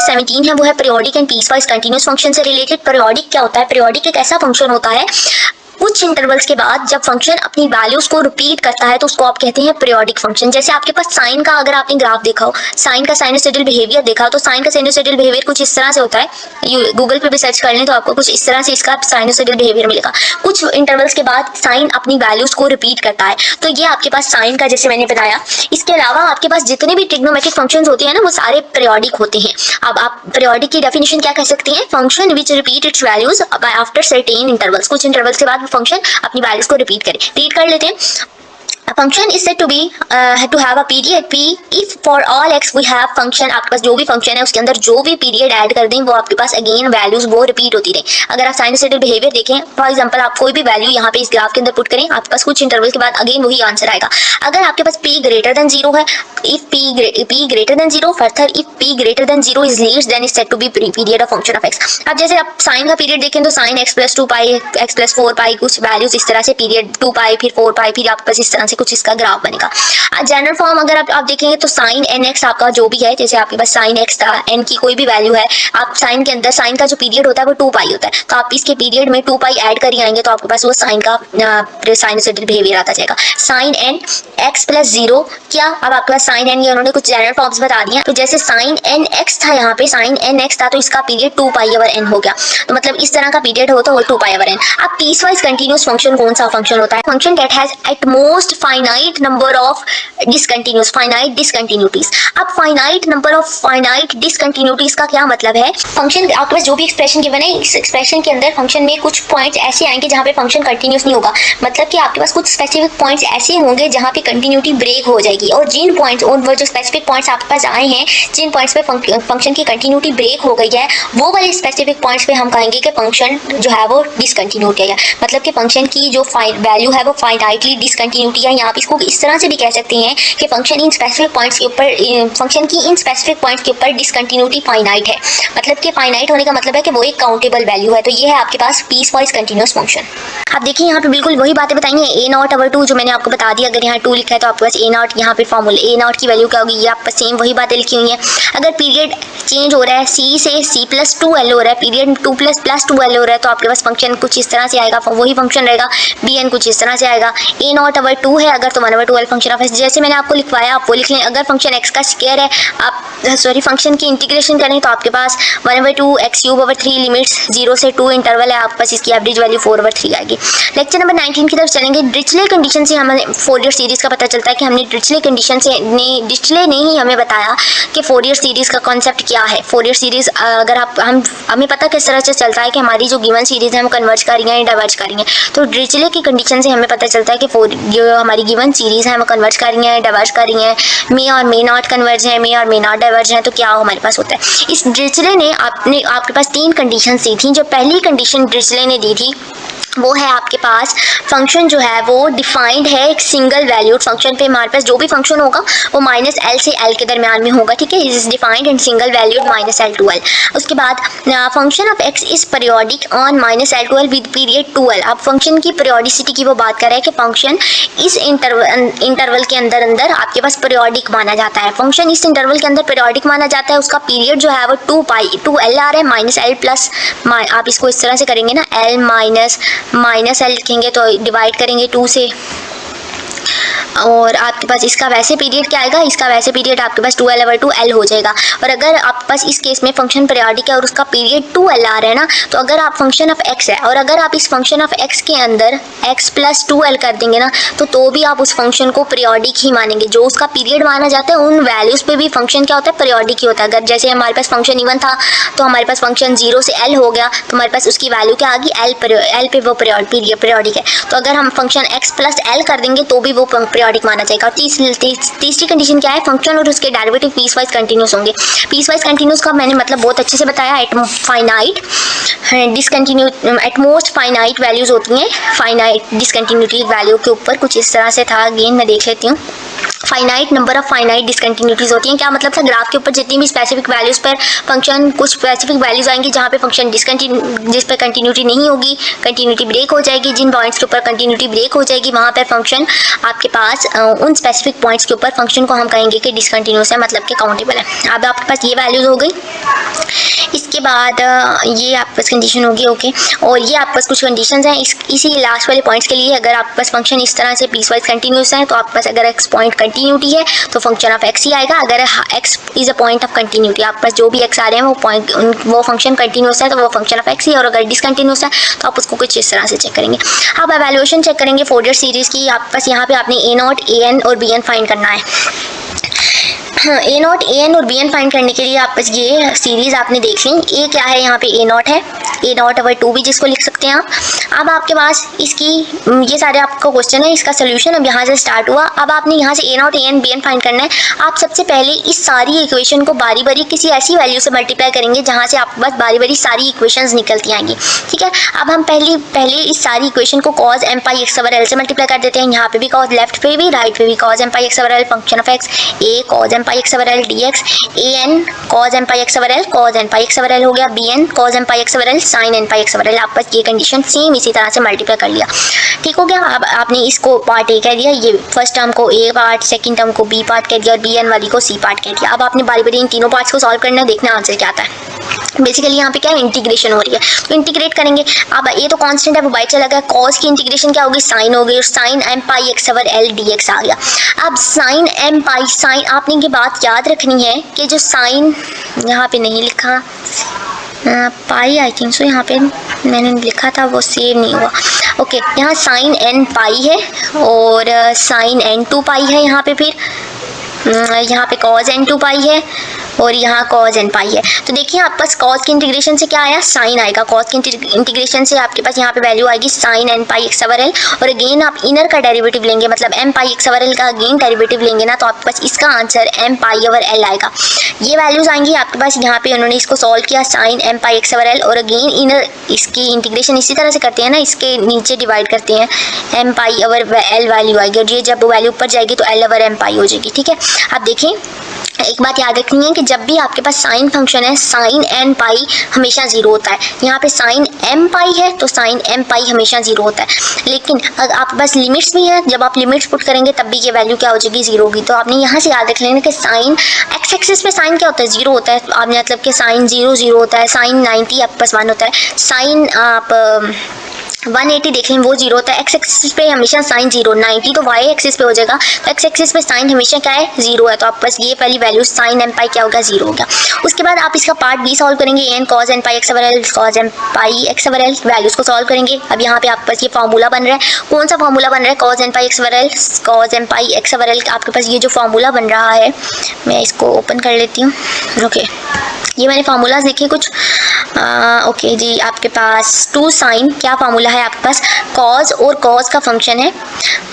Number 17 है वो है periodic and piecewise continuous function से रिलेटेड। पीरियोडिक क्या होता है? पीरियोडिक एक ऐसा फंक्शन होता है कुछ इंटरवल्स के बाद जब फंक्शन अपनी वैल्यूज को रिपीट करता है तो उसको आप कहते हैं पीरियोडिक फंक्शन। जैसे आपके पास साइन का अगर आपने ग्राफ देखा हो, साइन का साइनोसॉइडल बिहेवियर देखा हो, तो साइन का साइनोसॉइडल बिहेवियर कुछ इस तरह से होता है। गूगल पे भी सर्च कर लें तो आपको कुछ इस तरह से इसका साइनोसॉइडल बिहेवियर मिलेगा। कुछ इंटरवल्स के बाद साइन अपनी वैल्यूज को रिपीट करता है, तो ये आपके पास साइन का जैसे मैंने बताया। इसके अलावा आपके पास जितने भी ट्रिग्नोमेट्रिक फंक्शंस होते हैं ना, वो सारे पीरियोडिक होते हैं। अब आप पीरियोडिक की डेफिनेशन क्या कह सकते हैं? Function which repeat it's values after certain intervals. कुछ इंटरवल्स के बाद फंक्शन अपनी वैल्यूज को रिपीट करें। रीड कर लेते हैं। A function is said to have a period p if for all x we have function। आपके पास जो भी फंक्शन है उसके अंदर जो भी पीरियड ऐड कर दें वो आपके पास अगेन वैल्यूज वो रिपीट होती रहे। अगर आप साइनोसॉइडल बिहेवियर देखें, फॉर एग्जांपल आप कोई भी वैल्यू यहाँ पे इस ग्राफ के अंदर पुट करें, आपके पास कुछ इंटरवल के बाद अगेन वही आंसर आएगा। अगर आपके पास p ग्रेटर देन 0 है, if p greater than 0, further if p greater than 0 is least then is said to be period of function of x। अब जैसे आप साइन का पीरियड देखें तो साइन x प्लस 2 पाई, x प्लस 4 पाई, कुछ values इस तरह से पीरियड 2 पाई फिर 4 पाई, फिर आपके पास इस तरह से कुछ इसका ग्राफ बनेगा। जनरल फॉर्म अगर आप देखेंगे तो साइन एन एक्स आपका जो भी है, जैसे आपके पास साइन एक्स था, एन की कोई भी वैल्यू है, आप साइन के अंदर साइन का जो पीरियड होता है वो 2 पाई होता है, तो आप इसके पीरियड में 2 पाई ऐड कर आएंगे तो आपके पास वो साइन का साइनोसॉइडल बिहेवियर आता जाएगा। साइन एन एक्स प्लस 0 क्या? अब आपके पास साइन एन ये उन्होंने कुछ जनरल फॉर्म्स बता दिए। तो जैसे साइन एन एक्स था, यहाँ पे साइन एन एक्स था तो इसका पीरियड 2 पाई ओवर एन हो गया, तो मतलब इस तरह का पीरियड हो तो वो 2 पाई ओवर एन। अब पीसवाइज कंटीन्यूअस फंक्शन कौन सा फंक्शन होता है? Function that has at most finite number of discontinuous finite discontinuities. अब finite number of finite discontinuities का क्या मतलब है? फंक्शन आपके पास जो भी एक्सप्रेशन गिवन है, इस एक्सप्रेशन के अंदर फंक्शन में कुछ पॉइंट्स ऐसे आएंगे जहाँ पे फंक्शन कंटिन्यूअस नहीं होगा, मतलब कि आपके पास कुछ स्पेसिफिक पॉइंट्स ऐसे होंगे जहाँ पे कंटिन्यूटी ब्रेक हो जाएगी, और जिन पॉइंट्स और वो जो स्पेसिफिक पॉइंट्स आपके पास आए हैं जिन पॉइंट्स पे फंक्शन की कंटिन्यूटी ब्रेक हो गई है, वो वाले स्पेसिफिक पॉइंट्स पे हम कहेंगे कि फंक्शन जो है वो डिसकंटिन्यूट है, मतलब कि फंक्शन की जो वैल्यू है वो फाइनाइटली डिसकंटिन्यूटी है। या आप इसको इस तरह से भी कह सकते हैं कि फंक्शन इन स्पेसिफिक पॉइंट्स के ऊपर फंक्शन की इन स्पेसिफिक पॉइंट्स के ऊपर डिसकंटिन्यूटी फाइनाइट है, मतलब कि फाइनाइट होने का मतलब है कि वो एक काउंटेबल वैल्यू है। तो ये है आपके पास पीस वाइज कंटिन्यूअस फंक्शन। आप देखिए यहाँ पे बिल्कुल वही बातें बताएंगे, ए नॉट ओवर 2 जो मैंने आपको बता दिया। अगर यहाँ 2 लिखा है तो आपके पास ए नॉट, यहाँ पे फॉर्मूला ए नॉट की वैल्यू क्या होगी, ये आप सेम वही बातें लिखी हुई हैं। अगर पीरियड चेंज हो रहा है, सी से सी प्लस 2l हो रहा है, पीरियड 2 प्लस 2l हो रहा है, तो आपके पास फंक्शन कुछ इस तरह से आएगा, वही फंक्शन रहेगा। बी एन कुछ इस तरह से आएगा। ए नॉट ओवर 2 है अगर तो 1 over 2l function of x, जैसे मैंने आपको लिखवाया आप वो लिख लें। अगर फंक्शन एक्स का स्क्वायर है, आप फंक्शन की इंटीग्रेशन करें तो आपके पास 1 over 2 x cube over 3 limits 0 से 2 इंटरवल है, आपके पास इसकी एवरेज वैल्यू 4 ओवर 3 आएगी। लेक्चर नंबर 19 की तरफ चलेंगे। डिरिचले कंडीशन से हमें फोरियर सीरीज का पता चलता है कि हमने डिरिचले कंडीशन से डिरिचले ने ही हमें बताया कि फोरियर सीरीज का कॉन्सेप्ट क्या है। फोरियर सीरीज अगर हमें पता किस तरह से चलता है कि हमारी जो गिवन सीरीज है हम कन्वर्ज कर रही हैं या डाइवर्ज कर रही हैं, तो डिरिचले की कंडीशन से हमें पता चलता है कि जो हमारी गिवन सीरीज है हम कन्वर्ज कर रही हैं, डाइवर्ज कर रही हैं, मे और मे नॉट कन्वर्ज है, मे और मे नॉट डाइवर्ज है, तो क्या हमारे पास होता है। इस डिरिचले ने आपके पास 3 कंडीशन दी थी। जो पहली कंडीशन डिरिचले ने दी थी वो है आपके पास फंक्शन जो है वो डिफाइंड है एक सिंगल वैल्यूड फंक्शन पे। हमारे पास जो भी फंक्शन होगा वो -l से l के दरमियान में होगा, ठीक है। Is defined in single valued -l to l। उसके बाद function of x is periodic on -l to l with period 2l। अब फंक्शन की पीरियोडिसिटी की वो बात कर रहे हैं कि फंक्शन इस इंटरवल के अंदर आपके पास पीरियोडिक माना जाता है। फंक्शन इस इंटरवल के अंदर पीरियोडिक माना जाता है, उसका पीरियड जो है वो 2l आ रहा है, -l प्लस आप इसको इस तरह से करेंगे ना, l -l लिखेंगे तो डिवाइड करेंगे 2 से, और आपके पास इसका वैसे पीरियड क्या आएगा, इसका वैसे पीरियड आपके पास 2l ओवर 2l हो जाएगा। और अगर आपके पास इस केस में फंक्शन पीरियोडिक है और उसका पीरियड 2l आ रहा है ना, तो अगर आप फंक्शन ऑफ x है और अगर आप इस फंक्शन ऑफ x के अंदर x प्लस 2l कर देंगे ना, तो भी आप उस फंक्शन को पीरियोडिक ही मानेंगे। जो उसका पीरियड माना जाता है उन वैल्यूज़ पे भी फंक्शन क्या होता है, पीरियोडिक ही होता है। अगर जैसे हमारे पास फंक्शन इवन था तो हमारे पास फंक्शन 0 से l हो गया, तो हमारे पास उसकी वैल्यू क्या आ गई, l पे वो पीरियोडिक है। तो अगर हम फंक्शन x प्लस l कर देंगे तो भी वो पीरियोडिक माना जाएगा। और तीसरी कंडीशन क्या है, फंक्शन और उसके डेरिवेटिव पीस वाइज कंटिन्यूस होंगे। पीस वाइज कंटिन्यूस का मैंने मतलब बहुत अच्छे से बताया। At finite discontinue at most finite values होती हैं, फाइनाइट डिसकंटिन्यूटी वैल्यू के ऊपर कुछ इस तरह से था। अगेन मैं देख लेती हूँ। Finite number of finite discontinuities होती हैं। क्या मतलब था, ग्राफ के ऊपर जितनी भी स्पेसिफिक वैल्यूज पर फंक्शन कुछ स्पेसिफिक वैल्यूज आएंगी जहाँ पे फंक्शन जिस पर कंटिन्यूटी नहीं होगी, कंटिन्यूटी ब्रेक हो जाएगी। जिन पॉइंट्स के ऊपर कंटिन्यूटी ब्रेक हो जाएगी वहाँ पर फंक्शन आपके पास उन स्पेसिफिक पॉइंट्स के ऊपर फंक्शन को हम कहेंगे कि डिसकंटिन्यूस है, मतलब कि काउंटेबल है। अब आपके पास ये वैल्यूज हो गई। इसके बाद ये आपके पास कंडीशन होगी ओके। और ये आपके पास कुछ कंडीशंस हैं इसी लास्ट वाले पॉइंट्स के लिए। अगर आपके पास फंक्शन इस तरह से पीस वाइज कंटिन्यूस है तो आपके पास अगर एक्स पॉइंट कंटिन्यूटी है तो फंक्शन ऑफ एक्स ही आएगा। अगर x is a point of continuity, आपके पास जो भी एक्स आ रहे हैं वो फंक्शन कंटिन्यूस है तो वो फंक्शन ऑफ एक्स ही, और अगर डिसकंटिन्यूस है तो आप उसको कुछ इस तरह से चेक करेंगे। अब एवेल्यूएशन चेक करेंगे फोरियर सीरीज की। आपके पास यहाँ पे आपने A0, AN और BN फाइंड करना है। A0, AN और BN फाइंड करने के लिए आप बस ये सीरीज आपने देख ली। ए क्या है यहाँ पे A0 है, A0/2 भी जिसको लिख सकते हैं आप। अब आपके पास इसकी ये सारे आपको क्वेश्चन है, इसका सोल्यूशन अब यहाँ से स्टार्ट हुआ। अब आपने यहाँ से A0, AN, BN फाइंड करना है। आप सबसे पहले इस सारी इक्वेशन को बारी बारी किसी ऐसी वैल्यू से मल्टीप्लाई करेंगे जहाँ से आपके पास बारी बारी सारी इक्वेशंस निकलती आएंगी, ठीक है। अब हम पहले इस सारी इक्वेशन को cos m pi x over l से मल्टीप्लाई कर देते हैं। यहाँ पे भी cos, लेफ्ट पे भी राइट पे भी cos m pi x over l function of x, a cos m pi x over l dx, an cos m pi x over l cos n pi x over l हो गया, bn cos m pi x over l sin n pi x over l। आप बस ये condition same इसी तरह से multiply कर लिया, ठीक हो गया। अब आपने इसको पार्ट ए कह दिया, ये फर्स्ट टर्म को ए पार्ट, सेकंड टर्म को बी पार्ट कह दिया और bn वाली को सी पार्ट कह दिया। अब आपने बारी बारी इन तीनों पार्ट्स को सॉल्व करना है, देखना आंसर क्या आता है। बेसिकली यहाँ पे क्या है, इंटीग्रेशन हो रही है तो इंटीग्रेट करेंगे। अब ये तो कांस्टेंट है वो बाई चला गया, कॉस की इंटीग्रेशन क्या होगी, साइन हो गई और sine m pi x over l dx आ गया। अब साइन m pi, साइन आपने ये बात याद रखनी है कि जो साइन यहाँ पे नहीं लिखा पाई, आई थिंक सो यहाँ पे मैंने लिखा था वो सेव नहीं हुआ, ओके। यहाँ साइन n पाई है और साइन n2 पाई है, यहाँ पे फिर यहाँ पे cos n2 पाई है और यहाँ cos n पाई है। तो देखिए आपके पास cos की इंटीग्रेशन से क्या आया, साइन आएगा। cos की इंटीग्रेशन से आपके पास यहाँ पे वैल्यू आएगी sign n pi x over l, और अगेन आप इनर का डेरिवेटिव लेंगे, मतलब m pi x over l का अगेन डेरिवेटिव लेंगे ना, तो आपके पास इसका answer m pi over l आएगा। ये वैल्यूज आएंगी आपके पास। यहाँ पे उन्होंने इसको सॉल्व किया sign m pi x over l, और अगेन इनर इसकी इंटीग्रेशन इसी तरह से करते हैं ना, इसके नीचे डिवाइड करते हैं, m pi over l value आएगी और ये जब वैल्यू ऊपर जाएगी तो l ओवर m पाई हो जाएगी, ठीक है। अब देखें एक बात याद रखनी है कि जब भी आपके पास साइन फंक्शन है साइन n पाई हमेशा जीरो होता है। यहाँ पे साइन m पाई है तो साइन m पाई हमेशा जीरो होता है। लेकिन अगर आपके पास लिमिट्स भी है, जब आप लिमिट्स पुट करेंगे तब भी ये वैल्यू क्या हो जाएगी, जीरो होगी। तो आपने यहाँ से याद रख लेना कि साइन एक्स एक्सिस पे साइन क्या होता है, जीरो होता है। तो आपने मतलब कि साइन 0 होता है, साइन 90 आपके पास 1 होता है, साइन आप 180 देख लें वो जीरो होता है। एक्स एक्सिस पे हमेशा साइन 0, 90 तो वाई एक्सिस पे हो जाएगा, तो एक्स एक्सिस पे साइन हमेशा क्या है, 0 है। तो आप बस ये पहली वैल्यू साइन m पाई क्या होगा, 0 होगा। उसके बाद आप इसका पार्ट बी सॉल्व करेंगे, N cos n pi x over l cos m pi x over l values को सॉल्व करेंगे। अब यहाँ पे आपके पास ये फार्मूला बन रहा है, कौन सा फार्मूला बन रहा है, cos n pi x over l cos m pi x over l। आपके पास ये जो फार्मूला बन रहा है मैं इसको ओपन कर लेती हूँ, ओके। ये मैंने फार्मूलाज लिखे कुछ, ओके जी। आपके पास 2 साइन क्या फार्मूला है, आपके पास cos और cos का फंक्शन है,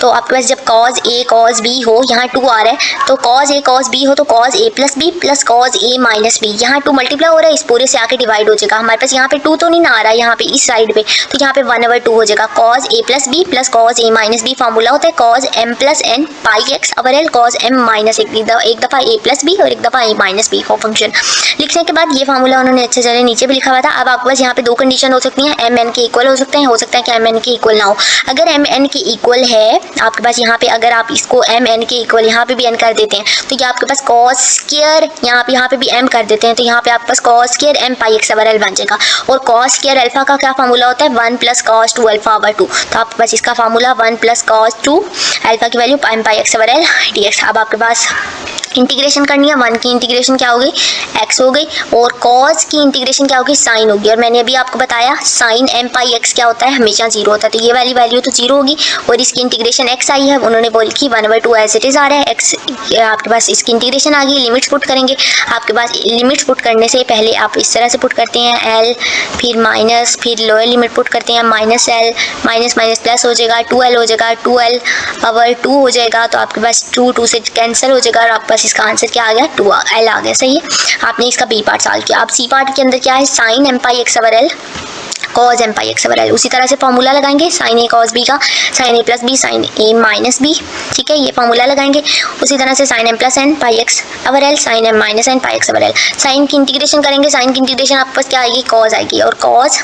तो आपके पास जब cos a cos b हो, यहाँ 2 आ रहा है तो cos a cos b हो तो cos a plus b plus cos a minus b। यहाँ 2 मल्टीप्लाई हो रहा है, इस पूरे से आके डिवाइड हो जाएगा। हमारे पास यहाँ पे 2 तो नहीं ना आ रहा है यहाँ पे इस साइड पे, तो यहाँ पे 1/2 हो जाएगा। cos a plus b plus cos a minus b formula होता है cos m plus n pi x over l cos m minus एक दफ़ा a प्लस b और एक दफ़ा a माइनस b हो फंक्शन। लिखने के बाद ये फार्मूला उन्होंने अच्छे चले नीचे भी लिखा हुआ था। अब आपके पास यहाँ पे 2 कंडीशन हो सकती हैं, m n के इक्वल हो सकते हैं, हो सकता है कि m n के इक्वल ना हो। अगर m n के इक्वल है आपके पास यहाँ पे, अगर आप इसको m n के इक्वल यहाँ पे भी n कर देते हैं तो ये आपके पास cos स्क्वायर, यहाँ पे भी m कर देते हैं तो यहाँ पे आपके पास cos square m pi x over l बन जाएगा। और cos स्क्वायर अल्फा का क्या फार्मूला होता है, 1 प्लस cos 2 अल्फा ओवर 2। तो आपके पास इसका फार्मूला 1 प्लस cos 2 अल्फा की value m pi x over l dx। अब आपके पास इंटीग्रेशन करनी है, 1 की इंटीग्रेशन क्या होगी, x हो गई, और cos की इंटीग्रेशन क्या होगी, साइन होगी। और मैंने अभी आपको बताया साइन m पाई x क्या होता है, हमेशा 0 होता है, तो ये वाली वैल्यू तो 0 होगी। और इसकी इंटीग्रेशन x आई है, उन्होंने बोल की 1/2 एज इट इज आ रहा है x। आपके पास इसकी इंटीग्रेशन आ गई, लिमिट्स पुट करेंगे। आपके पास लिमिट्स पुट करने से पहले आप इस तरह से पुट करते हैं l, फिर माइनस, फिर लोअर लिमिट पुट करते हैं minus l, minus minus plus हो जाएगा, 2l हो जाएगा, 2l ओवर 2 हो जाएगा। तो आपके पास 2 से कैंसिल हो जाएगा और आपके पास इसका आंसर क्या आ गया, 2l आ गया, सही है। आपने इसका बी पार्ट सॉल्व किया। अब सी पार्ट के अंदर क्या है, sine m pi x over l cos m pi x over l। उसी तरह से फॉर्मूला लगाएंगे साइन a cos b का, sine a plus b sine a minus b, ठीक है। ये फॉर्मूला लगाएंगे। उसी तरह से sine m plus n pi x over l sine m minus n pi x over l। Sine की इंटीग्रेशन करेंगे, साइन की इंटीग्रेशन आपके पास क्या आएगी, cos आएगी, और cos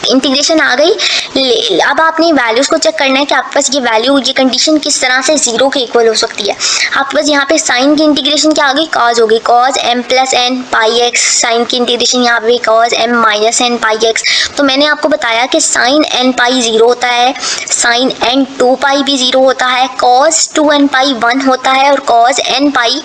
इंटीग्रेशन आ गई। अब आपने वैल्यूज को चेक करना है कि आपके पास ये वैल्यू, ये कंडीशन किस तरह से जीरो के इक्वल हो सकती है। आपके पास यहाँ पे साइन की इंटीग्रेशन क्या आ गई, कॉज हो गई, cause m plus N pi x. Sign की इंटीग्रेशन यहाँ पे cause m minus N pi x. तो मैंने आपको बताया कि साइन n पाई जीरो होता है, साइन n 2 पाई भी जीरो होता है, कॉज 2n पाई 1 होता है और कॉज n पाई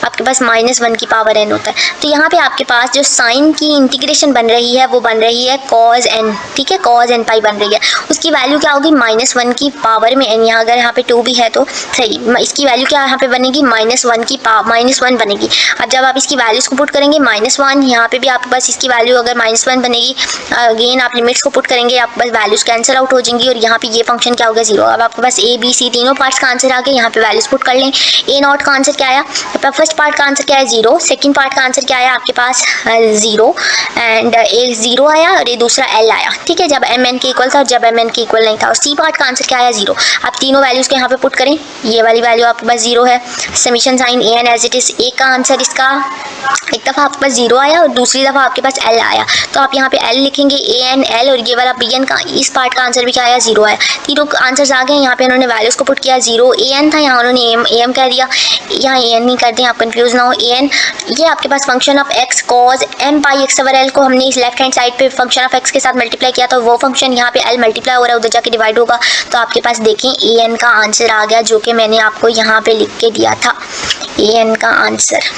आपके पास -1 की पावर n होता है। तो यहाँ पे आपके पास जो साइन की इंटीग्रेशन बन रही है वो बन रही है कॉज n, ठीक है, कॉज n पाई बन रही है। उसकी वैल्यू क्या होगी, -1 की पावर में n, यहाँ अगर यहाँ पे 2 भी है तो सही, इसकी वैल्यू क्या यहाँ पे बनेगी, -1 बनेगी। अब जब आप इसकी वैल्यूज को पुट करेंगे -1, यहाँ पे भी आपके पास इसकी वैल्यू अगर -1 बनेगी, अगेन आप लिमिट्स को पुट करेंगे, आपके पास वैल्यूज कैंसिल आउट हो जाएंगी और यहाँ पे ये फंक्शन क्या होगा, जीरो। अब आपके पास ए बी सी तीनों पार्ट्स का आंसर आ गया, यहाँ पे वैल्यूज पुट कर लें। ए नॉट का आंसर क्या आया, फर्स्ट पार्ट का आंसर क्या है, जीरो। सेकंड पार्ट का आंसर क्या आया आपके पास, जीरो, एंड ए जीरो आया और ये दूसरा एल आया, ठीक है, जब एम एन के इक्वल था और जब एम एन के इक्वल नहीं था। और सी पार्ट का आंसर क्या आया, जीरो। आप तीनों वैल्यूज को यहाँ पे पुट करें, ये वाली वैल्यू आपके पास जीरो है, summation sine A N as it is. A का आंसर इसका एक दफ़ा आपके पास जीरो आया और दूसरी दफ़ा आपके पास एल आया, तो आप यहाँ पे एल लिखेंगे, ए एन एल, और ये वाला बी एन का इस पार्ट का आंसर भी क्या आया, जीरो आया। तीनों आंसर्स आ गए। यहाँ पे उन्होंने वैल्यूज को पुट किया, जीरो ए एन था, यहाँ उन्होंने ए एम कह दिया, यहाँ ए एन नहीं कर दें, आप कंफ्यूज ना हो। ए एन ये आपके पास function of x cos M pi x over L को हमने इस लेफ्ट हैंड साइड पे फंक्शन ऑफ एक्स के साथ मल्टीप्लाई किया, तो वो फंक्शन यहाँ पे एल मल्टीप्लाई हो रहा है, उधर जाके डिवाइड होगा। तो आपके पास देखें ए एन का आंसर आ गया, जो कि मैंने आपको यहाँ पे लिख के दिया था, ए एन का आंसर।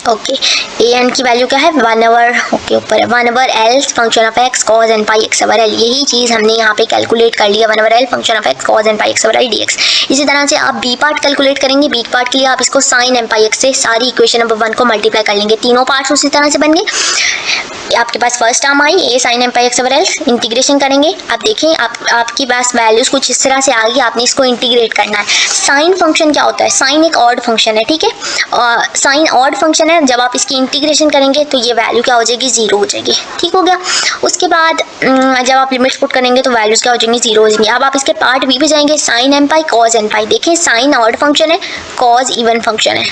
ओके, ए एन की वैल्यू क्या है, 1/, ओके ऊपर है 1/l function of x cos N pi x over L. यही चीज़ हमने यहाँ पे कैलकुलेट कर लिया, 1/l function of x cos N pi x over L D X. इसी तरह से आप बी पार्ट कैलकुलेट करेंगे। बी पार्ट के लिए आप इसको साइन एम पाई एक्स से सारी इक्वेशन नंबर 1 को मल्टीप्लाई कर लेंगे। तीनों पार्ट्स उसी तरह से बन गए। आपके पास फर्स्ट टर्म आई ए sign M pi x over L, integration करेंगे। आप देखें आपके पास वैल्यूज़ कुछ इस तरह से आ गई, आपने इसको इंटीग्रेट करना है। साइन फंक्शन क्या होता है, साइन एक ऑड फंक्शन है, ठीक है, साइन ऑड फंक्शन है। जब आप इसकी इंटीग्रेशन करेंगे तो ये वैल्यू क्या हो जाएगी, जीरो हो जाएगी, ठीक हो गया। उसके बाद जब आप लिमिट्स पुट करेंगे तो वैल्यूज़ क्या हो जाएंगी, जीरो हो जाएंगी। अब आप इसके पार्ट बी पे जाएंगे, sign M pi cause an पाई। देखें साइन ऑड फंक्शन है, कॉज इवन फंक्शन है,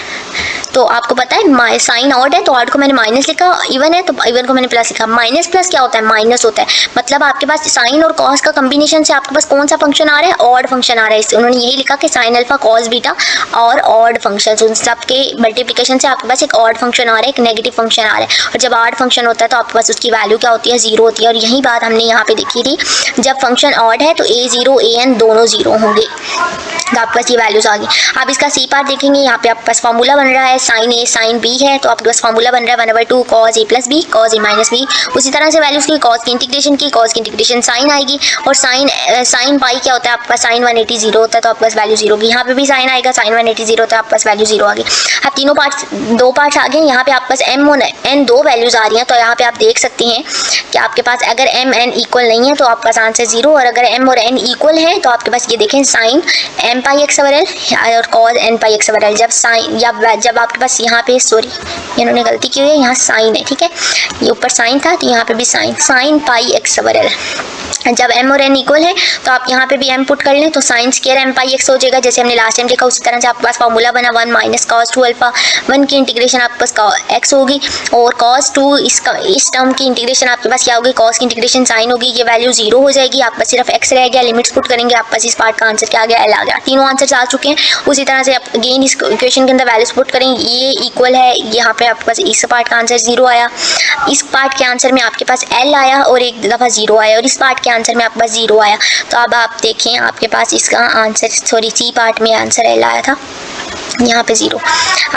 तो आपको पता है साइन ऑड है तो ऑड को मैंने माइनस लिखा, इवन है तो इवन को मैंने प्लस लिखा। माइनस प्लस क्या होता है, माइनस होता है। मतलब आपके पास साइन और कॉस का कॉम्बिनेशन से आपके पास कौन सा फंक्शन आ रहा है, ऑड फंक्शन आ रहा है। उन्होंने यही लिखा कि साइन अल्फा कॉस बीटा और ऑड फंक्शन, उन सब के मल्टीप्लिकेशन से आपके पास एक ऑड फंक्शन आ रहा है, एक नेगेटिव फंक्शन आ रहा है। और जब ऑड फंक्शन होता है तो आपके पास उसकी वैल्यू क्या होती है, जीरो होती है। और यही बात हमने यहाँ पे देखी थी, जब फंक्शन ऑड है तो ए जीरो ए एन दोनों जीरो होंगे, तो आपके पास ये वैल्यूज आ गई। आप इसका सी पार्ट देखेंगे, यहाँ पे आपके पास फॉर्मूला बन रहा है, साइन ए साइन बी है, तो आपके पास फॉर्मूला बन रहा है 1/2 cause A plus be cause A minus B. उसी तरह से वैल्यूज की कॉज की इंटीग्रेशन साइन आएगी, और साइन पाई क्या होता है, आपके पास साइन 180 जीरो होता है, तो आपके पास वैल्यू जीरो होगी। यहाँ पे भी साइन आएगा, साइन 180 जीरो होता है, आपके पास वैल्यू जीरो आ गई। अब तीनों पार्ट्स, दो पार्ट्स आ गए। यहाँ पे आपके पास एम और एन दो वैल्यूज आ रही हैं, तो यहाँ पे आप देख सकते हैं कि आपके पास अगर एम एन इक्वल नहीं है तो आपका पास आंसर जीरो, और अगर एम और एन इक्वल है तो आपके पास ये देखें sign M pi x over L और cause an pi x over L. जब साइन जब आपके पास यहाँ पे, सॉरी इन्होंने गलती की हुई है, यहाँ साइन है, ठीक है, ये ऊपर साइन था तो यहाँ पे भी sine pi x over L. जब m और n इक्वल है तो आप यहाँ पे भी m पुट कर लें, तो sine square m pi x हो जाएगा, जैसे हमने लास्ट टाइम देखा। उसी तरह से आपके पास फॉर्मूला बना 1 माइनस cos 2 अल्फा, 1 की इंटीग्रेशन आपके पास x होगी, और cos 2 इस टर्म की इंटीग्रेशन आपके पास क्या होगी, cos की इंटीग्रेशन साइन होगी, ये वैल्यू जीरो हो जाएगी, आपका सिर्फ x रह गया। लिमिट्स पुट करेंगे, आपके पास इस पार्ट का आंसर क्या आ गया, l आ गया। तीनों आंसर आ चुके हैं। उसी तरह से आप अगेन इस इक्वेशन के अंदर वैल्यूज पुट करें, ये इक्वल है, यहाँ पे आपके पास इस पार्ट का आंसर जीरो आया, इस पार्ट के आंसर में आपके पास l आया और एक दफ़ा जीरो आया, और इस पार्ट के आंसर में आपके पास जीरो आया। तो अब आप देखें आपके पास इसका आंसर, सॉरी सी पार्ट में आंसर एल आया था, यहाँ पे जीरो।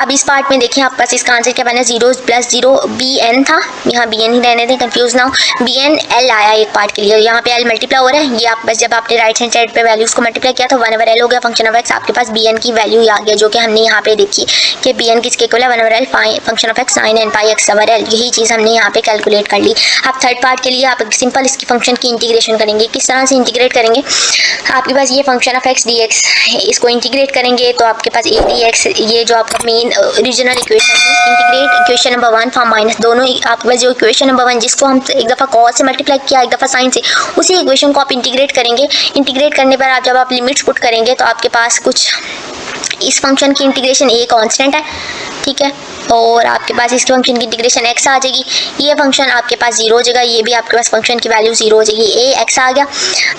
अब इस पार्ट में देखें आपके पास इसका आंसर क्या बना, zero plus zero, B N था, यहाँ बी एन ही रहने दें, कंफ्यूज ना हो। बी एन एल आया एक पार्ट के लिए, यहाँ पे एल मल्टीप्लाई हो रहा है। ये आप बस जब आपने राइट हैंड साइड पे वैल्यूज को मल्टीप्लाई किया तो 1/l हो गया फंक्शन ऑफ एक्स। आपके पास बी एन की वैल्यू आ गया, जो कि हमने यहाँ पे देखी कि बी एन किसके इक्वल है, 1/l function of X sine N pi x over L. यही चीज़ हमने यहाँ पे कैलकुलेट कर ली। अब थर्ड पार्ट के लिए आप सिंपल इसकी फंक्शन की इंटीग्रेशन करेंगे। किस तरह से इंटीग्रेट करेंगे, आपके पास ये function of X D x, इसको इंटीग्रेट करेंगे तो आपके पास ए डी एक्स, ये जो आपका मेन ओरिजिनल इक्वेशन है, integrate equation number 1 form minus, दोनों आपके पास जो इक्वेशन नंबर 1 जिसको हम एक दफ़ा कॉस से मल्टीप्लाई किया, एक दफ़ा साइन से, उसी इक्वेशन को आप इंटीग्रेट करेंगे। इंटीग्रेट करने पर आप जब आप लिमिट्स पुट करेंगे तो आपके पास कुछ इस फंक्शन की इंटीग्रेशन ए कांस्टेंट है, ठीक है, और आपके पास इस फंक्शन की इंटीग्रेशन x आ जाएगी, ये फंक्शन आपके पास 0 हो जाएगा, ये भी आपके पास फंक्शन की वैल्यू 0 हो जाएगी, a x आ गया।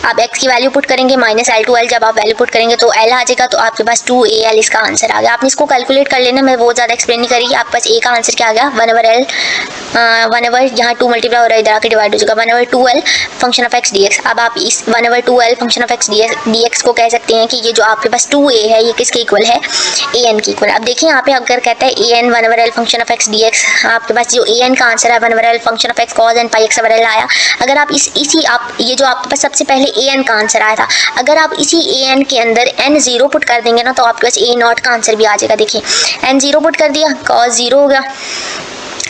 आप x की वैल्यू पुट करेंगे -l to l, जब आप वैल्यू पुट करेंगे तो l आ जाएगा, तो आपके पास 2al इसका आंसर आ गया। आपने इसको कैलकुलेट कर लेना, मैं बहुत ज़्यादा एक्सप्लेन नहीं करेगी। आपके पास a का आंसर क्या आ गया 1/l, 1/, यहाँ 2 मल्टीप्लाई हो रहा है, इधर आके डिवाइड हो जाएगा, 1/2l function of x dx। अब आप इस 1/2l function of x dx को कह सकते हैं कि ये जो आपके पास 2a है ये किसके इक्वल है, an के इक्वल। अब देखिए यहाँ पे अगर कहता है an 1/l function of x dx, आपके पास जो an का आंसर है 1/l function of x cos n pi x/l आया। अगर आप इसी आप ये जो आपके पास सबसे पहले an का आंसर आया था, अगर आप इसी an के अंदर n 0 पुट कर देंगे ना तो आपके पास a0 का आंसर भी आ जाएगा। देखिए n 0 पुट कर दिया, cos 0 हो गया,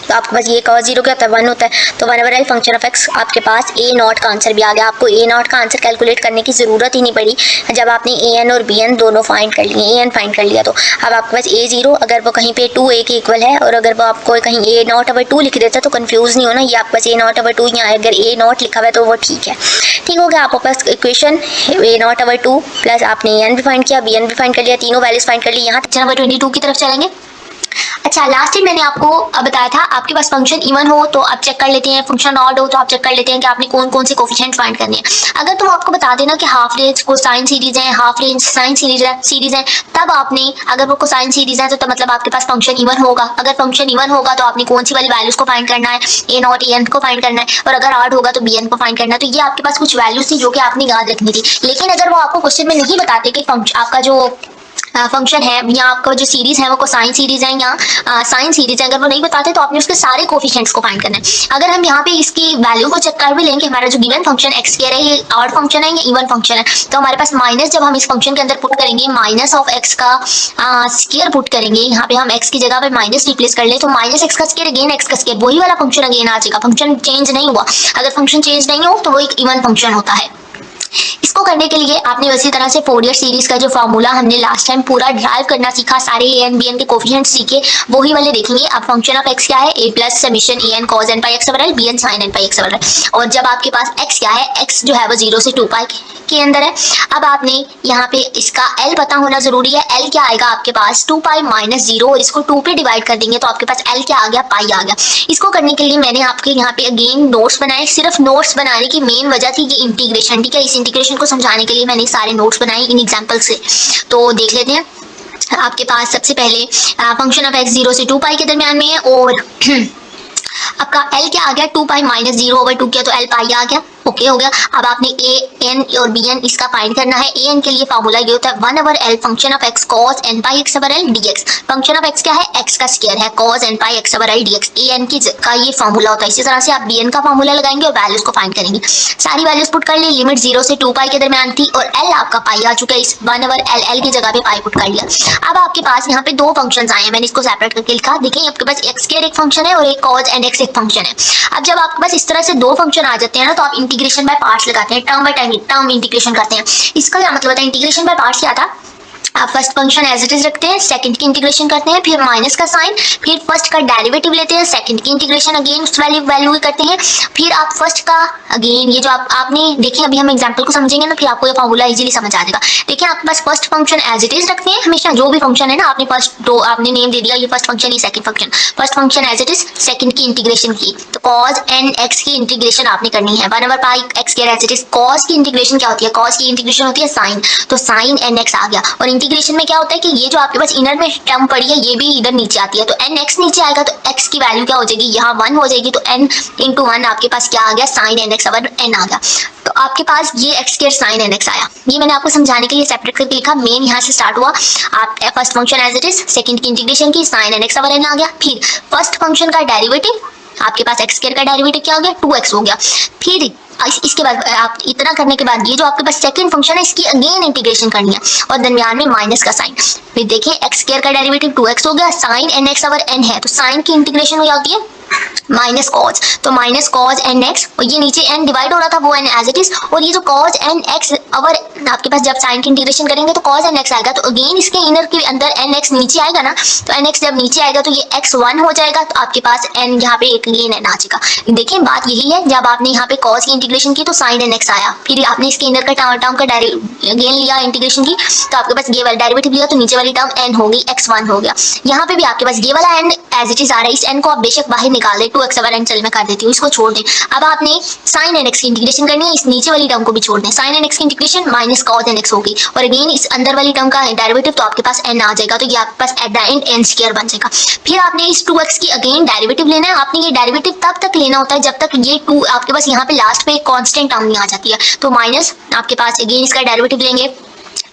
तो आपके पास ये cos 0 क्या होता है 1 होता है, तो 1/l फंक्शन ऑफ x आपके पास a0 का आंसर भी आ गया। आपको a0 का आंसर कैलकुलेट करने की ज़रूरत ही नहीं पड़ी जब आपने an और bn दोनों फाइंड कर लिए, an फाइंड कर लिया। तो अब आपके पास a0 अगर वो कहीं पे 2a के इक्वल है और अगर वो आपको कहीं a0/2 लिख देता तो कंफ्यूज नहीं होना, ये आपके पास a0/2 या अगर a0 लिखा हुआ है तो वो ठीक है। ठीक हो गया, आपके पास इक्वेशन a0/2 प्लस आपने an भी फाइंड किया, bn भी फाइंड कर लिया, तीनों वैल्यूज फाइंड कर ली। यहाँ तक नंबर 22 की तरफ चलेंगे। अच्छा, लास्ट टाइम मैंने आपको बताया था आपके पास फंक्शन इवन हो तो आप चेक कर लेते हैं, फंक्शन ऑड हो तो आप चेक कर लेते हैं कि आपने कौन कौन से कोफिशिएंट फाइंड करने हैं। अगर तो आपको बता देना कि हाफ रेंज कोसाइन सीरीज है, हाफ रेंज साइन सीरीज है, तब आपने अगर वो कोसाइन सीरीज है तो मतलब आपके पास फंक्शन इवन होगा। अगर फंक्शन इवन होगा तो आपने कौन सी वाली वैल्यूज को फाइंड करना है, a0 an को फाइंड करना है, और अगर ऑड होगा तो bn को फाइंड करना है। तो ये आपके पास कुछ वैल्यूज थी जो कि आपने याद रखनी थी। लेकिन अगर वो आपको क्वेश्चन में नहीं बताते कि आपका जो फंक्शन है या आपका जो सीरीज है वो कोसाइन सीरीज है या साइन सीरीज है, अगर वो नहीं बताते तो आपने उसके सारे कोफिशिएंट्स को फाइंड करना है। अगर हम यहाँ पे इसकी वैल्यू को चेक कर भी लेंगे, हमारा जो गिवन फंक्शन x स्क्वायर है ये ऑड फंक्शन है या इवन फंक्शन है, तो हमारे पास माइनस जब हम इस फंक्शन के अंदर पुट करेंगे माइनस ऑफ x का स्क्वायर पुट करेंगे, यहाँ पे हम x की जगह पे माइनस रिप्लेस कर ले तो माइनस x का स्क्वायर अगेन x का स्क्वायर, वही वाला फंक्शन अगेन आ जाएगा। फंक्शन चेंज नहीं हुआ, अगर फंक्शन चेंज नहीं हो तो वो एक इवन फंक्शन होता है। इसको करने के लिए आपने उसी तरह से फोरियर सीरीज का जो फार्मूला हमने लास्ट टाइम पूरा ड्राइव करना सीखा, सारे an bn के कोफिशिएंट सीखे, वही वाले देखेंगे। अब फंक्शन ऑफ x क्या है, a plus summation an cos n pi x/l bn sin n pi x/l, और जब आपके पास x क्या है, x जो है वो 0 से 2 पाई के अंदर है। अब आपने यहाँ पे इसका l पता होना जरूरी है। l क्या आएगा आपके पास 2 पाई माइनस 0, और इसको 2 पे डिवाइड कर देंगे तो आपके पास l क्या आ गया, पाई आ गया। इसको करने के लिए मैंने आपके यहाँ पे अगेन नोट्स बनाए। सिर्फ नोट्स बनाने की मेन वजह थी कि इंटीग्रेशन, ठीक है, इस इंटीग्रेशन को समझाने के लिए मैंने सारे नोट्स बनाए इन एग्जांपल से। तो देख लेते हैं। आपके पास सबसे पहले फंक्शन ऑफ x 0 से 2 पाई के दरमियान में है, और आपका l क्या आ गया 2 पाई माइनस 0/2 किया तो l पाई आ गया। ओके हो गया। अब आपने a n और bn इसका फाइंड करना है। a n के लिए फार्मूला ये होता है 1/l function of x cos n pi x/l dx। Function of x क्या है, x का स्क्वायर है, cos n pi x/l dx। a n का ये फार्मूला होता है। इसी तरह से आप bn का फार्मूला लगाएंगे और वैल्यूज को फाइंड करेंगे। सारी वैल्यूज पुट कर ली, लिमिट 0 से 2 पाई के दरमियान थी, और l आपका पाई आ चुका है, इस 1/l की जगह पे पाई पुट कर लिया। अब आपके पास यहाँ पे दो फंक्शंस आए हैं, मैंने इसको सेपरेट करके लिखा। देखिए आपके पास x स्क्वायर एक फंक्शन है और एक cos n x एक फंक्शन है। अब जब आपके पास इस तरह से दो फंक्शन आ जाते हैं ना तो आप इंटीग्रेशन बाय पार्ट्स लगाते हैं, टर्म बाय टर्म इंटीग्रेशन करते हैं। इसका क्या मतलब होता है, इंटीग्रेशन बाय पार्ट्स क्या था, आप first function as it is रखते हैं, सेकंड की इंटीग्रेशन करते हैं, फिर माइनस का साइन, फिर फर्स्ट का डेरिवेटिव लेते हैं, सेकंड की इंटीग्रेशन अगेन उस वैल्यू करते हैं, फिर आप फर्स्ट का अगेन ये जो आपने देखिए, अभी हम एग्जांपल को समझेंगे ना फिर आपको ये फार्मूला इजीली समझ आ जाएगा। देखिए आपके पास first function as it is रखते हैं हमेशा, जो भी फंक्शन है ना आपने फर्स्ट दो आपने नेम दे दिया, ये फर्स्ट फंक्शन, ये second function. First function as it is, second की इंटीग्रेशन की, तो cos n x की इंटीग्रेशन आपने करनी है 1/pi x square as it is. cos की इंटीग्रेशन क्या होती है, cos की इंटीग्रेशन होती है sin, तो sin n x आ गया। और इंटीग्रेशन में क्या होता है कि ये जो आपके पास इनर में टर्म पड़ी है ये भी इधर नीचे आती है, तो nx नीचे आएगा तो x की वैल्यू क्या हो जाएगी, यहाँ 1 हो जाएगी, तो n इंटू 1 आपके पास क्या आ गया, sin nx अब n आ गया। तो आपके पास ये x स्क्वायर sin nx आया। ये मैंने आपको समझाने के लिए सेपरेट करके लिखा, मेन यहाँ से स्टार्ट हुआ। आप first function as it is, second की इंटीग्रेशन की, sin nx अब n आ गया। फिर फर्स्ट फंक्शन का डेरिवेटिव, आपके पास x स्क्वायर का डेरिवेटिव क्या हो गया, 2x हो गया। फिर इसके बाद आप इतना करने के बाद ये जो आपके पास सेकंड फंक्शन है इसकी अगेन इंटीग्रेशन करनी है, और दरमियान में माइनस का साइन। फिर देखिए x स्क्वायर का डेरिवेटिव 2x हो गया, साइन nx ओवर n है, तो साइन की इंटीग्रेशन हो जाती है माइनस कॉज, तो माइनस कॉज n x, और ये नीचे n डिवाइड हो रहा था वो n एज इट इज, और ये जो कॉज n x अवर आपके पास जब साइन की इंटीग्रेशन करेंगे तो cos nx आएगा, तो अगेन इसके इनर के अंदर nx नीचे आएगा ना, तो nx जब नीचे आएगा तो ये x1 हो जाएगा, तो आपके पास n यहाँ पे एक अगेन n आ जाएगा। देखिए बात यही है, जब आपने यहाँ पे cos की इंटीग्रेशन की तो sin nx आया, फिर आपने इसके इनर का टर्म का अगेन लिया इंटीग्रेशन की, तो आपके पास ये वाला डेरिवेटिव लिया तो नीचे वाली टर्म n होगी, x1 हो गया। यहाँ पे भी आपके पास ये वाला n एज इट इज आ रहा है, इस n को आप बेशक बाहर निकाल दे, 2x ओवर n चल मैं कर देती हूँ, इसको छोड़ दें। अब आपने sin nx की इंटीग्रेशन करनी है, इस नीचे वाली टर्म को भी छोड़ दें, sin nx की इंटीग्रेशन माइनस cos nx होगी, और अगेन इस अंदर वाली टर्म का डेरिवेटिव तो आपके पास n आ जाएगा, तो ये आपके पास at the end n square बन जाएगा। फिर आपने इस 2x की अगेन डेरिवेटिव लेना है, आपने ये डेरिवेटिव तब तक लेना होता है जब तक ये 2 आपके पास यहाँ पे लास्ट पे एक कांस्टेंट टर्म नहीं आ जाती है, तो माइनस आपके पास अगेन इसका डेरिवेटिव लेंगे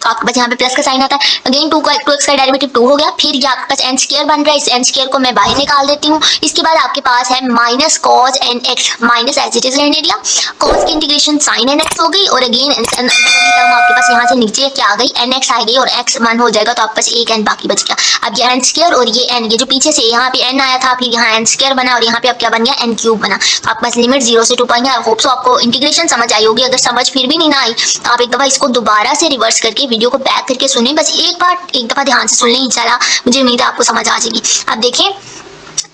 तो आपके पास यहाँ पे प्लस का साइन आता है, अगेन 2x का डेरिवेटिव 2 हो गया, फिर ये आपके पास n स्क्वायर बन रहा है, इस n स्क्वायर को मैं बाहर निकाल देती हूँ। इसके बाद आपके पास है minus cos nx, minus as it is रहने दिया, cos की इंटीग्रेशन sin nx हो गई, और अगेन टर्म आपके पास यहाँ से नीचे क्या आ गई, nx आ गई, और x1 हो जाएगा, तो आपके पास एक n बाकी बच गया। अब ये n स्क्वायर और ये n, ये जो पीछे से यहाँ पे n आया था, फिर यहाँ n स्क्वायर बना, और यहाँ पे अब क्या बन गया, n क्यूब बना। तो आपके पास लिमिट 0 से 2 पाएंगे। आई होप सो आपको इंटीग्रेशन समझ आई होगी, अगर समझ फिर भी नहीं ना आई तो आप एक दफा इसको दोबारा से रिवर्स करके वीडियो को बैक करके सुने, बस एक दफा ध्यान से सुन लें, इंशाल्लाह मुझे उम्मीद है आपको समझ आ जाएगी। अब देखें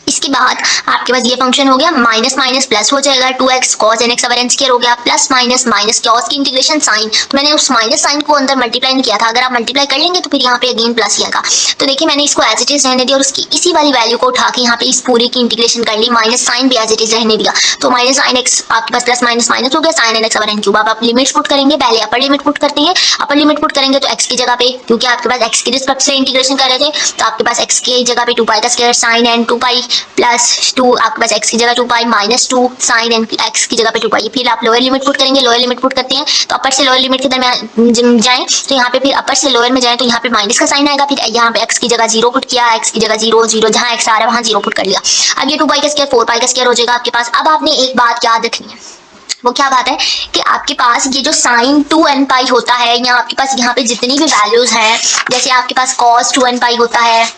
इसके बाद आपके पास ये फंक्शन हो गया, माइनस माइनस प्लस हो जाएगा, 2x cos nx over n square हो गया, प्लस माइनस माइनस cos की इंटीग्रेशन साइन, तो मैंने उस माइनस साइन को अंदर मल्टीप्लाई नहीं किया था, अगर आप मल्टीप्लाई कर लेंगे तो फिर यहाँ पे अगेन प्लस ही आएगा। तो देखिए मैंने इसको एज इट इज रहने दिया, और उसकी इसी वाली वैल्यू को उठा के यहाँ पे इस पूरी की इंटीग्रेशन कर ली, माइनस साइन भी एज इट इज रहने दिया, तो माइनस साइन x आपके पास प्लस माइनस माइनस हो गया, sine nx over n cube. अब आप लिमिट्स पुट करेंगे, पहले अपर लिमिट पुट करते हैं, अपर लिमिट पुट करेंगे तो x की जगह पे, क्योंकि आपके पास x की रिस्पेक्ट से इंटीग्रेशन कर रहे थे, तो आपके पास x की जगह पे 2 पाई का square sine n 2 pi plus 2, आपके पास x की जगह 2 pi minus 2 sine n, x की जगह पे 2 पाई। फिर आप लोअर लिमिट पुट करेंगे, लोअर लिमिट पुट करते हैं तो अपर से लोअर लिमिट के दरमियान जाएं, तो यहाँ पे फिर अपर से लोअर में जाएं तो यहाँ पे माइनस का साइन आएगा, फिर यहाँ पे x की जगह 0 पुट किया, x की जगह 0 0, जहाँ x आ रहा है वहाँ 0 पुट कर लिया। अब ये 2 पाई का स्क्वायर 4 पाई का स्क्वायर हो जाएगा आपके पास। अब आपने एक बात याद रखनी है, वो क्या बात है कि आपके पास ये जो साइन 2n पाई होता है, या आपके पास यहाँ पे जितनी भी वैल्यूज हैं, जैसे आपके पास cos 2n पाई होता है,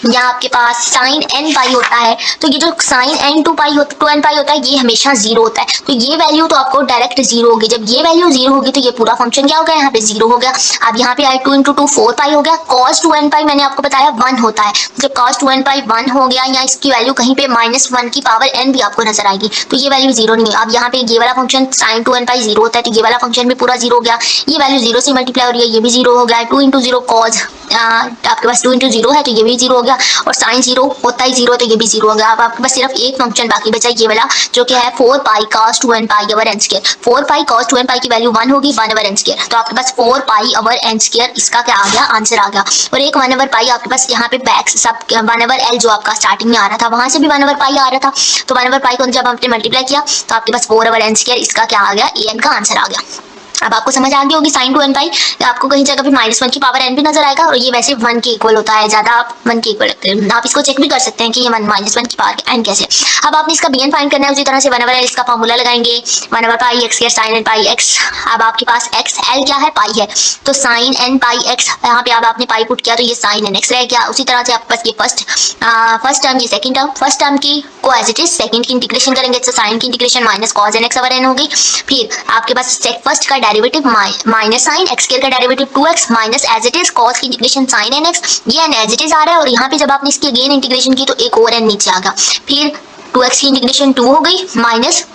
या आपके पास साइन n पाई होता है, तो ये जो साइन n 2 पाई 2n पाई होता है ये हमेशा 0 होता है, तो ये वैल्यू तो आपको डायरेक्ट 0 होगी। जब ये वैल्यू 0 होगी तो ये पूरा फंक्शन क्या हो गया, यहाँ पे 0 हो गया। अब यहाँ पे आए 2 × 2 4 पाई हो गया, cos 2n पाई मैंने आपको बताया 1 होता है, जब cos 2n पाई 1 हो गया, या इसकी वैल्यू कहीं पे -1 की पावर n भी आपको नजर आएगी, तो ये वैल्यू 0 नहीं है। अब यहाँ पे ये वाला फंक्शन साइन 2n पाई 0 होता है, तो ये वाला फंक्शन भी पूरा 0 हो गया, ये वैल्यू 0 से मल्टीप्लाई हो रही है, ये भी 0 हो गया। 2 × 0 cos आपके पास 2 × 0 है तो ये भी 0 हो गया, और साइन 0 होता ही 0 तो ये भी 0 हो गया। अब आपके पास सिर्फ एक फंक्शन बाकी बचा, ये वाला जो कि है 4 पाई cos 2n pi over n square. 4 पाई cos 2n पाई की वैल्यू 1 होगी, 1 ओवर n स्क्वायर, तो आपके पास 4 पाई ओवर n स्क्वायर इसका क्या आ गया, आंसर आ गया। और एक 1 ओवर पाई आपके पास यहाँ पे बैक सब 1 ओवर l जो आपका स्टार्टिंग में आ रहा था वहां से भी 1 ओवर पाई आ रहा था, तो 1 ओवर पाई को जब आपने मल्टीप्लाई किया तो आपके पास 4 ओवर n स्क्वायर इसका क्या आ गया, an का आंसर आ गया। अब आपको समझ आ गई होगी साइन 2n पाई, आपको कहीं जगह पे -1 की पावर n भी नजर आएगा, और ये वैसे 1 के इक्वल होता है, ज्यादा आप 1 के इक्वल रखते हैं। आप इसको चेक भी कर सकते हैं कि ये -1 की पावर n कैसे। अब आपने इसका bn फाइंड करना है, उसी तरह से 1 ओवर l इसका फॉर्मूला लगाएंगे, 1 ओवर पाई x square sine n pi x। अब आपके पास x l क्या है, पाई है, तो साइन n पाई x, यहाँ पे अब आपने पाई पुट किया तो ये साइन n x रह गया। उसी तरह से आपके पास ये फर्स्ट टर्म, ये सेकंड टर्म, फर्स्ट टर्म की को एज इट इज सेकंड की इंटीग्रेशन करेंगे, तो साइन की integration minus cos nx over n होगी। फिर आपके पास फर्स्ट का derivative minus sine x square का derivative 2x minus as it is cos की इंटीग्रेशन साइन nx, ये n एज इट इज आ रहा है, और यहाँ पे जब आपने इसकी अगेन इंटीग्रेशन की तो एक और n नीचे आ गया। फिर 2x की इंटीग्रेशन 2 हो गई, minus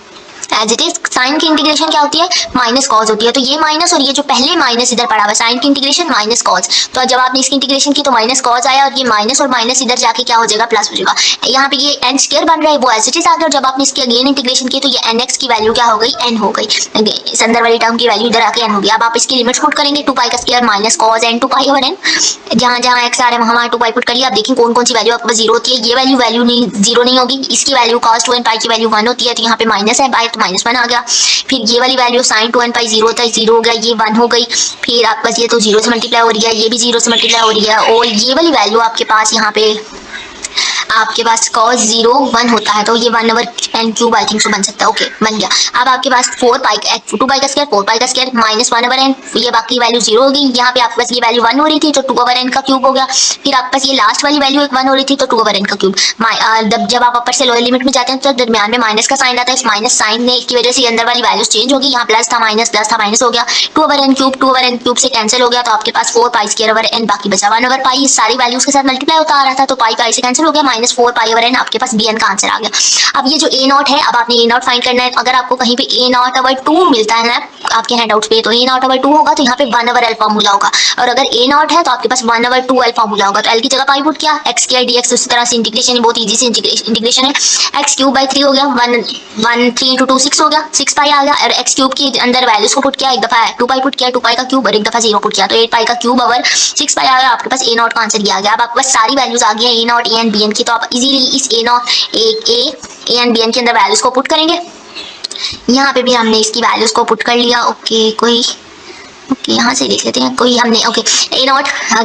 as it is sine की इंटीग्रेशन क्या होती है, माइनस कॉस होती है, तो ये माइनस और ये जो पहले माइनस इधर पड़ा हुआ साइन की इंटीग्रेशन माइनस कॉस, तो जब आपने इसकी इंटीग्रेशन की तो माइनस कॉस आया, और ये माइनस और माइनस इधर जाके क्या हो जाएगा, प्लस हो जाएगा। यहाँ पे ये n स्क्वायर बन रहा है वो एज इट इज आ गया, और जब आपने इसकी अगेन इंटीग्रेशन की तो ये nx की वैल्यू क्या हो गई, n हो गई, इस अंदर वाली टर्म की वैल्यू इधर आके n हो गई। अब आप इसकी लिमिट्स पुट करेंगे, 2 पाई का square minus cos n 2 pi over n, जहाँ जहाँ x आ रहा है वहाँ 2 पाई पुट कर लिया। आप देखिए कौन कौन सी वैल्यू आपके पास 0 होती है, ये वैल्यू नहीं 0 नहीं होगी, इसकी वैल्यू cos 2n पाई की वैल्यू 1 होती है, तो यहाँ पे माइनस है बाय तो -1 आ गया। फिर ये वाली वैल्यू साइन 2n पाई 0 होता है, 0 हो गया, ये 1 हो गई। फिर आपके पास ये तो 0 से मल्टीप्लाई हो रही है, ये भी 0 से मल्टीप्लाई हो रही है, और ये वाली वैल्यू आपके पास यहाँ पे आपके पास cos 0 1 होता है तो ये 1/n³ आई थिंक सो बन सकता है। ओके बन गया। अब आपके पास 4 पाई 2 पाई का स्क्वायर 4 पाई का स्क्वायर माइनस 1/n, ये बाकी वैल्यू 0 होगी। यहाँ पे आपके पास ये वैल्यू 1 हो रही थी तो 2/n का क्यूब हो गया। फिर आपके पास ये लास्ट वाली वैल्यू 1 हो रही थी तो 2/n का क्यूब। जब आप अपर से लोअर लिमिट में जाते हैं तो दरमियान में माइनस का साइन आता है। इस माइनस साइन ने की वजह से अंदर वाली वैल्यूज चेंज होगी। यहाँ प्लस था माइनस हो गया। 2/n³ से कैंसिल हो गया तो आपके पास 4 पाई स्क्वायर ओवर n बाकी बचा 1/पाई। इस सारी वैल्यूज के साथ मल्टीप्लाई होता आ रहा था तो पाई पाई से कैंसिल हो गया, -4 पाई/n आपके पास bn का आंसर आ गया। अब ये जो a0 है, अब आपने a0 फाइंड करना है। अगर आपको कहीं पे a0/2 मिलता है ना आपके हैंडआउट्स पे तो a0/2 होगा तो यहाँ पे 1/l फॉर्मूला होगा, और अगर a0 है तो आपके पास 1/2l फॉर्मूला होगा। तो l की जगह पाई पुट किया, x² dx उसी तरह से इंटीग्रेशन, बहुत इजी से इंटीग्रेशन है। x³ 3 हो गया, 3 × 2 6 हो गया, 6 पाई आ गया। और x³ के अंदर वैल्यूज को पुट किया, एक दफा 2 पाई पुट किया, 2 पाई का क्यूब और एक दफा 0 पुट किया तो 8 पाई का क्यूब ओवर 6 पाई आ गया। आपके पास a0 का आंसर आ गया। अब आपके पास सारी वैल्यूज आ गई है a0 a and bn की, तो आप इजीली इस a0 a and bn के अंदर वैल्यूज को पुट करेंगे। यहाँ पे भी हमने इसकी वैल्यूज को पुट कर लिया। ओके यहाँ से देख लेते हैं। कोई हमने a0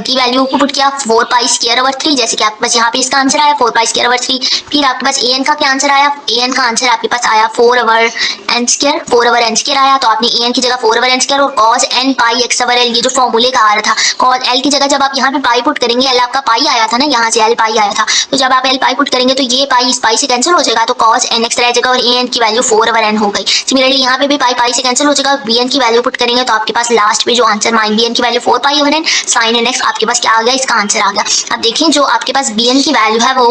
की वैल्यू को पुट किया 4 पाई स्क्वायर ओवर 3, जैसे कि आपके पास यहाँ पे इसका आंसर आया 4 पाई स्क्वायर ओवर 3। फिर आपके पास an का क्या आंसर आया, an का आंसर आपके पास आया 4/n² आया। तो आपने an की जगह 4/n² और cos n पाई x/l ये जो फॉर्मूले का आ रहा था, cos l की जगह जब आप यहाँ पे पाई पुट करेंगे, l आपका पाई आया था ना, यहाँ से l पाई आया था, तो जब आप l पाई पुट करेंगे तो ये पाई इस पाई से कैंसिल हो जाएगा तो cos nx रह जाएगा और an की वैल्यू 4/n हो गई। सिमिलरली यहाँ पे भी पाई पाई से कैंसिल हो जाएगा, bn की वैल्यू पुट करेंगे तो आपके पास लास्ट पे जो आंसर bn की वैल्यू 4 पाई/n sin nx आपके पास क्या आ गया, इसका आंसर आ गया। अब देखें जो आपके पास bn की वैल्यू है वो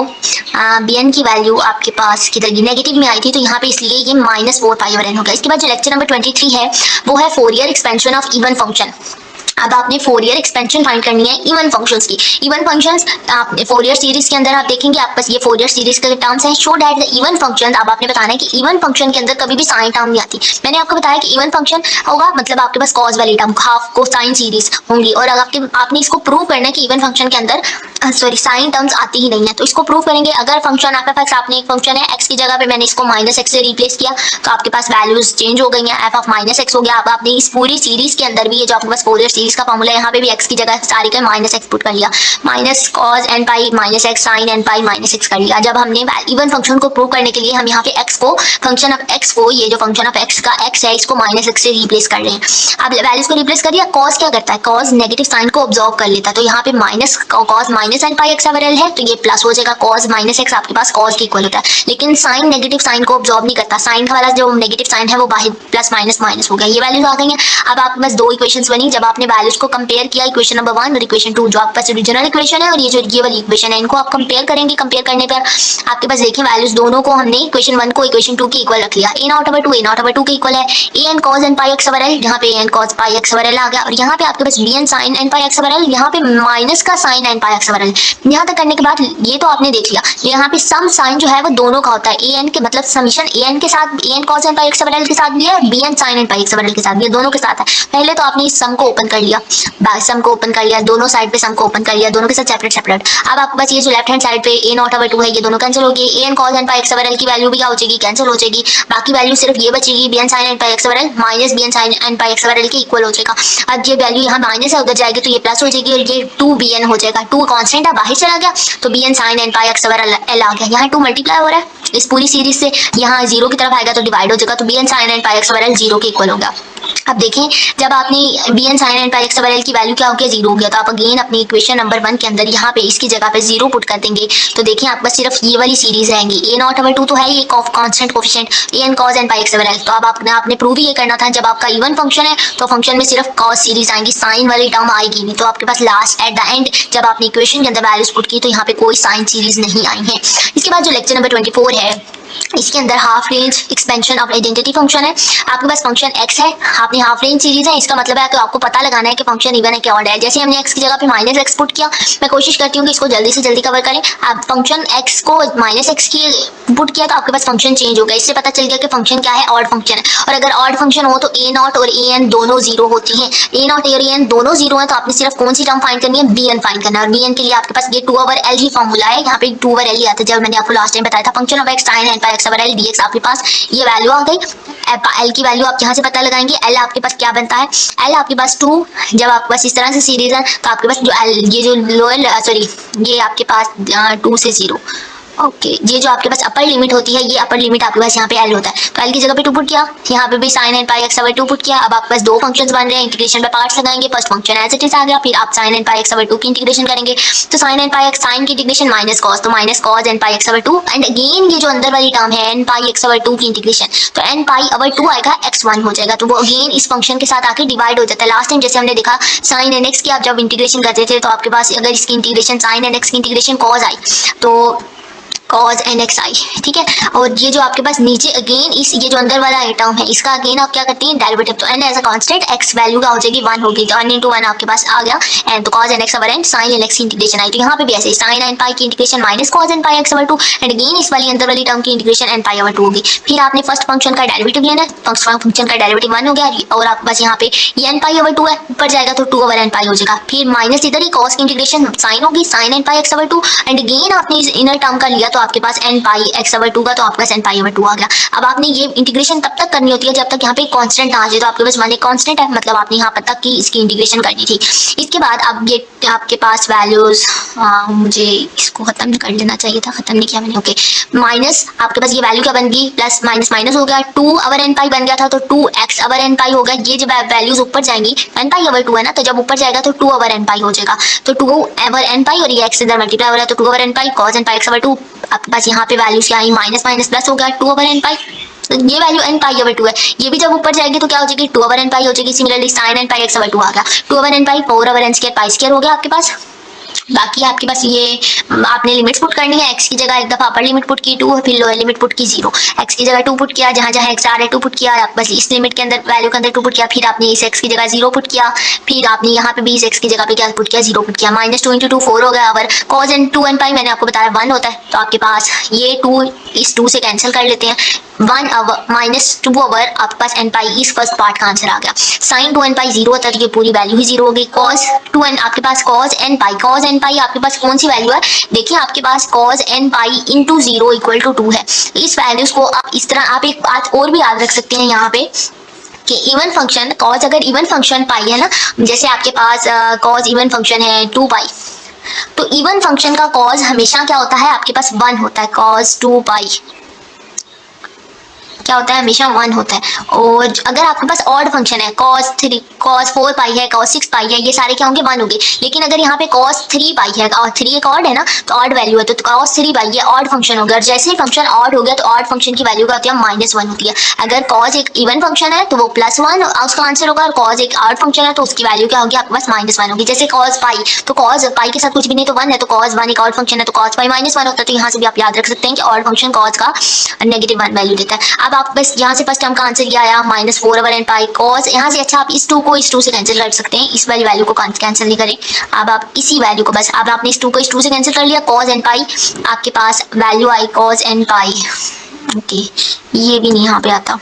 bn की वैल्यू आपके पास किधर नेगेटिव में आई थी तो यहाँ पे इसलिए ये -4 पाई/n हो गया। इसके बाद जो लेक्चर नंबर 23 है वो है Fourier expansion of even function. अब आपने फोरियर एक्सपेंशन फाइंड करनी है इवन फंक्शंस की। इवन फंक्शंस आप फोरियर सीरीज के अंदर आप देखेंगे आप पास ये फोरियर सीरीज के टर्म्स हैं। Show that the even function, अब आपने बताना है कि इवन फंक्शन के अंदर कभी भी साइन टर्म नहीं आती। मैंने आपको बताया कि इवन फंक्शन होगा मतलब आपके पास कॉस वाली टर्म हाफ कोसाइन सीरीज होंगी, और अगर आपने इसको प्रूव करना है कि इवन फंक्शन के अंदर साइन टर्म्स आती ही नहीं है तो इसको प्रूव करेंगे। अगर फंक्शन f(x) आपने एक फंक्शन है x की जगह पे मैंने इसको -x से रिप्लेस किया तो आपके पास वैल्यूज चेंज हो गई हैं, f(-x) हो गया। अब आपने इस पूरी सीरीज के अंदर भी ये जो आपके पास फोरियर सीरीज का फॉर्मूला है यहाँ पे भी x की जगह सारी का -x पुट कर लिया, -cos n pi -x sin n pi -x कर लिया। जब हमने इवन फंक्शन को प्रूव करने के लिए हम यहाँ पे x को फंक्शन ऑफ x को ये जो फंक्शन ऑफ x का x है इसको -x से रिप्लेस कर रहे हैं। अब वैल्यूज को रिप्लेस कर दिया, cos क्या करता है, cos नेगेटिव साइन को ऑब्जॉर्व कर लेता है तो यहाँ पे cos -n पाई x/l है तो ये प्लस हो जाएगा, cos -x आपके पास cos के इक्वल होता है। लेकिन साइन नेगेटिव साइन को ऑब्जॉर्व नहीं करता, साइन का वाला जो नेगेटिव साइन है वो बाहर प्लस माइनस हो गया। ये वैल्यूज आ गई हैं। अब आपके पास दो इक्वेशंस बनी, जब आपने वैल्यूज को कंपेयर किया इक्वेशन नंबर 1 और इक्वेशन 2 जो आपके पास ओरिजिनल इक्वेशन है और ये जो ये वाली इक्वेशन है इनको आप कंपेयर करेंगे। कंपेयर करने पर आपके पास देखिए वैल्यूज दोनों को हमने इक्वेशन 1 को इक्वेशन 2 के इक्वल रख लिया। a0/2 के इक्वल है an cos n pi x/l, यहाँ पे an cos पाई x/l आ गया और यहाँ पे आपके पास bn sin n पाई x/l, यहाँ पे माइनस का sin n पाई x/l। यहाँ तक करने के बाद ये तो आपने देख लिया, यहाँ पे सम साइन जो है वो दोनों का होता है, an के मतलब समीशन an के साथ an cos n pi x/l के साथ भी है, bn sin n पाई x/l के साथ भी है, दोनों के साथ है। पहले तो आपने इस सम को ओपन कर लिया, सम को ओपन कर लिया, दोनों साइड पे सम को ओपन कर लिया, दोनों के साथ सेपरेट। अब आपके पास ये जो लेफ्ट हैंड साइड पे a0/2 है ये दोनों कैंसिल हो गए, an cos n pi x/l की वैल्यू भी क्या हो जाएगी, कैंसिल हो जाएगी। बाकी वैल्यू सिर्फ ये बचेगी bn sin n पाई x/l minus bn sin n पाई x/l के इक्वल हो जाएगा। अब ये वैल्यू यहाँ माइनस है उधर जाएगी तो ये प्लस हो जाएगी और ये 2bn हो जाएगा। 2 कांस्टेंट है बाहर चला गया तो bn sin n पाई x/l आ गया। यहाँ 2 मल्टीप्लाई हो रहा है इस पूरी सीरीज से, यहाँ 0 की तरफ आएगा तो डिवाइड हो जाएगा तो bn sin n पाई x/l 0 के इक्वल होगा। अब देखें जब आपने bn sin n पाई x/l की वैल्यू क्या हो गया, 0 हो गया, तो आप अगेन अपनी इक्वेशन नंबर 1 के अंदर यहाँ पे इसकी जगह पे 0 पुट कर देंगे तो देखिए आपके पास सिर्फ ये वाली सीरीज रहेंगी। a0/2 तो है ये constant coefficient an cos n pi x/l, तो अब आपने प्रूव ये करना था जब आपका इवन फंक्शन है तो फंक्शन में सिर्फ cos सीरीज आएंगी, साइन वाली टर्म आएगी नहीं। तो आपके पास लास्ट एट द एंड जब आपने इक्वेशन के अंदर वैल्यूज पुट की तो यहाँ पे कोई साइन सीरीज नहीं आई है। इसके बाद जो लेक्चर नंबर 24 है इसके अंदर half range expansion of identity function है। आपके पास फंक्शन x है, आपने हाफ रेंज सीरीज है, इसका मतलब है कि आपको पता लगाना है कि फंक्शन इवन है कि ऑड है। जैसे हमने x की जगह पे -x पुट किया, मैं कोशिश करती हूँ कि इसको जल्दी से जल्दी कवर करें। आप फंक्शन x को -x की पुट किया तो आपके पास फंक्शन चेंज हो गया, इससे पता चल गया कि फंक्शन क्या है, ऑड फंक्शन है। और अगर ऑड फंक्शन हो तो a0 और an दोनों 0 होती हैं, a0 और an दोनों 0 है तो आपने सिर्फ कौन सी टर्म फाइंड करनी है, bn फाइंड करना है। और bn के लिए आपके पास ये 2/l ही फॉर्मूला है, यहाँ पे 2/l ही आता है। जब मैंने आपको लास्ट टाइम बताया था function of x sin n pi x over L dx आपके पास ये वैल्यू आ गई। एल की वैल्यू आप यहाँ से पता लगाएंगे। एल आपके पास क्या बनता है, एल आपके पास 2, जब आपके पास इस तरह से सीरीज है तो आपके पास जो एल ये जो लोअर सॉरी ये आपके पास 2 से 0 ओके ये जो आपके पास अपर लिमिट होती है ये अपर लिमिट आपके पास यहाँ पे एल होता है, तो एल की जगह पे 2 पुट किया, यहाँ पे भी sin n pi x over 2 put किया। अब आपके पास दो फंक्शंस बन रहे हैं, इंटीग्रेशन पे पार्ट्स लगाएंगे, first function as it is आ गया, फिर आप sin n pi x over 2 की इंटीग्रेशन करेंगे तो sin n pi x sin की इंटीग्रेशन माइनस कॉस तो minus cos n pi x over 2 and again ये जो अंदर वाली टर्म है n pi x over 2 की इंटीग्रेशन तो n pi over 2 आएगा x1 हो जाएगा, तो वो अगेन इस फंक्शन के साथ आके डिवाइड हो जाता है। लास्ट टाइम जैसे हमने देखा sin n x की आप जब इंटीग्रेशन करते थे तो आपके पास अगर इसकी इंटीग्रेशन sin n x की इंटीग्रेशन cos आई तो cos nx आई, ठीक है। और ये जो आपके पास नीचे अगेन इस ये जो अंदर वाला टर्म है इसका अगेन आप क्या करते हैं डेरिवेटिव, तो n as a constant x value का हो जाएगी 1 होगी तो n into 1 आपके पास आ गया एंड तो cos nx over n sin nx की इंटीग्रेशन आई, तो यहाँ पे भी ऐसे sin n pi की integration minus cos n pi x over 2 and again इस वाली अंदर वाली टर्म की इंटीग्रेशन n pi over 2 होगी। फिर आपने फर्स्ट फंक्शन का डेरिवेटिव लेना है, फर्स्ट फंक्शन का डेरिवेटिव 1 हो गया और आपके पास यहाँ पे ये n pi over 2 है, ऊपर जाएगा तो 2 over n pi हो जाएगा, फिर माइनस इधर ही cos की इंटीग्रेशन sin होगी sin n pi x over 2 and again आपने इस इनर टर्म का लिया तो आपके पास n pi x over 2 का तो आपका n pi over 2 आ गया। अब आपने ये इंटीग्रेशन तब तक करनी होती है जब तक यहाँ पे कांस्टेंट ना आ जाए, तो आपके पास मान कांस्टेंट है मतलब आपने यहाँ पर तक की इसकी इंटीग्रेशन करनी थी। इसके बाद अब ये आपके पास वैल्यूज मुझे इसको खत्म कर लेना चाहिए था, खत्म नहीं किया मैंने, ओके माइनस आपके पास ये वैल्यू क्या बन गई प्लस माइनस माइनस हो गया 2 over n pi बन गया था तो 2x over n pi हो गया। ये जब वैल्यूज ऊपर जाएंगी n pi over 2 है ना, तो जब ऊपर जाएगा तो 2 over n pi हो जाएगा, तो 2 over n pi और ये x इधर मल्टीप्लाई हो रहा है तो 2 over n pi cos n pi x over 2 आपके पास यहाँ पे वैल्यूज क्या आई माइनस माइनस प्लस हो गया 2 over n pi, तो ये वैल्यू n pi over 2 है, ये भी जब ऊपर जाएगी तो क्या हो जाएगी 2 over n pi हो जाएगी। Similarly sin n pi x over 2 आ गया 2 over n pi 4 over n square pi square हो गया आपके पास। बाकी आपके पास ये आपने लिमिट्स पुट करनी है, x की जगह एक दफा अपर लिमिट पुट की 2 फिर लोअर लिमिट पुट की 0, x की जगह 2 पुट किया, जहां जहां x आ रहा है 2 पुट किया, आप बस इस लिमिट के अंदर वैल्यू के अंदर 2 पुट किया, फिर आपने इस x की जगह 0 पुट किया, फिर आपने यहाँ पे भी इस x की जगह पे क्या पुट किया 0 पुट किया, माइनस 2 into 2 4 हो गया। और cos n 2 n pi मैंने आपको बताया 1 होता है, तो आपके पास ये 2 इस 2 से कैंसिल कर लेते हैं, 1 ओवर माइनस 2 ओवर आपके पास n pi इस फर्स्ट पार्ट का आंसर आ गया। sin 2 n pi 0 होता है तो ये पूरी वैल्यू ही 0 होगी। cos 2 n आपके पास cos n pi आपके पास कौन सी वैल्यू है, देखिए आपके पास cos n pi into 0 equal to 2 है। इस वैल्यूज को आप इस तरह आप एक बात और भी याद रख सकते हैं यहाँ पे कि इवन फंक्शन cos अगर इवन फंक्शन पाई है ना, जैसे आपके पास cos इवन फंक्शन है 2 पाई, तो इवन फंक्शन का cos हमेशा क्या होता है आपके पास 1 होता है, cos 2 पाई क्या होता है हमेशा 1 होता है। और अगर आपके पास ऑड फंक्शन है cos 3 cos 4 पाई है cos 6 पाई है, ये सारे क्या होंगे 1 होंगे, लेकिन अगर यहाँ पे cos 3 पाई है और 3 एक ऑड है ना तो ऑड वैल्यू है, तो cos 3 पाई ये ऑड फंक्शन हो गया। जैसे ही फंक्शन ऑड हो गया तो ऑड फंक्शन की वैल्यू क्या होती है -1 होती है। अगर cos एक इवन फंक्शन है तो वो +1 उसका आंसर होगा, और cos एक ऑड फंक्शन है तो उसकी वैल्यू क्या होगी आपके पास -1 होगी। जैसे cos पाई, तो cos पाई के साथ कुछ भी नहीं तो 1 है, तो cos 1 एक ऑड फंक्शन है तो cos पाई -1 होता है। तो यहाँ से भी आप याद रख सकते हैं कि ऑड फंक्शन cos का -1 वैल्यू देता है। अब आप बस यहाँ से फर्स्ट टर्म का आंसर ये आया -4 over n pi cos, यहाँ से अच्छा आप इस 2 को इस 2 से कैंसिल कर सकते हैं, इस वाली वैल्यू को कैंसिल नहीं करें। अब आप इसी वैल्यू को बस अब आपने इस 2 को इस 2 से कैंसिल कर लिया, cos n pi आपके पास वैल्यू आई cos n pi, ओके ये भी नहीं यहाँ पे आता,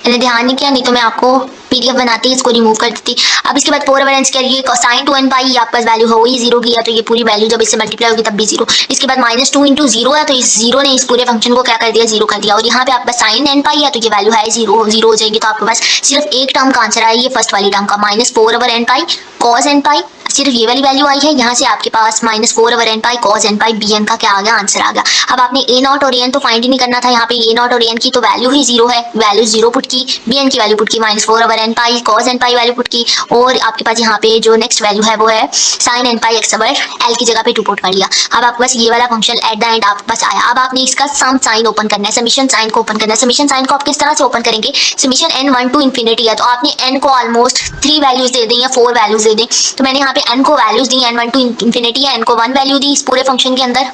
मैंने ध्यान नहीं किया, नहीं तो मैं आपको पीडीएफ बनाती इसको रिमूव कर देती। अब इसके बाद 4 over n square ये sin 2 n pi आपके पास वैल्यू हो ही 0 की है, तो ये पूरी वैल्यू जब इससे मल्टीप्लाई होगी तब भी 0। इसके बाद -2 into 0 है, तो इस 0 ने इस पूरे फंक्शन को क्या कर दिया 0 कर दिया, और यहाँ पे आपके पास sin n pi है तो ये वैल्यू है 0 हो जाएगी। तो आपके पास सिर्फ एक टर्म का आंसर आया, ये फर्स्ट वाली टर्म का -4 over n pi cos n pi, सिर्फ ये वाली वैल्यू आई है। यहाँ से आपके पास -4 over n pi cos n pi bn का क्या आ गया आंसर आ गया। अब आपने a0 और an तो फाइंड ही नहीं करना था, यहाँ पे a0 और an की तो वैल्यू ही 0 है, वैल्यू 0 पुट की, bn की वैल्यू पुट की, -4 over n pi cos n pi value put की, और आपके पास यहाँ पे जो नेक्स्ट वैल्यू है वो है sin n pi x over l की जगह पे 2 पुट कर लिया। अब आपके पास ये वाला फंक्शन एट द एंड आपके पास आया। अब आपने इसका सम साइन ओपन करना है, समीशन साइन को ओपन करना है। समीशन साइन को आप किस तरह से ओपन करेंगे, समीशन n 1 to infinity है तो आपने n को ऑलमोस्ट 3 वैल्यूज दे दें या 4 वैल्यूज दे दें, तो मैंने यहाँ पे n को values the n 1 to infinity है, n को 1 वैल्यू दी इस पूरे फंक्शन के अंदर।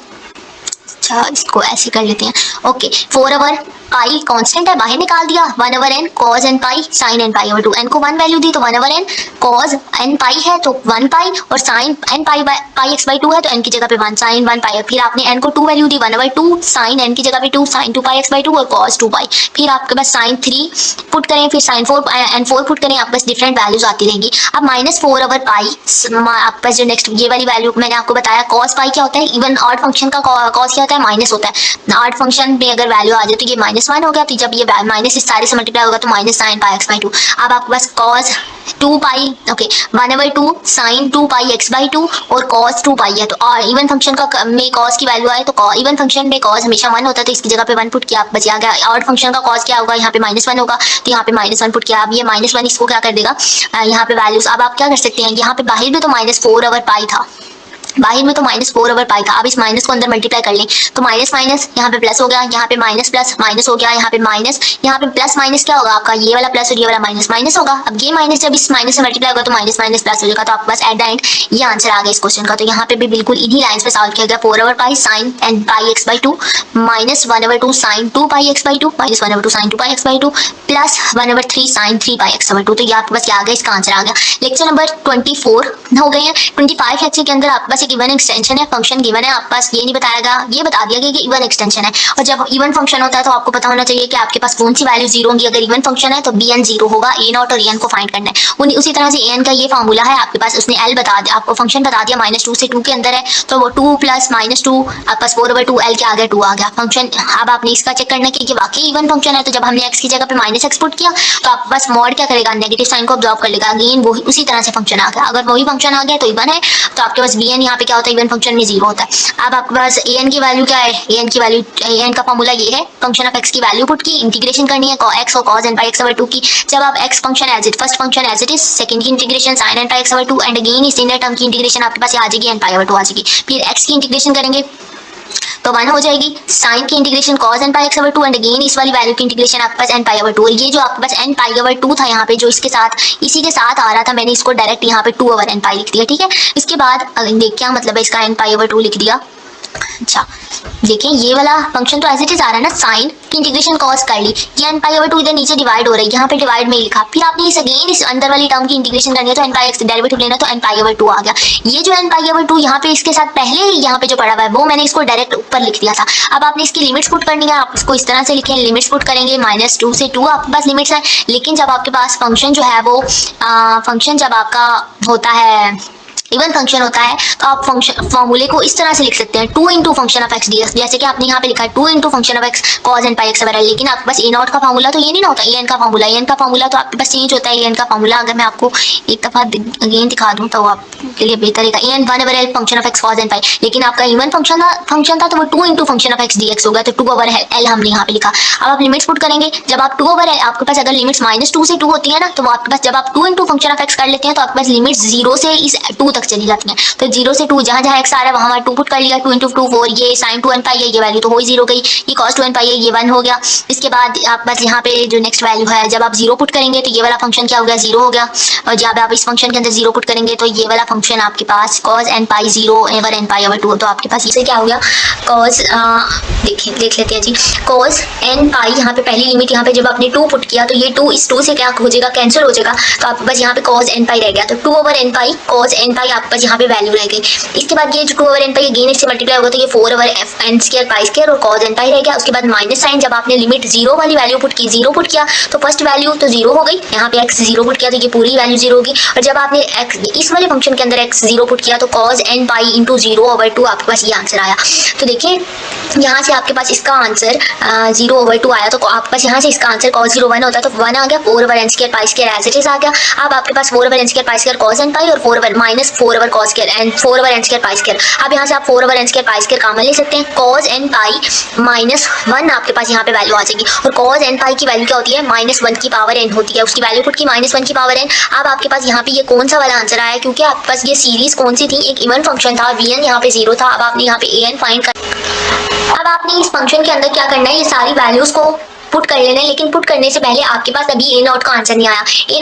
अच्छा इसको ऐसे कर लेते हैं, ओके 4 over पाई कांस्टेंट है, बाहर निकाल दिया 1/n cos n पाई sin n pi over 2। n को 1 वैल्यू दी तो 1/n cos n पाई है तो 1 पाई, और sin n pi pi x by 2 है तो n की जगह पे 1 sin 1 पाई। फिर आपने n को 2 वैल्यू दी 1/2 sin n की जगह पे 2 sin 2 पाई x बाई 2 और cos 2 पाई। फिर आपके पास sin 3 पुट करें, फिर sin 4 n 4 पुट करें, आपके पास डिफरेंट वैल्यूज आती रहेंगी। अब -4/पाई आपके पास जो नेक्स्ट ये वाली वैल्यू मैंने आपको बताया cos पाई क्या होता है, इवन ऑड फंक्शन का cos क्या होता है, माइनस होता है। ऑड फंक्शन में अगर वैल्यू आ जाए तो ये -1 हो गया, तो जब ये माइनस इस सारे से मल्टीप्लाई होगा तो -sin पाई x बाई 2। अब आपके पास cos 2 pi okay 1/2 sin 2 pi x by 2 और cos 2 पाई है। तो और इवन फंक्शन का में cos की वैल्यू आए तो इवन फंक्शन में cos हमेशा 1 होता है, तो इसकी जगह पे 1 पुट किया, बच गया। ऑड फंक्शन का cos क्या होगा, यहाँ पे -1 होगा, तो यहाँ पे -1 पुट किया। अब ये -1 इसको क्या कर देगा, यहाँ पे वैल्यूज। अब आप क्या कर सकते हैं, यहाँ पे बाहर में तो -4/पाई था, बाहर में तो -4/पाई था। अब इस माइनस को अंदर मल्टीप्लाई कर लें तो माइनस माइनस यहाँ पे प्लस हो गया, यहाँ पे माइनस प्लस माइनस हो गया, यहाँ पे माइनस, यहाँ पे प्लस माइनस क्या होगा आपका, ये वाला प्लस और ये वाला माइनस माइनस होगा। अब ये माइनस जब इस माइनस से मल्टीप्लाई होगा तो माइनस माइनस प्लस हो जाएगा। तो आपके पास एट द एंड ये आंसर आ गया इस क्वेश्चन का। तो यहाँ पे भी बिल्कुल इन्हीं लाइन्स पे सॉल्व किया गया। 4/पाई sin n pi x by 2 minus 1/2 sin 2 pi x by 2 minus 1/2 sin 2 pi x by 2 plus 1/3 sin 3 pi x by 2। तो ये आपके पास क्या आ गया, इसका आंसर आ गया। लेक्चर नंबर 24 हो गए हैं। 25 लेक्चर के अंदर आपके पास एक इवन एक्सटेंशन है, फंक्शन गिवन है, आपके पास ये नहीं बताया गया, ये बता दिया गया कि इवन एक्सटेंशन है। और जब इवन फंक्शन होता है तो आपको पता होना चाहिए कि आपके पास कौन सी वैल्यू जीरो होंगी। अगर इवन फंक्शन है तो bn जीरो होगा, a0 और an को फाइंड करना है। उसी तरह से an का ये फार्मूला है आपके पास, उसने l बता दिया, आपको फंक्शन बता दिया -2 से 2 के अंदर है, तो वो 2 प्लस -2 आपके पास 4/2 l क्या आ गया, 2 आ गया फंक्शन। अब आपने इसका चेक करना है कि वाकई इवन फंक्शन है। तो जब हमने x की जगह पे -x पुट किया तो आपके पास मॉड क्या करेगा, नेगेटिव साइन को ऑब्जॉर्व कर लेगा, अगेन वो उसी तरह से फंक्शन आ गया। अगर वही फंक्शन आ गया तो इवन है, तो आपके पास bn यहाँ पे क्या होता है, इवन फंक्शन में 0 होता है। अब आपके पास an की वैल्यू क्या है, an की वैल्यू, an का फॉर्मूला ये है, फंक्शन ऑफ x की वैल्यू पुट की, इंटीग्रेशन करनी है x और cos n pi x over 2 की। जब आप x function as it, first function as it is, second की integration sin n pi x over 2 and again इस इनर टर्म की इंटीग्रेशन आपके पास आ जाएगी n पाई ओवर 2 आ जाएगी। फिर x की इंटीग्रेशन करेंगे तो 1 हो जाएगी, साइन की integration cos n pi x over 2 and again इस वाली वैल्यू की इंटीग्रेशन आपके पास n पाई ओवर 2। और ये जो आपके पास n पाई ओवर 2 था यहाँ पे, जो इसके साथ इसी के साथ आ रहा था, मैंने इसको डायरेक्ट यहाँ पे 2/n पाई लिख दिया, ठीक है। इसके बाद देख क्या मतलब है इसका, n पाई ओवर 2 लिख दिया। अच्छा देखिए ये वाला फंक्शन तो एज इट इज आ रहा है ना, साइन की इंटीग्रेशन कॉस कर ली, ये n पाई ओवर 2 इधर नीचे डिवाइड हो रही है, यहाँ पे डिवाइड में लिखा। फिर आपने इस अगेन इस अंदर वाली टर्म की इंटीग्रेशन करनी है तो n पाई x डेरिवेटिव लेना, तो n पाई ओवर 2 आ गया। ये जो n पाई ओवर 2 यहाँ पे इसके साथ पहले ही यहाँ पे जो पड़ा हुआ है वो मैंने इसको डायरेक्ट ऊपर लिख दिया था। अब आपने इसकी लिमिट्स पुट करनी है, आप इसको इस तरह से लिखें, लिमिट्स पुट करेंगे -2 से 2 आपके पास लिमिट्स है। लेकिन जब आपके पास फंक्शन जो है वो फंक्शन जब आपका होता है इवन फंक्शन होता है तो आप फंक्शन फॉर्मूले को इस तरह से लिख सकते हैं, 2 into function of x ds, जैसे कि आपने यहाँ पे लिखा है 2 into function of x cos n pi x वगैरह। लेकिन आपके पास a0 का फार्मूला तो ये नहीं ना होता, an का फार्मूला, an का फार्मूला तो आपके पास चेंज होता है। an का फार्मूला अगर मैं आपको एक दफा अगेन दिखा दूं तो आपके लिए बेहतर रहेगा, an 1/l function of x cos n पाई। लेकिन आपका इवन फंक्शन था तो वो 2 into function of x dx होगा, तो 2/l हमने यहाँ पे लिखा। अब आप लिमिट्स पुट करेंगे, जब आप 2/l आपके पास अगर लिमिट्स -2 से 2 होती है ना, तो आपके पास जब आप 2 इंटू फंक्शन ऑफ एक्स कर लेते हैं तो आपके पास लिमिट्स 0 से इस 2 तक चली जाती हैं। तो 0 से 2 जहाँ जहाँ x आ रहा है वहाँ 2 पुट कर लिया, 2 इंटू 2 4, ये sin 2n पाई है, ये वैल्यू तो हो ही 0 गई, ये cos 2n पाई है, ये 1 हो गया। इसके बाद आप बस यहाँ पे जो नेक्स्ट वैल्यू है, जब आप 0 पुट करेंगे तो ये वाला फंक्शन क्या हो गया, 0 हो गया। और जब आप इस फंक्शन के अंदर 0 पुट करेंगे तो ये वाला फंक्शन आपके पास cos n पाई 0 ओवर n पाई ओवर 2, तो आपके पास इसे क्या हो गया, cos देखिए देख लेते हैं जी, cos n पाई, यहाँ पे पहली लिमिट यहाँ पे जब आपने 2 पुट किया तो ये 2 इस 2 से क्या हो जाएगा, कैंसिल हो जाएगा। तो आपके पास यहाँ पे cos n पाई रह गया, तो 2/n पाई cos n पाई आपके पास यहाँ पे वैल्यू रह गई। इसके बाद ये जो 2/n पाई अगेन इससे मल्टीप्लाई होगा तो ये 4/n² पाई स्क्वायर और cos n पाई रह गया। उसके बाद माइनस साइन, जब आपने लिमिट 0 वाली वैल्यू पुट की, 0 पुट किया तो फर्स्ट वैल्यू तो 0 हो गई, यहाँ पे x 0 पुट किया तो ये पूरी वैल्यू 0 होगी। और जब आपने x इस वाले फंक्शन के अंदर x 0 पुट किया तो cos n पाई इंटू 0/2 आपके पास ये आंसर आया। तो देखिए यहाँ से आपके पास इसका आंसर 0/2 आया, तो आपके पास यहाँ से इसका आंसर cos 0 1 होता है तो 1 आ गया, 4/n² pi square as it is आ गया। अब आपके पास 4/n² pi square cos n pi और 4/cos square and 4/n² pi square. अब यहाँ से आप 4/n² पाई स्क्वायर कॉमन ले सकते हैं, cos n पाई -1 आपके पास यहाँ पे वैल्यू आ जाएगी। और cos n पाई की वैल्यू क्या होती है, -1 की पावर n होती है, उसकी वैल्यू पुट की -1 की पावर n। अब आपके पास यहाँ पे ये कौन सा वाला आंसर आया, क्योंकि आपके पास ये सीरीज कौन सी थी, एक इवन फंक्शन था, vn यहाँ पे 0 था। अब आपने यहाँ पे an फाइंड कर, अब आपने इस फंक्शन के अंदर क्या करना है, ये सारी वैल्यूज को पुट कर लेना है, लेकिन पुट करने से पहले आपके पास अभी ए नॉट का आंसर नहीं आया। ए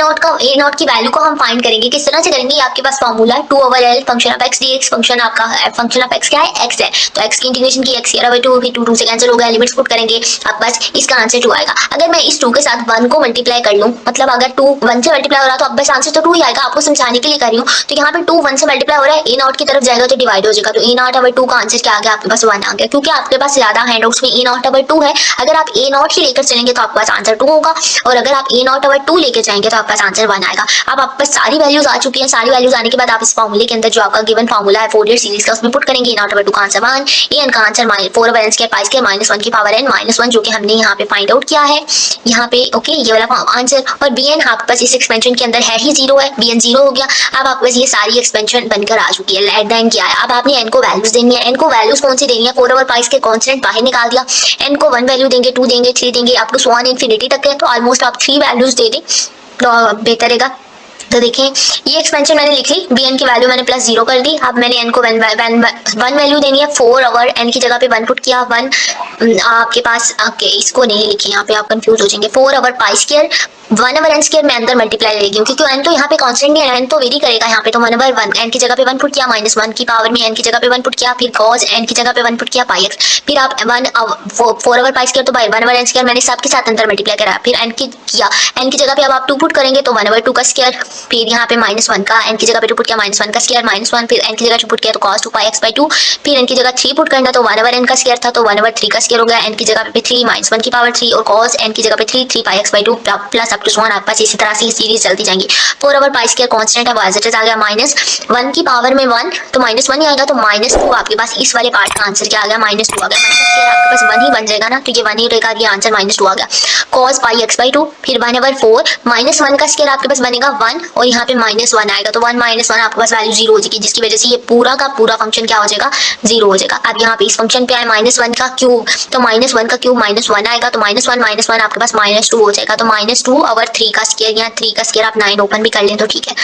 नॉट की वैल्यू को हम फाइंड करेंगे, किस तरह से करेंगे, आपके पास फॉर्मूला है 2/L function of x dx। Function आपका फंक्शन ऑफ x क्या है, x है, तो x की इंटीग्रेशन की x स्क्वायर बाय 2, फिर 2 से कैंसिल हो गया, लिमिट्स पुट करेंगे, अब बस इसका आंसर 2 आएगा। अगर मैं इस 2 के साथ 1 को मल्टीप्लाई कर लूं, मतलब अगर 2 1 से मल्टीप्लाई हो रहा है तो अब बस आंसर तो 2 ही आएगा, आपको समझाने के लिए कर रही हूँ। तो यहाँ पे 2 1 से मल्टीप्लाई हो रहा है, ए नॉट की तरफ जाएगा तो डिवाइड हो जाएगा, तो ए नॉट ओवर 2 का आंसर क्या आ गया, आपके पास 1 आ गया, क्योंकि आपके पास ज्यादा हैंडआउट्स में ए नॉट ओवर 2 है। अगर आप ए नॉट ही लेकर चलेंगे तो आपके पास आंसर 2 होगा, और अगर आप ए नॉट ओवर 2 लेकर जाएंगे तो आपके पास आंसर 1 आएगा। अब आपके पास सारी वैल्यूज आ चुकी है। सारी वैल्यूज आने के बाद आप इस फॉर्मूले के अंदर जो आपका गिवन फॉर्मूला है फोरियर सीरीज का, उसमें पुट करेंगे। ए नॉट ओवर 2 का आंसर 1, ए एन का answer 4/n square pi square minus 1 की पावर n माइनस 1, जो कि हमने यहाँ पे फाइंड आउट किया है यहाँ पे। ओके, ये वाला आंसर। और बी एन आपके पास इस एक्सपेंशन के अंदर है ही 0 है, बी एन 0 हो गया। अब आपके पास ये सारी एक्सपेंशन बनकर आ चुकी है, लेट देन किया है। अब आपने एन को वैल्यूज देनी है। एन को वैल्यूज कौन सी देनी है, 4/पाई के कांस्टेंट बाहर निकाल दिया। एन को 1 वैल्यू देंगे, 2 देंगे, 3 देंगे, up to so on infinity तक है, तो ऑलमोस्ट आप 3 वैल्यूज दे दें तो बेहतर रहेगा। तो देखें, ये एक्सपेंशन मैंने लिख ली, बी एन की वैल्यू मैंने +0 कर दी। अब मैंने एन को 1 वैल्यू देनी है, 4 ओवर एन की जगह पे 1 पुट किया। 1 आपके पास, ओके इसको नहीं लिखे, यहाँ पे आप कंफ्यूज हो जाएंगे। 4/पाई स्क्वायर 1/n स्क्वायर में अंदर मल्टीप्लाई रहेगी, क्योंकि एन तो यहाँ पे कांस्टेंट नहीं है, एन तो वेरी करेगा यहाँ पे, तो 1/1 एन की जगह पे 1 पुट किया, -1 की पावर में एन की जगह पे 1 पुट किया, फिर cos एन की जगह पे 1 पुट किया पाई एक्स, फिर आप 4/पाई स्क्वायर तो 1/n स्क्वायर मैंने सबके साथ अंदर मल्टीप्लाई करा, फिर एन की किया, एन की जगह पे अब आप 2 पुट करेंगे तो 1/2 का स्क्वायर, फिर यहाँ पे -1 का, एन की जगह पे 2 पुट किया, -1 का स्क्वायर, -1, फिर एन की जगह 2 पुट किया तो cos 2 पाई एक्स बाई 2, फिर एन की जगह 3 पुट करना तो 1/n का स्क्वायर था तो 1/3 का स्क्वायर हो गया, एन की जगह पे 3 -1 की पावर 3, और cos एन की जगह पे 3 pi x by 2 plus up to so on. आपके पास इसी तरह से सीरीज चलती जाएंगी। 4/पाई स्क्वायर कांस्टेंट है, वो एज इट इज आ गया, -1 की पावर में 1 तो -1 ही आएगा, तो -2 आपके पास इस वाले पार्ट का आंसर क्या आ गया, -2 आ गया। 1 का स्क्वायर आपके पास 1 ही बन जाएगा ना, तो ये 1 ही रहेगा, ये आंसर -2 आ गया। cos पाई एक्स बाई 2, फिर 1/4 -1 का स्क्वायर आपके पास बनेगा 1, और यहाँ पे -1 आएगा, तो 1 -1 आपके पास वैल्यू 0 हो जाएगी, जिसकी वजह से ये पूरा का पूरा फंक्शन क्या हो जाएगा, 0 हो जाएगा। अब यहाँ पे इस फंक्शन पे आए -1 का क्यूब, तो -1 का क्यूब -1 आएगा, तो -1 आपके पास -2 हो जाएगा, तो -2/3 का स्क्वायर, यहाँ 3 का स्क्वायर आप 9 ओपन भी कर लें तो ठीक है।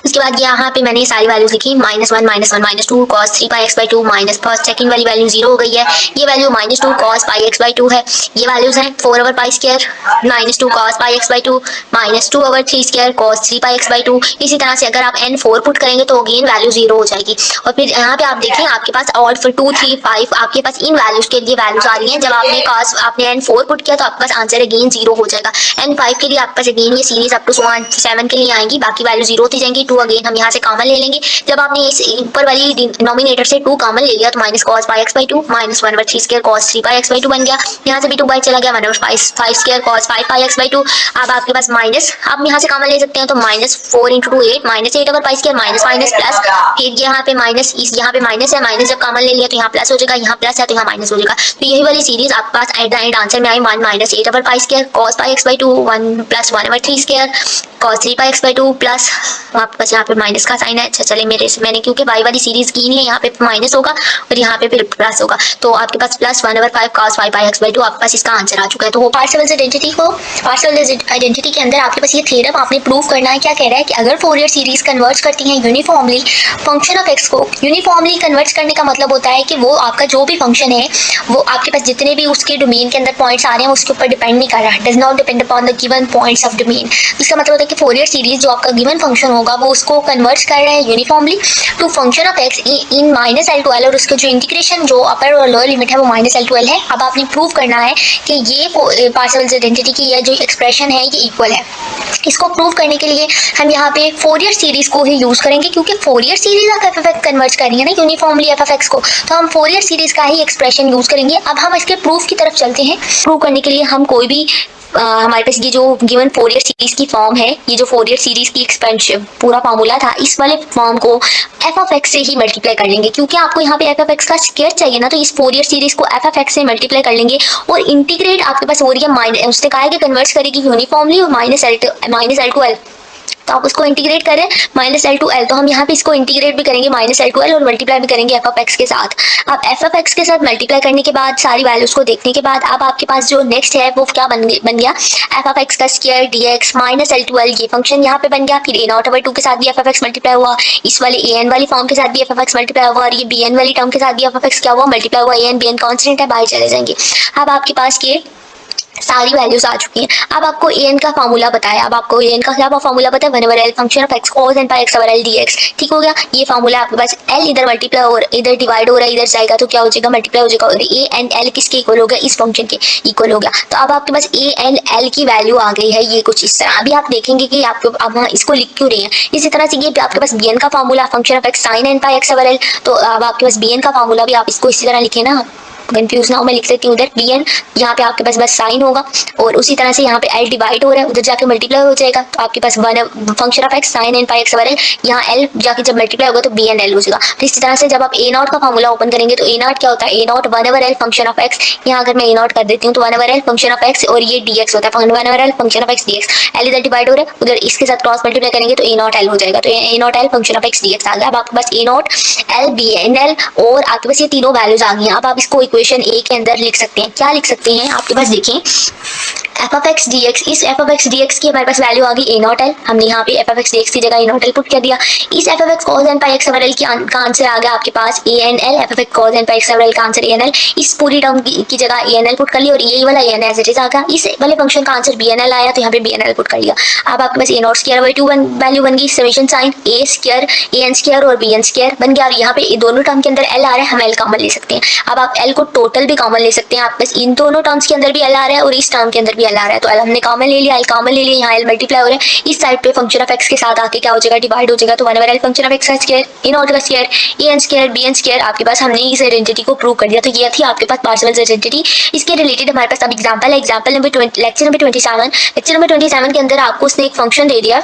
उसके बाद यहाँ पे मैंने सारी वैल्यूज लिखी, -1 -2 cos 3 pi x by 2 minus first second वाली वैल्यू 0 हो गई है, ये value -2 cos pi x by 2 है, ये वैल्यूज हैं 4/पाई square -2 cos pi x by 2 -2/3 square cos 3 pi x by 2। इसी तरह से अगर आप n4 पुट करेंगे तो अगेन वैल्यू 0 हो जाएगी। और फिर यहाँ पे आप देखें, आपके पास ऑड फॉर 2 3 5 आपके पास इन वैल्यूज के लिए वैल्यूज आ रही हैं। जब आपने n4 पुट किया तो आपके पास आंसर अगेन 0 हो जाएगा। n5 के लिए आपके पास अगेन ये सीरीज अप टू 7 के लिए आएंगी, बाकी वैल्यू 0 होती जाएंगी। 2 अगेन हम यहाँ से कॉमन ले लेंगे। जब आपने इस ऊपर वाली डिनोमिनेटर से 2 कॉमन ले लिया तो -cos pi x by 2 -1/3 square cos 3 pi x by 2 बन गया। यहाँ से भी 2 बाई चला गया, 1/5 square cos 5 pi x by 2। अब आपके पास माइनस, आप यहाँ से कॉमन ले सकते हैं, तो -4 × 2 8 -8/पाई स्क्वायर माइनस प्लस, फिर यहाँ पे माइनस, यहाँ पे माइनस है, माइनस जब कॉमन ले लिया तो यहाँ प्लस हो जाएगा, यहाँ प्लस है तो यहाँ माइनस हो जाएगा। तो यही वाली सीरीज आपके पास एट द एंड आंसर में आई 1 -8/पाई square cos pi x by 2 1 + 1/3 square cos 3 pi x by 2 plus आपके पास यहाँ पे माइनस का साइन है। अच्छा चले, मैंने क्योंकि वाई वाली सीरीज की नहीं है, यहाँ पे माइनस होगा और यहाँ पे फिर प्लस होगा, तो आपके पास plus 1/5 cos 5 pi x by 2 आपके पास इसका आंसर आ चुका है। तो वो पार्शियल आइडेंटिटी के अंदर आपके पास ये थ्योरम आपने प्रूव करना है। क्या कह रहा है कि अगर फोरियर सीरीज कन्वर्ट करती हैं यूनिफॉर्मली फंक्शन ऑफ एक्स को, यूनिफॉर्मली कन्वर्ट करने का मतलब होता है कि वो आपका जो भी फंक्शन है वो आपके पास जितने भी उसके डोमेन के अंदर पॉइंट्स आ रहे हैं उसके ऊपर डिपेंड नहीं कर रहा, does not depend upon the given points of domain. इसका मतलब होता है कि फोरियर सीरीज जो आपका गिवन फंक्शन होगा वो उसको कन्वर्ट कर रहे हैं uniformly to function of X in -L to L, और उसका जो इंटीग्रेशन जो अपर और लोअर लिमिट है वो -L to L है। अब आपने प्रूव करना है कि ये पार्शियल आइडेंटिटी की ये जो एक्सप्रेशन है ये इक्वल है। इसको प्रूव करने के लिए हम यहाँ पे फोरियर सीरीज को ही यूज करेंगे, क्योंकि फोरियर सीरीज आप एफ कन्वर्ट कर रही है ना यूनिफॉर्मली एफ को, तो हम फोरियर सीरीज का ही एक्सप्रेशन यूज करेंगे। अब हम इसके प्रूफ की तरफ चलते हैं। प्रूव करने के लिए हम कोई भी हमारे पास ये जो गिवन फोरियर सीरीज की फॉर्म है, ये जो फोरियर सीरीज की एक्सपेंशन पूरा फार्मूला था, इस वाले फॉर्म को f(x) से ही मल्टीप्लाई कर लेंगे, क्योंकि आपको यहाँ पे f(x) का स्क्वायर चाहिए ना, तो इस फोरियर सीरीज को f(x) से मल्टीप्लाई कर लेंगे और इंटीग्रेट आपके पास हो रही है, उसने कहा है कि कन्वर्ट करेगी यूनिफॉर्मली और -L to L, तो आप उसको इंटीग्रेट करें -L to L, तो हम यहाँ पे इसको इंटीग्रेट भी करेंगे -L to L और मल्टीप्लाई भी करेंगे f(x) के साथ। अब f(x) के साथ मल्टीप्लाई करने के बाद सारी वैल्यूज को देखने के बाद अब आपके पास जो नेक्स्ट है वो क्या बन गया, f(x) का square dx -L to L, ये फंक्शन यहाँ पे बन गया। फिर a0/2 के साथ भी f(x) मल्टीप्लाई हुआ, इस वाले an वाली फॉर्म के साथ भी f(x) मल्टीप्लाई हुआ, और ये bn वाली टर्म के साथ भी f(x) क्या हुआ, मल्टीप्लाई हुआ। an bn कॉन्स्टेंट है, बाहर चले जाएंगे। अब आपके पास ये सारी वैल्यूज आ चुकी हैं। अब आपको an का फार्मूला पता है। अब आपको an का क्या फार्मूला पता है, 1/l function of x cos n pi x over l dx। ठीक हो गया, ये फार्मूला आपके पास। l इधर मल्टीप्लाई और इधर डिवाइड हो रहा है, इधर जाएगा तो क्या हो जाएगा, मल्टीप्लाई हो जाएगा। और a एंड l किसके इक्वल हो गया, इस फंक्शन के इक्वल हो गया। तो अब आपके पास a एंड l की वैल्यू आ गई है, ये कुछ इस तरह। अभी आप देखेंगे कि आपको अब हम इसको लिख क्यों रहे हैं इसी तरह से। ये आपके पास bn का formula function of x sin n pi x over l, तो अब आपके पास bn का फार्मूला भी आप इसको इसी तरह लिखे ना, कंफ्यूज ना हो, मैं लिख देती हूँ उधर bn, यहाँ पे आपके पास बस साइन होगा और उसी तरह से यहाँ पे l डिवाइड हो रहा है, उधर जाके मल्टीप्लाई हो जाएगा। तो आपके पास one function of x sin n pi x over l, यहाँ l जाके जब मल्टीप्लाई होगा तो bn l हो जाएगा। तो इसी तरह से जब आप a नॉट का फार्मूला ओपन करेंगे तो a नॉट क्या होता है, a not 1/l function of x। यहाँ अगर मैं a नॉट कर देती हूँ तो 1/l फंक्शन ऑफ x और ये dx होता है 1/l function of x dx। l इधर डिवाइड हो रहा है, उधर इसके साथ क्रॉस मल्टीप्लाई करेंगे तो a नॉट l हो जाएगा। तो a not l function of x dx आ गया। अब आपके पास a not l bn l और आपके पास ये तीनों वैल्यूज आ गई हैं। अब आप इसको इक्वेशन a के अंदर लिख सकते हैं। क्या लिख सकते हैं, आपके पास देखें f of x dx, इस f of x dx की हमारे पास वैल्यू आ गई a नॉट l। हमने यहाँ पे f of x dx की जगह a नॉट l पुट कर दिया। इस f of x cos n pi x over l का आंसर आ गया आपके पास a n l। f of x cos n pi x over l का आंसर a n l, इस पूरी टर्म की जगह a n l पुट कर लिया और ये वाला a n as it is आ गया। इस वाले फंक्शन का आंसर b n l आया तो यहाँ पे b n l पुट कर लिया। अब आपके पास a naught square by 2 value बन गई, summation sine a square a n square और b n स्क्वायर बन गया। यहाँ पे दोनों टर्म के अंदर l आ रहा है, हम l कॉमन ले सकते हैं। अब आप l को टोटल भी कॉमन ले सकते हैं। आपके पास इन दोनों टर्म्स के अंदर भी l आ रहा है और इस टर्म के अंदर भी l आ रहा है, तो l हमने कॉमन ले लिया, l कॉमन ले लिया, यहाँ l मल्टीप्लाई हो रहा है। इस साइड पे फंक्शन ऑफ x के साथ आके क्या हो जाएगा, डिवाइड हो जाएगा। तो 1/l फंक्शन ऑफ x का स्क्वायर, a नॉट का square, a n square b n square. आपके पास हमने इस आइडेंटिटी को प्रूव कर दिया। तो ये थी आपके पास पार्सेवल्स आइडेंटिटी। इसके रिलेटेड हमारे पास अब एग्जांपल है, एग्जांपल नंबर 20, लेक्चर नंबर 27 के अंदर आपको उसने एक फंक्शन दे दिया।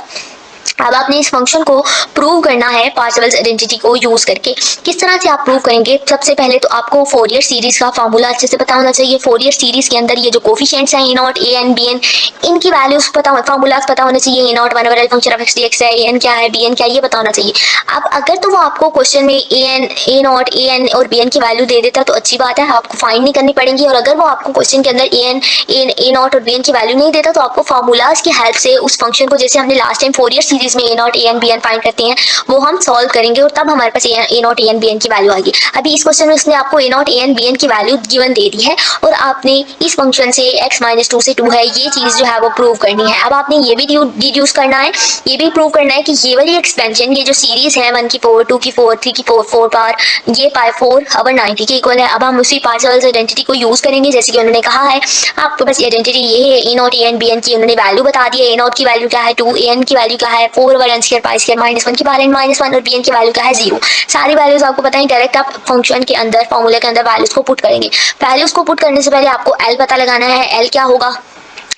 अब आपने इस फंक्शन को प्रूव करना है पार्सेवल्स आइडेंटिटी को यूज करके। किस तरह से आप प्रूव करेंगे, सबसे पहले तो आपको फोरियर सीरीज का फार्मूला अच्छे से पता होना चाहिए। फोरियर सीरीज के अंदर ये जो कोफिशिएंट्स हैं a not a n b n, इनकी वैल्यूज पता, फार्मूलाज पता होना चाहिए। a not 1/l function of x dx है, a n क्या है, b n क्या है, ये पता होना चाहिए। अब अगर तो वो आपको क्वेश्चन में a नॉट a n और b n की वैल्यू दे देता तो अच्छी बात है, आपको फाइंड नहीं करनी पड़ेगी। और अगर वो आपको क्वेश्चन के अंदर a नॉट और b n की वैल्यू नहीं देता तो आपको फार्मूलाज की हेल्प से उस फंक्शन को, जैसे हमने लास्ट टाइम फोरियर सीरीज में a not a n b n find करते हैं, वो हम सॉल्व करेंगे और तब हमारे पास a not a n b n की वैल्यू आएगी। अभी इस क्वेश्चन में उसने आपको a not a n b n की वैल्यू गिवन दे दी है और आपने इस फंक्शन से x - 2 से 2 है, ये चीज जो है वो प्रूव करनी है। अब आपने ये भी डिड्यूस करना है, ये भी प्रूव करना है कि ये वाली एक्सपेंशन, ये जो सीरीज है 1 की 4, 2 की 4, 3 की 4 पावर, ये पाई 4/90 के इक्वल है। अब हम उसी पार्सेवल्स आइडेंटिटी को यूज करेंगे जैसे कि उन्होंने कहा है। आपके पास आइडेंटिटी ये है, a not a n b n की उन्होंने वैल्यू बता दी है। a नॉट की वैल्यू क्या है 2, a n की वैल्यू क्या है 4/n स्क्वायर पाई स्क्वायर -1 की पावर n -1 और b n की वैल्यू क्या है 0। सारी वैल्यूज आपको पता है, डायरेक्ट आप फंक्शन के अंदर, फॉर्मूले के अंदर वैल्यूज को पुट करेंगे। वैल्यूज को पुट करने से पहले आपको l पता लगाना है। l क्या होगा,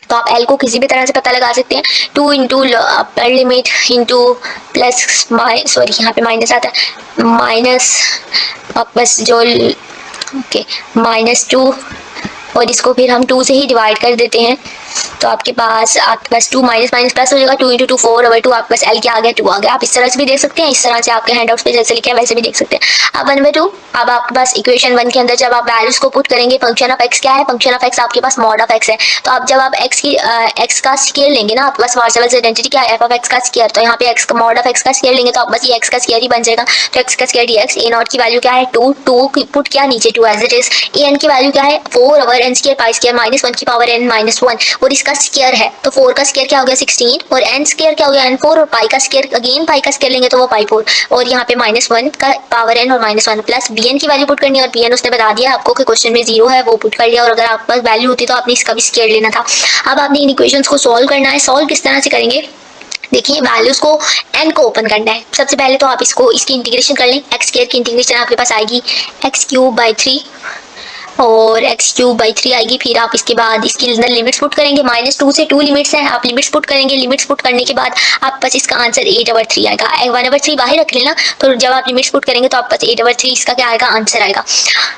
तो आप l को किसी भी तरह से पता लगा सकते हैं। 2 into upper limit into plus sorry यहाँ पे माइनस आता है, माइनस बस जो ओके -2 और इसको फिर हम 2 से ही डिवाइड कर देते हैं। तो आपके पास 2 माइनस माइनस प्लस हो जाएगा। 2 इंटू 2 4/2, आपके पास l क्या आ गया 2 आ गया। आप इस तरह से भी देख सकते हैं, इस तरह से आपके हैंडआउट्स पे जैसे लिखा है वैसे भी देख सकते हैं। अब 1/2, अब आपके पास इक्वेशन 1 के अंदर जब आप वैल्यूज को पुट करेंगे, फंक्शन ऑफ x क्या है, फंक्शन ऑफ x आपके पास मॉड ऑफ x है। तो अब जब आप x का स्केयर लेंगे ना, आपके पास पार्सेवल्स आइडेंटिटी क्या है, f ऑफ x का स्केयर। तो यहाँ पे x का मॉड ऑफ x का स्केयर लेंगे तो आप बस ये x का स्केयर ही बन जाएगा। तो x का स्केयर dx, a नॉट की वैल्यू क्या है 2 पुट किया, नीचे 2 as it is. a n की वैल्यू क्या है 4/n स्केयर पाई स्केयर -1 की पावर n -1 और इसका स्केयर है तो 4 का स्केयर क्या हो गया 16 और n स्केयर क्या हो गया n4 और पाई का स्केयर, अगेन पाई का स्केयर लेंगे तो वो पाई 4 और यहाँ पे -1 का पावर n और -1 प्लस bn की वैल्यू पुट करनी है। और bn उसने बता दिया आपको कि क्वेश्चन में 0 है, वो पुट कर लिया। और अगर आपके पास वैल्यू होती तो आपने इसका भी स्केयर लेना था। अब आपने इन इक्वेशंस को सॉल्व करना है। सॉल्व किस तरह से करेंगे, देखिए वैल्यूज को n को ओपन करना है। सबसे पहले तो आप इसकी इंटीग्रेशन कर लें। x स्क्वायर की इंटीग्रेशन आपके पास आएगी x³ 3 और x³ 3 आएगी। फिर आप इसके बाद इसके अंदर लिमिट्स पुट करेंगे। -2 से 2 लिमिट्स हैं, आप लिमिट्स पुट करेंगे। लिमिट्स पुट करने के बाद आप बस इसका आंसर 8/3 आएगा। 1/3 बाहर रख लेना, तो जब आप लिमिट्स पुट करेंगे तो आप बस 8/3 इसका क्या आएगा, आंसर आएगा।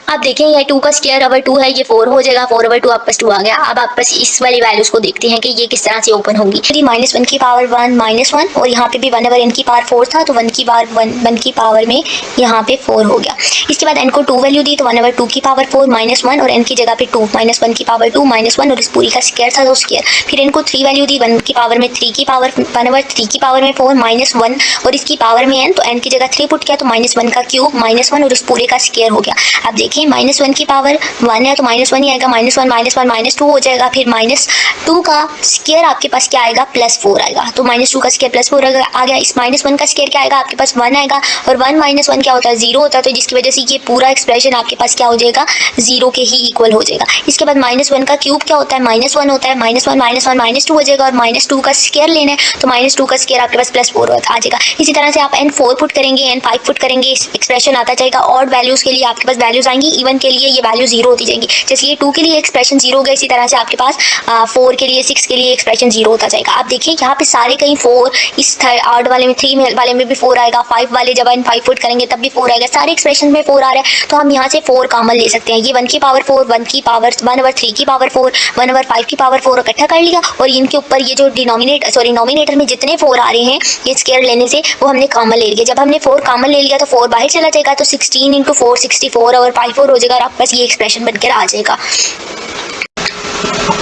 आप देखें ये 2 का स्क्वायर ओवर 2 है, ये 4 हो जाएगा। 4/2 आप बस 2 आ गया। अब आप बस इस वाली वैल्यूज को देखते हैं कि ये किस तरह से ओपन होंगी। -1 की पावर 1 -1 और यहाँ पे भी 1/n की पावर 4 था तो 1 की पावर में यहाँ पे 4 हो गया। इसके बाद n को 2 वैल्यू दी तो 1/2 की पावर 4 -1 और n की जगह पे 2, -1 की पावर 2 -1 और इस पूरी का स्क्वायर था तो स्क्वायर। फिर इनको 3 वैल्यू दी, 1 की पावर में 3 की पावर 1/3 की पावर में 4 -1 और इसकी पावर में n, तो n की जगह 3 पुट किया तो -1 का क्यूब -1 और इस पूरे का स्क्वायर हो गया। अब देखिए -1 की पावर 1 है तो -1 ही आएगा, -1 -2 हो जाएगा। फिर -2 का स्क्वायर आपके पास क्या आएगा, +4 आएगा। तो -2 का स्क्वायर +4 आ गया। इस -1 का स्क्वायर क्या आएगा आपके पास, 1 आएगा और 1 - 1 क्या होता है, 0 होता है। तो जिसकी वजह से ये पूरा एक्सप्रेशन आपके पास क्या हो जाएगा, 0 के ही इक्वल हो जाएगा। इसके बाद -1 का क्यूब क्या होता है, -1 होता है। -1 -1 -2 हो जाएगा और -2 का स्क्वायर लेना है तो -2 का स्क्वायर आपके पास +4 आ जाएगा। इसी तरह से आप n4 पुट करेंगे, n5 पुट करेंगे, एक्सप्रेशन आता जाएगा। ऑड वैल्यूज के लिए आपके पास वैल्यूज आएंगी, इवन के लिए ये वैल्यू 0 होती जाएंगी। जैसे ये 2 के लिए एक्सप्रेशन 0 हो गया, इसी तरह से आपके पास 4 के लिए, 6 के लिए एक्सप्रेशन 0 होता जाएगा। आप देखिए यहाँ पे सारे कहीं 4, इस ऑड वाले में 3 वाले में भी 4 आएगा, 5 वाले जब n 5 पुट करेंगे तब भी 4 आएगा। सारे एक्सप्रेशन में 4 आ रहा है तो हम यहाँ से 4 कॉमन ले सकते हैं। ये 1 की पावर 4, 1 की पावर 1/3 की पावर 4, 1/5 की पावर 4 इकट्ठा कर लिया और इनके ऊपर ये जो नॉमिनेटर में जितने 4 आ रहे हैं ये स्क्वायर लेने से वो हमने कॉमन ले लिया। जब हमने 4 कॉमन ले लिया तो 4 बाहर चला जाएगा तो 16 × 4 64 और 5 हो जाएगा और आपके पास ये एक्सप्रेशन बनकर आ जाएगा।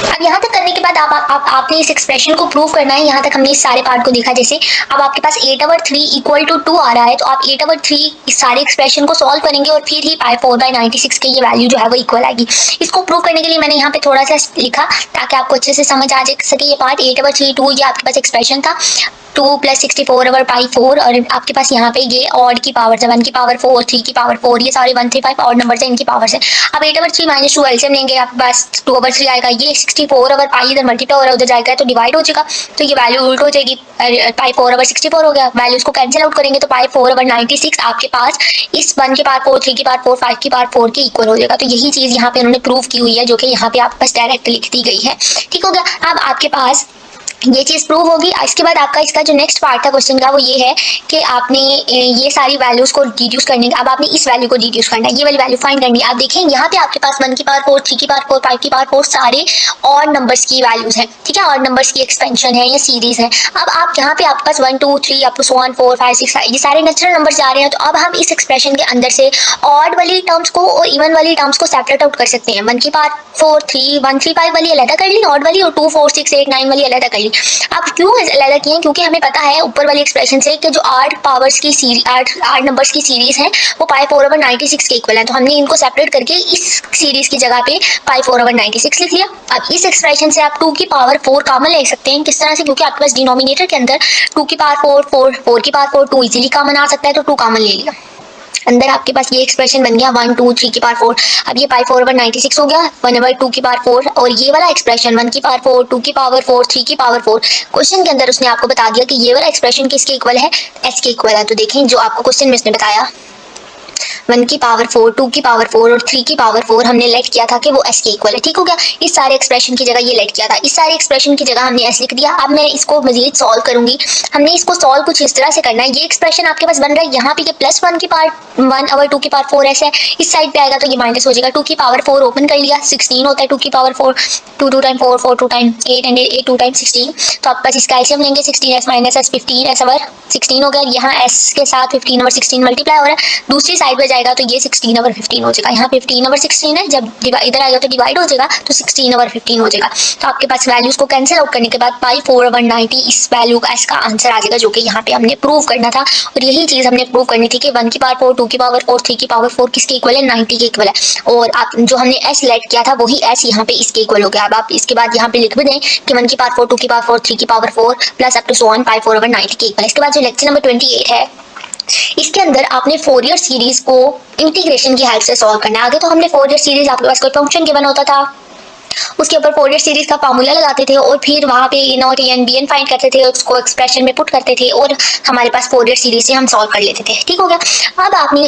अब यहाँ तक करने के बाद आपने इस एक्सप्रेशन को प्रूव करना है। यहाँ तक हमने इस सारे पार्ट को देखा। जैसे अब आपके पास 8/3 = 2 आ रहा है तो आप 8/3 इस सारे एक्सप्रेशन को सॉल्व करेंगे और फिर ही 4/96 के ये वैल्यू जो है वो इक्वल आएगी। इसको प्रूव करने के लिए मैंने यहाँ पे थोड़ा सा लिखा ताकि आपको अच्छे से समझ आ सके ये पार्ट। 8/3 2 ये आपके पास एक्सप्रेशन था, 2 + 64/4 और आपके पास यहाँ पे ये ऑड की पावर है, 1 की पावर 4, 3 की पावर 4, ये सारे 1 3 5 ऑड नंबर है, इनकी पावर है। अब 8/3 - 2 एलसीएम लेंगे, आपके पास 2/3 आएगा। ये 64/π इधर मल्टीप्लाई हो रहा है, उधर जाएगा तो डिवाइड हो जाएगा, तो ये वैल्यू उल्ट हो जाएगी। 4/64 हो गया। वैल्यूज को कैंसिल आउट करेंगे तो 4/96 आपके पास इस 1 की पावर 4, 3 की पावर 4, 5 की पावर 4 के इक्वल हो जाएगा। तो यही चीज यहाँ पे उन्होंने प्रूव की हुई है, जो कि यहाँ पे आपके पास डायरेक्ट लिख दी गई है। ठीक हो गया। अब आपके पास ये चीज प्रूव होगी। इसके बाद आपका इसका जो नेक्स्ट पार्ट था क्वेश्चन का वो ये है कि आपने ये सारी वैल्यूज को डिड्यूस करने का, अब आपने इस वैल्यू को डिड्यूस करना है, ये वाली वैल्यू फाइंड करनी है। आप देखें यहाँ पे आपके पास 1 की पावर 4, 3 की पावर 4, 5 की पावर 4 सारे ऑड नंबर्स की वैल्यूज हैं। ठीक है, ऑड नंबर्स की एक्सपेंशन है, ये सीरीज है। अब आप यहाँ पे आपके पास 1 2 3 अप टू 4 5 6 ये सारे नेचुरल नंबर जा रहे हैं। तो अब हम इस एक्सप्रेशन के अंदर से ऑड वाली टर्म्स को और इवन वाली टर्म्स को सेपरेट आउट कर सकते हैं। 1 की पावर 4 3 1 3 5 वाली अलग कर ली ऑड वाली, और 2 4 6 8 9 वाली अलग कर ली। अब क्यों अलग किए, क्योंकि हमें पता है ऊपर वाली एक्सप्रेशन से कि जो 8 पावर्स की सीरीज, 8 नंबर्स की सीरीज है वो 4/96 के इक्वल है। तो हमने इनको सेपरेट करके इस सीरीज की जगह पे 4/96 लिख लिया। अब इस एक्सप्रेशन से आप 2 की पावर 4 कॉमन ले सकते हैं। किस तरह से, क्योंकि आपके पास डिनोमिनेटर के अंदर 2 की पावर 4 4 4 की पावर 4 2 इजीली कॉमन आ सकता है, तो 2 कॉमन ले लिया। अंदर आपके पास ये एक्सप्रेशन बन गया 1 2 3 की पावर 4। अब ये 4/96 हो गया 1/2 की पावर 4, और ये वाला एक्सप्रेशन 1 की पावर 4 2 की पावर 4 3 की पावर 4 क्वेश्चन के अंदर उसने आपको बता दिया कि ये वाला एक्सप्रेशन किसके इक्वल है, s के इक्वल है। तो देखें जो आपको क्वेश्चन में उसने बताया 1 की पावर 4 2 की पावर 4 और 3 की पावर 4 हमने लेट किया था कि वो s के इक्वल है। ठीक हो गया। इस सारे एक्सप्रेशन की जगह ये लेट किया था, इस सारे एक्सप्रेशन की जगह हमने s लिख दिया। अब मैं इसको मजीद सॉल्व करूंगी। हमने इसको सॉल्व कुछ इस तरह से करना है। ये एक्सप्रेशन आपके पास बन रहा है, यहाँ पे ये +1 की पावर 1/2 की पावर 4 ऐसे है, इस साइड पे आएगा तो ये माइनस हो जाएगा। 2 की पावर 4 ओपन कर लिया, 16 होता है 2 की power 4, 2 2 time 4 4 2 time 8 and 8 2 time 16। तो आपके पास इसका एलसीएम लेंगे 16s - s 15s/16 हो गया। यहाँ s के साथ 15/16 मल्टीप्लाई हो रहा है, दूसरी साइड पे जाएगा तो ये 16/15 हो जाएगा। यहाँ 15/16 है, जब इधर आएगा तो डिवाइड हो जाएगा तो 16/15 हो जाएगा। तो आपके पास वैल्यूज को कैंसिल आउट करने के बाद 4/90 इस वैल्यू का इसका आंसर आ जाएगा, जो कि यहाँ पे हमने प्रूव करना था। और यही चीज हमने प्रूव करनी थी कि 1 की पावर 4 2 की पावर 4 3 की पावर 4 किसके इक्वल है, 90 के इक्वल है। और आप जो हमने s लेट किया था वही s यहाँ पे इसके इक्वल हो गया। अब आप इसके बाद यहाँ पे लिख भी दें कि 1 की पावर 4 2 की पावर 4 3 की power 4 plus up to so on 4/90 के इक्वल। इसके बाद जो लेक्चर नंबर 28 है इसके अंदर आपने फोरियर सीरीज को इंटीग्रेशन की हेल्प से सॉल्व करना है। आगे तो हमने फोरियर सीरीज, आपके पास कोई फंक्शन गिवन होता था उसके ऊपर फोरियर सीरीज का फार्मूला लगाते थे और फिर वहाँ पे naught N B N find करते थे, उसको एक्सप्रेशन में पुट करते थे और हमारे पास फोरियर सीरीज से हम सॉल्व कर लेते थे। ठीक हो गया। अब आपने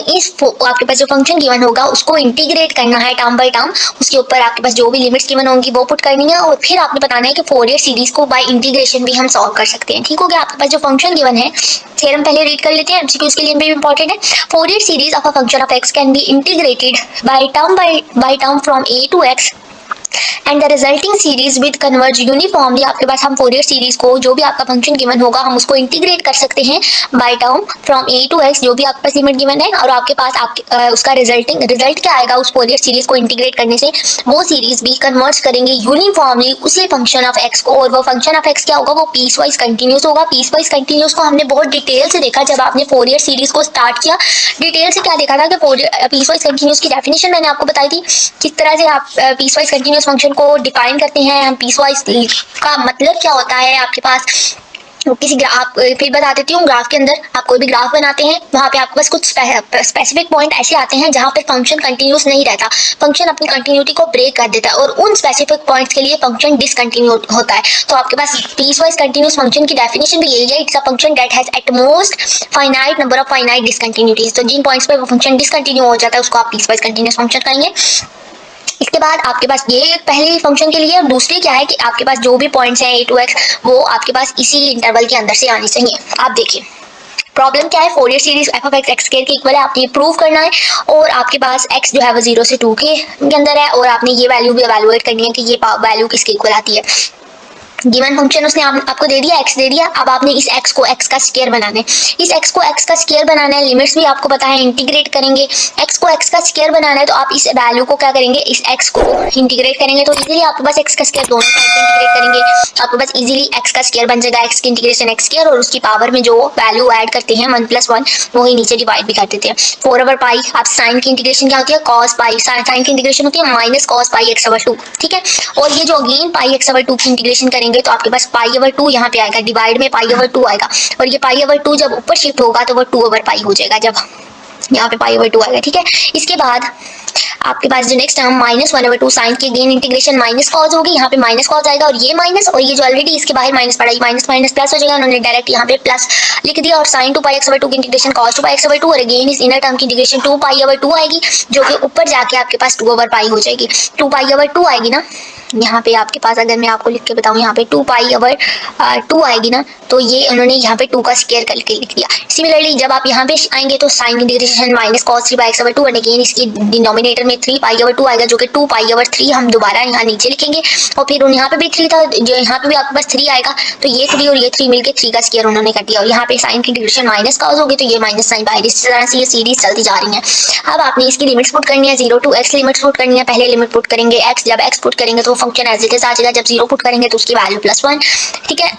आपके पास जो फंक्शन गिवन होगा उसको इंटीग्रेट करना है टर्म बाई टर्म, उसके ऊपर आपके पास जो भी लिमिट्स गिवन होंगी वो पुट करनी है और फिर आपने बताना है कि फोरियर सीरीज को बाय इंटीग्रेशन भी हम सॉल्व कर सकते हैं। ठीक हो गया। आपके पास जो फंक्शन गिवन है, थ्योरम पहले रीड कर लेते हैं, एमसीक्यूज के लिए भी इंपॉर्टेंट है। Fourier series of a function of x can be integrated bye term from a to x and the resulting series with converge uniformly, आपके पास हम फोरियर सीरीज को जो भी आपका फंक्शन गिवन होगा हम उसको इंटीग्रेट कर सकते हैं by term from A to X, जो भी आपके पास लिमिट गिवन है, और आपके पास उसका रिजल्ट क्या आएगा उस फोरियर सीरीज को इंटीग्रेट करने से, वो सीरीज भी कन्वर्ज करेंगे यूनिफॉर्मली उसी फंक्शन ऑफ एक्स को, और वो फंक्शन ऑफ एक्स क्या होगा, वो पीस वाइज कंटिन्यूस होगा। पीस वाइज कंटिन्यूस को हमने बहुत डिटेल से देखा जब आपने फोरियर सीरीज को स्टार्ट किया। डिटेल से क्या देखा था कि पीस वाइज कंटिन्यूस की डेफिनेशन मैंने आपको बताई थी, किस तरह से आप पीस वाइज कंटिन्यूस फंक्शन को डिफाइन करते हैं। हम पीस वाइज का मतलब क्या होता है आपके पास किसी ग्राफ, फिर बता देती हूँ। ग्राफ के अंदर आप कोई भी ग्राफ बनाते हैं, वहाँ पे आपके पास कुछ स्पेसिफिक पॉइंट ऐसे आते हैं जहाँ पे फंक्शन कंटिन्यूस नहीं रहता, फंक्शन अपनी कंटिन्यूटी को ब्रेक कर देता है, और उन स्पेसिफिक पॉइंट्स के लिए फंक्शन डिसकंटिन्यू होता है। तो आपके पास पीस वाइज कंटिन्यूस फंक्शन की डेफिनेशन भी यही है, it's a function that has at most finite number of finite discontinuities. तो जिन पॉइंट्स पे वो फंक्शन डिसकंटिन्यू हो जाता है उसको आप पीस वाइज कंटिन्यूस फंक्शन कहेंगे। इसके बाद आपके पास ये पहले फंक्शन के लिए, और दूसरी क्या है कि आपके पास जो भी पॉइंट्स हैं ए टू एक्स वो आपके पास इसी इंटरवल के अंदर से आने चाहिए। आप देखिए प्रॉब्लम क्या है, Fourier series F of x x square के इक्वल है, आपने ये प्रूव करना है, और आपके पास एक्स जो है वो 0 से 2 के अंदर है, और आपने ये वैल्यू भी एवेलुएट करनी है कि ये वैल्यू किसके इक्वल आती है। गिवन फंक्शन उसने आपको दे दिया, एक्स दे दिया, अब आपने इस एक्स को एक्स का स्क्वायर बनाना है, इस एक्स को एक्स का स्क्वायर बनाना है, लिमिट्स भी आपको पता है, इंटीग्रेट करेंगे, एक्स को एक्स का स्क्वायर बनाना है, तो आप इस वैल्यू को क्या करेंगे, इस एक्स को इंटीग्रेट करेंगे, तो इजीली आपके पास एक्स का स्क्वायर दोनों साइड से इंटीग्रेट करेंगे, आपके पास इजीली एक्स का स्क्वायर बन जाएगा, एक्स की इंटीग्रेशन एक्स स्क्वायर, और उसकी पावर में जो वैल्यू ऐड करते हैं 1+1 वही नीचे डिवाइड भी कर देते हैं। 4/पाई, आप साइन की इंटीग्रेशन क्या होती है, कॉस पाई, साइन की इंटीग्रेशन होती है माइनस कॉस पाई x/2, ठीक है, और ये जो अगेन पाई x/2 की इंटीग्रेशन करेंगे तो आपके पास पाई/2 यहाँ पे आएगा, डिवाइड में पाई/2 आएगा, और ये पाई/2 जब ऊपर शिफ्ट होगा तो वो 2/पाई हो जाएगा, जब यहाँ पे पाई/2 आएगा, ठीक है। इसके बाद आपके पास जो नेक्स्ट टर्म -1/2 साइन की अगेन इंटीग्रेशन माइनस कॉस होगी, यहाँ पे माइनस कॉस आएगा, और ये माइनस, और ये जो ऑलरेडी इसके बाहर माइनस पड़ा है, माइनस माइनस प्लस हो जाएगा, उन्होंने डायरेक्ट यहाँ पे प्लस लिख दिया, और साइन 2πx/2 की इंटीग्रेशन cos 2πx/2, और अगेन इस इनर टर्म की इंटीग्रेशन 2π/2 आएगी, जो कि ऊपर जाके आपके पास 2/पाई हो जाएगी। 2π/2 आएगी ना, यहाँ पे आपके पास अगर मैं आपको लिख के बताऊँ, यहाँ पे 2π/2 आएगी ना, तो ये उन्होंने यहाँ पे 2 का स्क्वायर करके लिख दिया। सिमिलरली जब आप यहाँ पे आएंगे तो sign integration minus cos 3πx/2, और अगेन इसकी डिनोमिनेटर में 3π/2 आएगा, जो कि 2π/3 हम दोबारा यहाँ नीचे लिखेंगे, और फिर यहाँ पे भी 3 था, जो यहाँ पे भी आपके पास 3 आएगा, तो ये 3 और ये 3 मिलके 3 का स्क्वायर उन्होंने कर दिया, और यहाँ पे साइन की इंटीग्रेशन माइनस cos होगी, तो ये माइनस साइन बाहर, इस तरह से ये सीरीज चलती जा रही है। अब आपने इसकी लिमिट्स पुट करनी है, 0 to x लिमिट्स पुट करनी है, पहले लिमिट पुट करेंगे x, जब x पुट करेंगे तो फंक्शन एज इट इज आ जाएगा, जब 0 पुट करेंगे तो उसकी वैल्यू +1, ठीक है।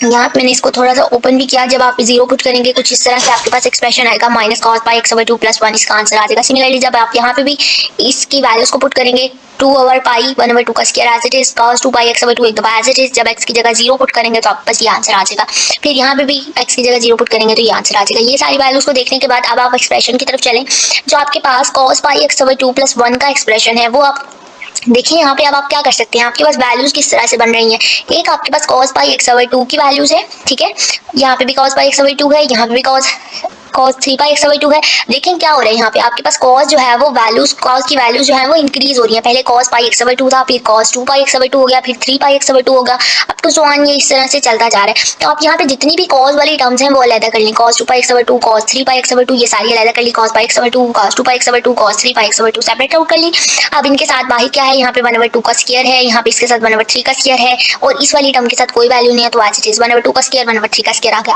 यहाँ मैंने इसको थोड़ा सा ओपन भी किया, जब आप 0 पुट करेंगे कुछ इस तरह से आपके पास एक्सप्रेशन आएगा, माइनस cos πx/2 +1 इसका आंसर आ जाएगा। सिमिलरली जब आप यहाँ पे भी इसकी वैल्यूज को पुट करेंगे, 2/पाई 1/2 का square as it is, cos 2πx/2 एक दफा एज इट इज, जब x की जगह 0 पुट करेंगे तो आपके पास ये आंसर आ जाएगा। फिर यहाँ पे भी x की जगह 0 पुट करेंगे तो ये आंसर आ जाएगा। ये सारी वैल्यूज को देखने के बाद अब आप एक्सप्रेशन की तरफ चलें, जो आपके पास cos πx/2 +1 का एक्सप्रेशन है वो आप देखिए। यहाँ पे अब आप क्या कर सकते हैं, आपके पास वैल्यूज किस तरह से बन रही हैं, एक आपके पास cos πx/2 की वैल्यूज है, ठीक है, यहाँ पे भी cos πx/2 है, यहाँ पे भी cos 3πx/2 है। देखें क्या हो रहा है, यहाँ पे आपके पास cos जो है वो वैल्यूज, cos की वैल्यूज जो है वो इंक्रीज हो रही है, पहले cos πx/2 था, फिर cos 2πx/2 हो गया, फिर 3πx/2 होगा, अब तो सो ऑन, ये इस तरह से चलता जा रहा है। तो आप यहाँ पे जितनी भी cos वाली टर्म्स हैं वो अलग कर लें, cos 2πx/2, cos 3πx/2, ये सारी अलग कर ली, cos πx/2, cos 2πx/2, cos 3πx/2 separate out कर ली। अब इनके साथ बाहर क्या है, यहाँ पे 1/2 का स्क्वायर है, यहाँ पे इसके साथ 1/3 का स्क्वायर है, और इस वाली टर्म के साथ कोई वैल्यू नहीं है, तो एज इट इज 1/2 का स्क्वायर 1/3 का स्क्वायर आ गया।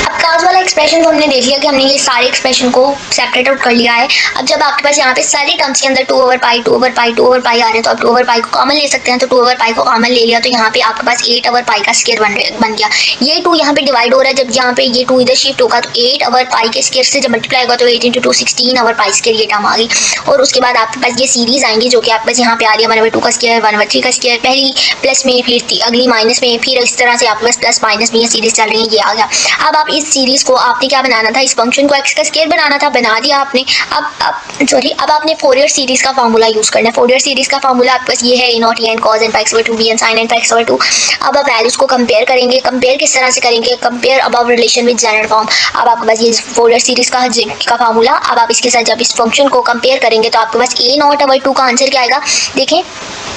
अब cos वाला एक्सप्रेशन को हमने देख लिया कि हमने ये सारे एक्सप्रेशन को सेपरेट आउट कर लिया है। अब जब आपके पास यहाँ पे सारी टर्म्स के अंदर 2/पाई 2/पाई 2/पाई आ रहे हैं, तो आप 2/पाई को कॉमन ले सकते हैं, तो 2/पाई को कॉमन ले लिया, तो यहाँ पे आपके पास 8/पाई का स्क्वायर बन गया। ये 2 यहाँ पे डिवाइड हो रहा है, जब यहाँ पे ये 2 इधर शिफ्ट होगा तो 8/पाई के स्क्वायर से जब मल्टीप्लाई होगा तो 8 × 2 16/पाई स्क्वायर ये टर्म आ गई, और उसके बाद आपके पास ये सीरीज आएंगी जो कि आपके पास यहाँ पे आ रही है 1/2 का स्क्वायर 1/3 का स्क्वायर, पहली प्लस में, फिर अगली माइनस में, फिर इस तरह से आपके पास प्लस माइनस में ये सीरीज चल रही है, ये आ गया। अब आप इस सीरीज को आपने क्या बनाना था, इस फंक्शन को एक्स का स्क्वायर बनाना था, बना दिया आपने। अब आपने फोरियर सीरीज का फार्मूला यूज करना है। फोरियर सीरीज का फार्मूला आपके पास ये है, a0 n cos n πx/2 bn sin n πx/2। अब आप वैल्यूज को कंपेयर करेंगे, कंपेयर किस तरह से करेंगे, compare above relation with general form. अब आपके पास ये फोरियर सीरीज का फार्मूला, अब आप इसके साथ जब इस फंक्शन को कंपेयर करेंगे तो आपके पास a0/2 का आंसर क्या आएगा, देखें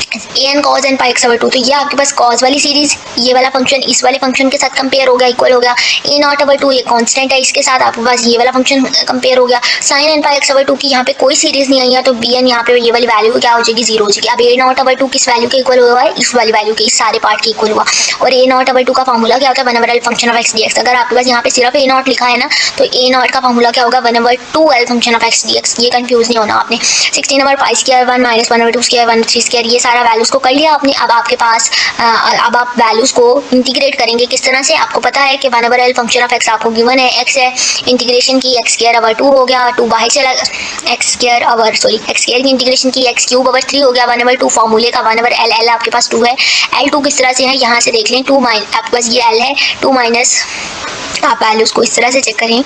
a n cos N pi x over two. तो ये आपके पास कॉज वाली सीरीज, ये वाला फंक्शन इस वाले फंक्शन के साथ कंपेयर हो गया, इक्वल हो गया। ए नॉट ओवर टू ये कांस्टेंट है, इसके साथ आपके पास ये वाला फंक्शन कंपेयर हो गया। Sine N pi x over two की यहाँ पे कोई सीरीज नहीं आई है, तो बी एन यहाँ पे ये वाली वैल्यू क्या हो जाएगी, जीरो हो जाएगी। अब ए नॉट ओवर टू किस वैल्यू के इक्वल हुआ है, इस वाली वैल्यू के, इस सारे पार्ट के इक्वल हुआ। और ए नॉट ओवर टू का फॉर्मूला क्या होता है, one over L function of X D x. अगर आपके पास यहाँ पे सिर्फ ए नॉट लिखा है ना, तो ए नॉट का फॉर्मूला क्या होगा, one over two L function of X D X. ये कंफ्यूज नहीं होना आपने। 16 over pi square 1 minus 1 over 2 square 1 3 square, ये सारा वैल्यूज को कर लिया आपने। अब आपके पास अब आप वैल्यूज को इंटीग्रेट करेंगे किस तरह से, आपको पता है कि 1 over L function of x आपको गिवन है, एक्स है, इंटीग्रेशन की एक्स स्क्वायर ओवर 2 हो गया, 2 बाहर चला, एक्स स्क्वायर की इंटीग्रेशन की एक्स क्यूब ओवर 3 हो गया, 1 ओवर 2 फॉर्मूले का 1 ओवर एल, एल आपके पास 2 है। एल 2 किस तरह से है, यहाँ से देख लें, 2 माइनस आपके पास ये एल है, 2 माइनस, आप वैल्यूज को इस तरह से चेक करें,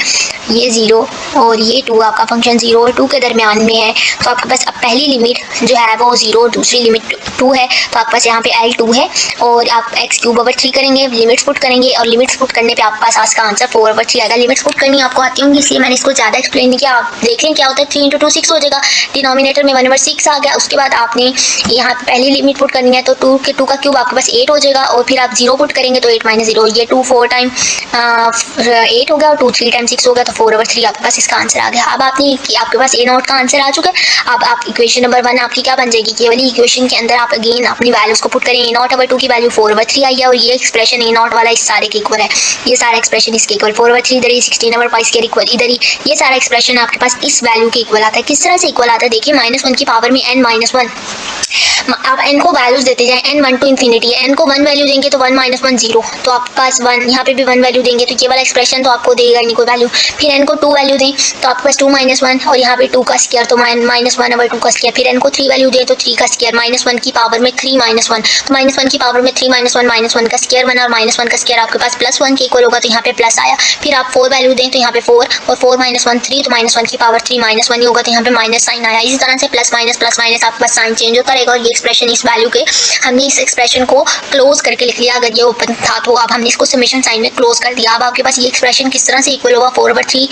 ये 0 और ये 2, आपका फंक्शन 0 और 2 के दरमियान में है। तो आपके पास अब पहली लिमिट जो है वो 0 और दूसरी लिमिट 2 है, तो आपके पास यहाँ पे L 2 है। और आप एक्स क्यूब ओवर 3 करेंगे, लिमिट्स पुट करेंगे, और लिमिट्स पुट करने पे आपके पास आज का आंसर 4 ओवर 3 आएगा। लिमिट्स पुट करनी आपको आती होंगी, इसलिए मैंने इसको ज़्यादा एक्सप्लेन नहीं किया। आप देख लें क्या होता है, 3 इंटू 2 6 हो जाएगा, डिनोमिनेटर में 1 ओवर 6 आ गया। उसके बाद आपने यहाँ पहली लिमिट पुट करनी है, तो 2 का क्यूब आपके पास 8 हो जाएगा, और फिर आप 0 पुट करेंगे तो 8 माइनस 0, ये 2 4 टाइम 8 हो गया, और 2 3 टाइम 6 हो गया, तो 4 ओवर 3 आपके पास इसका आंसर आ गया। अब आपके पास ए नॉट का आंसर आ चुका है। अब आप इक्वेशन नंबर 1 आपकी क्या बन जाएगी, केवल इक्वेशन के अंदर आप अगेन अपनी वैल्यूज को पुट करें। ए नॉट ओवर 2 की वैल्यू 4 ओवर 3 आई है, और ये एक्सप्रेशन ए नॉट वाला इस सारे के इक्वल है, ये सारा एक्सप्रेशन इसके इक्वल, 4 ओवर 3 इधर ही, 16 ओवर पाई स्क्वायर इक्वल इधर ही, ये सारा एक्सप्रेशन आपके पास इस वैल्यू के इक्वल आता है। किस तरह से इक्वल आता है, देखिए -1 की पावर में n -1, आप n को वैल्यूज देते जाए, n 1 टू इन्फिनिटी है, n को 1 वैल्यू देंगे तो 1 -1 0, तो आपके पास 1, यहाँ पे भी 1 वैल्यू देंगे तो ये वाला एक्सप्रेशन तो आपको देगा नहीं कोई वैल्यू। फिर n को 2 वैल्यू दें तो आपके पास 2 -1, और यहाँ पे 2 का स्क्वायर तो -1 ओवर 2 का स्क्वायर। फिर n को 3 वैल्यू दें तो 3 का स्क्वायर, -1 की पावर में 3 -1, तो -1 की पावर में 3 -1 का स्क्वायर बना, और -1 का स्क्वायर आपके पास +1 के इक्वल होगा, तो यहाँ पे प्लस आया। फिर आप 4 वैल्यू दें तो यहाँ पे 4 और 4 -1 3, तो -1 की पावर 3 -1 ही होगा, तो यहाँ पे माइनस साइन आया। इसी तरह से प्लस माइनस आपके पास साइन चेंज होता रहेगा, और ये एक्सप्रेशन इस वैल्यू के हमने इस एक्सप्रेशन को क्लोज करके लिख लिया। अगर ये ओपन था तो अब हमने इसको समेशन साइन में क्लोज कर दिया। अब आपके पास ये एक्सप्रेशन किस तरह से इक्वल होगा, 4 ओवर 3,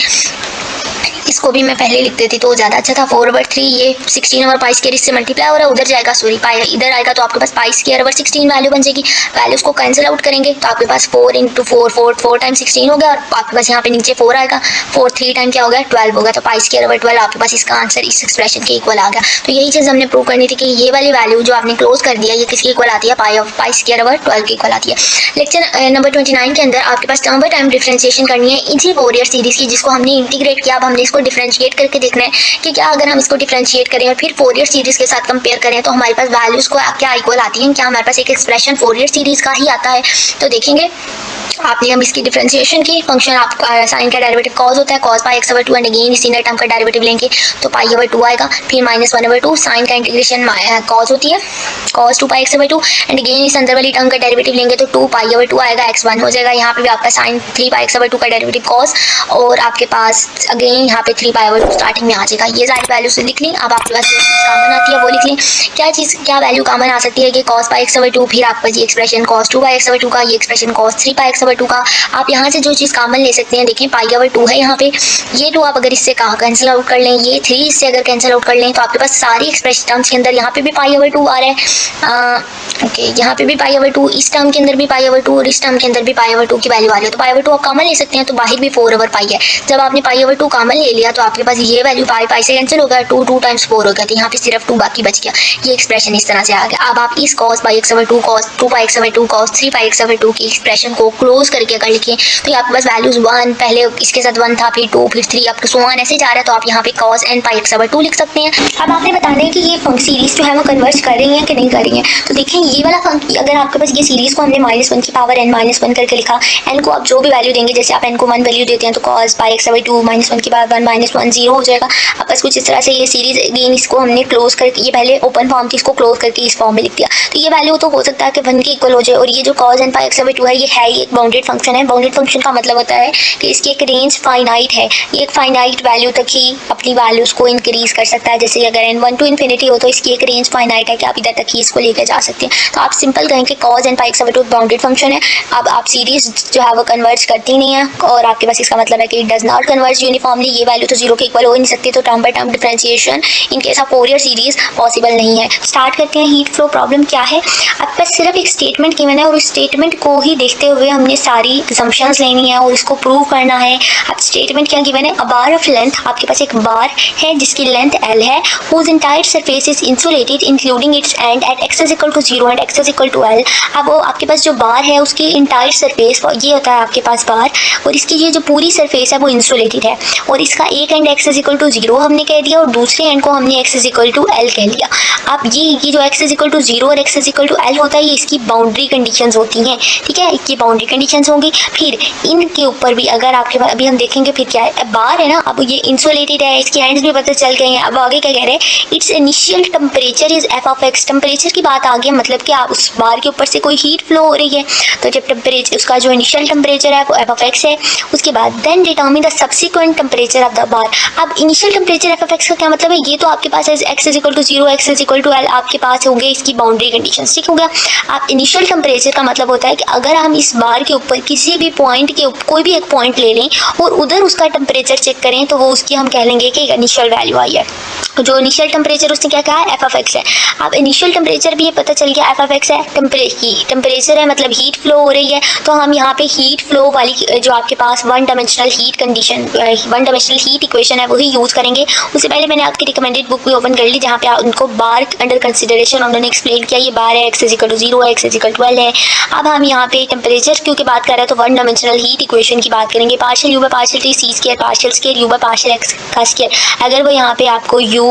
इसको भी मैं पहले लिख देती तो ज़्यादा अच्छा था। 4 ओवर 3, ये 16 ओवर पाई स्क्वायर इससे मल्टीप्लाई हो रहा है, उधर जाएगा, सॉरी पाई इधर आएगा, तो आपके पास पाई स्क्वायर ओवर 16 वैल्यू बन जाएगी। वैल्यूज को कैंसिल आउट करेंगे तो आपके पास 4 इंटू 4 टाइम 16 हो गया, और आपके पास यहाँ पे नीचे 4 आएगा, 4 3 टाइम क्या हो गया 12 होगा, तो पाई स्क्वायर ओवर 12 आपके पास इसका आंसर इस एक्सप्रेशन के इक्वल आ गया। तो यही चीज़ हमने प्रूव करनी थी कि ये वाली वैल्यू जो आपने क्लोज कर दिया, ये किसके इक्वल आती है, पाई स्क्वायर ओवर 12 के इक्वल आती है। लेक्चर नंबर 29 के अंदर आपके पास टर्म बाय टर्म डिफरेंशिएशन करनी है इसी फोरियर सीरीज की, जिसको हमने इंटीग्रेट किया। अब हमने इसको डिफरेंशिएट करके देखना है कि क्या अगर हम इसको डिफरेंशिएट करें और फिर फोरियर सीरीज के साथ कंपेयर करें तो हमारे पास वैल्यूज को क्या इक्वल आती हैं, क्या हमारे पास एक एक्सप्रेशन फोरियर सीरीज का ही आता है। तो देखेंगे आपने हम इसकी डिफरेंशिएशन की, फंक्शन आपका साइन का डेरिवेटिव कॉस होता है, cos pi x over 2, and again इस इनर टर्म का डेरिवेटिव लेंगे तो पाई ओवर 2 आएगा। फिर -1 ओवर 2 साइन का इंटीग्रेशन कॉस होती है, cos 2 pi x over 2, and again इस अंदर वाली टर्म का डेरिवेटिव लेंगे तो 2 पाई ओवर 2 आएगा, x 1 हो जाएगा। यहाँ पे भी आपका साइन 3 पाई एक्स ओवर 2 का डेरिवेटिव कॉस, और आपके पास अगेन यहाँ पे 3 पाई ओवर 2 स्टार्टिंग में आ जाएगा। ये सारी वैल्यू से लिख लें। अब आपके पास जो चीज़ कॉमन आती है वो लिख लें। क्या वैल्यू कॉमन आ सकती है कि कॉस पाई एक्स ओवर 2, फिर आपका ये एक्सप्रेशन कॉस 2 पाई एक्स ओवर 2 का, ये expression cos 3 pi x over 2 का। आप यहाँ से जो चीज़ कॉमन ले सकते हैं, देखें पाई ओवर 2 है यहाँ पे, ये 2 आप अगर इससे कैंसिल आउट कर लें, ये 3 इससे अगर कैंसिल आउट कर लें तो आपके पास सारी एक्सप्रेशन टर्म्स के अंदर यहाँ पे भी पाई ओवर 2 आ रहा है, ओके यहाँ पे भी पाई ओवर 2, इस टर्म के अंदर भी पाई ओवर 2, और इस टर्म के अंदर भी पाई ओवर 2 की वैल्यू आ रही है। तो पाई ओवर 2 आप कॉमन ले सकते हैं, तो बाहर भी 4 ओवर पाई है। जब आपने पाई ओवर 2 कॉमन ले लिया तो आपके पास ये वैल्यू पाई से कैंसिल हो गया, 2 टाइम्स 4 हो गया, तो यहाँ पे सिर्फ 2 बाकी बच गया। ये एक्सप्रेशन इस तरह से आ गया। अब आप इस cos pi x over 2, cos 2 पाई x over 2, cos 3 pi x over 2 की एक्सप्रेशन को क्लोज करके अगर लिखें तो आपके पास वैल्यूज 1, पहले इसके साथ 1 था, फिर 2, फिर 3, अप टू सो ऑन ऐसे जा रहा है। तो आप यहाँ पे कॉस n पाई एक्स ओवर 2 लिख सकते हैं। अब आपने बताना है कि ये सीरीज जो है वो कन्वर्ज कर रही है कि नहीं कर रही है। तो देखें ये वाला अगर आपके पास ये सीरीज को हमने -1 की पावर n -1 करके लिखा, n को आप जो भी वैल्यू देंगे, जैसे आप n को 1 वैल्यू देते हैं तो कॉस पाई एक्स ओवर 2 -1 की पावर 1 -1 0 हो जाएगा। अब बस कुछ इस तरह से ये सीरीज अगेन इसको हमने क्लोज करके, ये पहले ओपन फॉर्म थी, इसको क्लोज करके इस फॉर्म में लिख दिया। तो ये वैल्यू तो हो सकता है कि 1 के इक्वल हो जाए, और ये जो कॉस n पाई एक्स ओवर 2 है ये है एक बाउंडेड फंक्शन है। बाउंडेड फंक्शन का मतलब होता है कि इसकी एक रेंज फाइनाइट है, ये एक फाइनाइट वैल्यू तक ही अपनी वैल्यूज को इंक्रीज कर सकता है। जैसे अगर n1 टू इन्फिनिटी हो तो इसकी एक रेंज फाइनाइट है कि आप इधर तक ही इसको लेकर जा सकते हैं। तो आप सिंपल कहें कि cos n पाई x/2 बाउंडेड फंक्शन है। अब आप सीरीज जो है वो कन्वर्ज करती नहीं है और आपके पास इसका मतलब है कि it does not converge uniformly, ये वैल्यू तो जीरो के इक्वल हो ही नहीं सकती। तो term by term differentiation in case of Fourier series possible नहीं है। स्टार्ट करते हैं। हीट फ्लो प्रॉब्लम क्या है, आपके पास सिर्फ एक स्टेटमेंट गिवन है और उस स्टेटमेंट को ही देखते हुए हमने सारी असम्पशंस लेनी है और इसको प्रूव करना है। अब स्टेटमेंट क्या गिवन है, अ बार ऑफ लेंथ, आपके पास एक बार है जिसकी लेंथ l है, whose entire surface is insulated including its end at x is equal to 0 and x is equal to l। अब वो आपके पास जो बार है उसकी इंटायर सरफेस ये होता है आपके पास बार, और इसकी ये जो पूरी सरफेस है वो इंसुलेटेड है और इसका एक and x is equal to 0 हमने कह दिया और दूसरे एंड को हमने x is equal to l कह लिया। अब ये जो x is equal to 0 और x is equal to l होता है ये इसकी बाउंड्री कंडीशंस होती हैं, ठीक है, ये बाउंड्री कंडीशंस होंगी। फिर इनके ऊपर भी अगर आपके पास अभी हम देखेंगे फिर क्या है, बार है ना, अब ये इंसुलेटेड है, इसके एंड्स भी पता चल गए हैं। अब आगे क्या कह रहे हैं, it's initial temperature is f of x, temperature की बात आ गई, मतलब कि आप उस बार के ऊपर से कोई हीट फ्लो हो रही है तो जब टेम्परेचर उसका जो इनिशियल टेम्परेचर है वो f ऑफ x है। उसके बाद then determine the subsequent temperature of the bar. अब initial temperature f of x का क्या मतलब है, ये तो आपके पास है x is equal to 0 x is equal to l, आपके पास होंगे इसकी बाउंड्री कंडीशंस, ठीक हो गया। आप इनिशियल टेम्परेचर का मतलब होता है कि अगर हम इस बार के ऊपर किसी भी पॉइंट के कोई भी एक पॉइंट ले लें और उधर उसका टेम्परेचर चेक करें तो वो उसकी हम कह लेंगे कि इनिशियल वैल्यू आई है। जो इनिशियल टेम्परेचर उसने क्या कहा है, f ऑफ x है। अब इनिशियल टेम्परेचर भी ये पता चल गया f ऑफ x है, टेम्परेचर है मतलब हीट फ्लो हो रही है, तो हम यहाँ पे हीट फ्लो वाली जो आपके पास one dimensional heat condition, one dimensional heat equation है वही यूज़ करेंगे। उससे पहले मैंने आपकी रिकमेंडेड बुक भी ओपन कर ली जहाँ पे उनको बार अंडर कंसिडरेशन उन्होंने एक्सप्लेन किया, ये बार है x is equal to 0 x is equal to l है। अब हम यहाँ पे टेम्परेचर क्योंकि बात कर रहे हैं तो वन डायमेंशनल हीट इक्वेशन की बात करेंगे, partial u by partial t c square partial square u by partial x का स्क्वायर। अगर वो यहाँ पे आपको u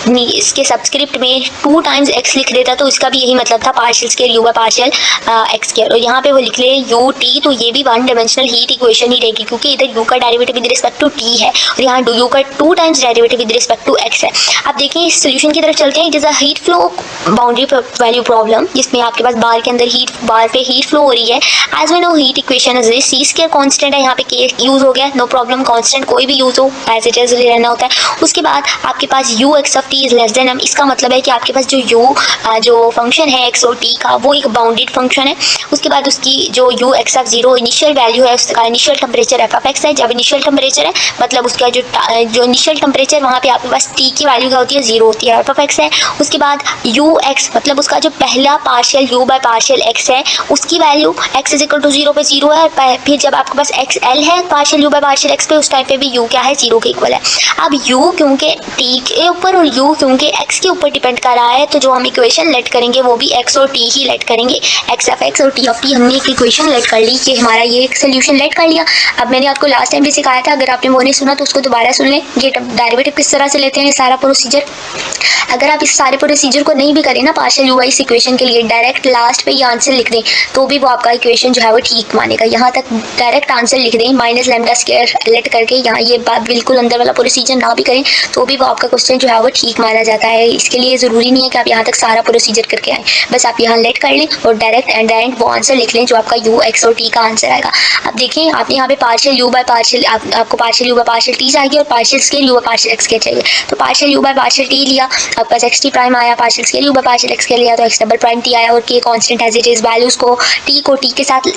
इसके सबस्क्रिप्ट में 2 टाइम्स x लिख देता तो इसका भी यही मतलब था partial square u by partial x square, और यहाँ पे वो लिख ले u t, तो ये भी वन डायमेंशनल हीट इक्वेशन ही रहेगी क्योंकि इधर u का derivative with respect to t है और यहाँ u का 2 times derivative with respect to x है। अब देखिए इस सोल्यूशन की तरफ चलते हैं। It is a heat flow boundary value problem जिसमें आपके पास बार के अंदर बार पे हीट फ्लो हो रही है। As we know heat equation is this, C square constant है, यहाँ पे k यूज हो गया, नो प्रॉब्लम, कांस्टेंट कोई भी यूज हो एज इट इज रहना होता है। उसके बाद आपके पास u x of t is less than m, इसका मतलब है कि आपके पास जो जो फंक्शन है x और t का वो एक बाउंडेड फंक्शन है। उसके बाद उसकी जो u x of 0 initial value है, उसका initial temperature f of x है। जब इनिशियल टेम्परेचर है मतलब उसका जो इनिशियल टेम्परेचर वहाँ पे आपके पास t की वैल्यू क्या होती है, 0 होती है, f ऑफ x है। उसके बाद u x मतलब उसका जो पहला partial u by partial x है उसकी value x is equal to 0 पे 0 है, और फिर जब आपके पास x l है partial u by partial x पे उस टाइम पे भी u क्या है, 0 के इक्वल है। अब u क्योंकि t के ऊपर और u क्योंकि x के ऊपर डिपेंड कर रहा है तो जो हम इक्वेशन लेट करेंगे वो भी x और t ही लेट करेंगे। x ऑफ x और t ऑफ t हमने एक इक्वेशन लेट कर ली कि हमारा ये एक सोल्यूशन लेट कर लिया। अब मैंने आपको लास्ट टाइम भी सिखाया था, अगर आपने वो नहीं सुना तो उसको दोबारा सुन लें। ये डेरिवेटिव किस तरह से लेते हैं, सारा प्रोसीजर, अगर आप इस सारे प्रोसीजर को नहीं भी करें ना पार्शियल यू इस इक्वेशन के लिए, डायरेक्ट लास्ट पे ये आंसर लिख दें तो भी वो आपका इक्वेशन जो है वो ठीक मानेगा। यहाँ तक डायरेक्ट आंसर लिख दें माइनस लैम्डा स्क्वायर लेट करके, यहाँ ये बात बिल्कुल अंदर वाला प्रोसीजर ना भी करें तो भी वो आपका क्वेश्चन जो है वो ठीक माना जाता है। इसके लिए ज़रूरी नहीं है कि आप यहाँ तक सारा प्रोसीजर करके आएँ, बस आप यहाँ लेट कर लें और डायरेक्ट एंड एंड वो आंसर लिख लें जो आपका यू एक्स और टी का आंसर आएगा। अब देखिए आपने यहाँ पे पार्शियल यू बाय पार्शियल आपको partial you by partial T चाहिए और partial scale you by partial x के चाहिए, तो partial you by partial T लिया, आपके पास एक्स टी प्राइम आया, partial scale you by partial x के लिया तो एक्स डबल प्राइम टी आया और K constant as it is, values को टी के साथ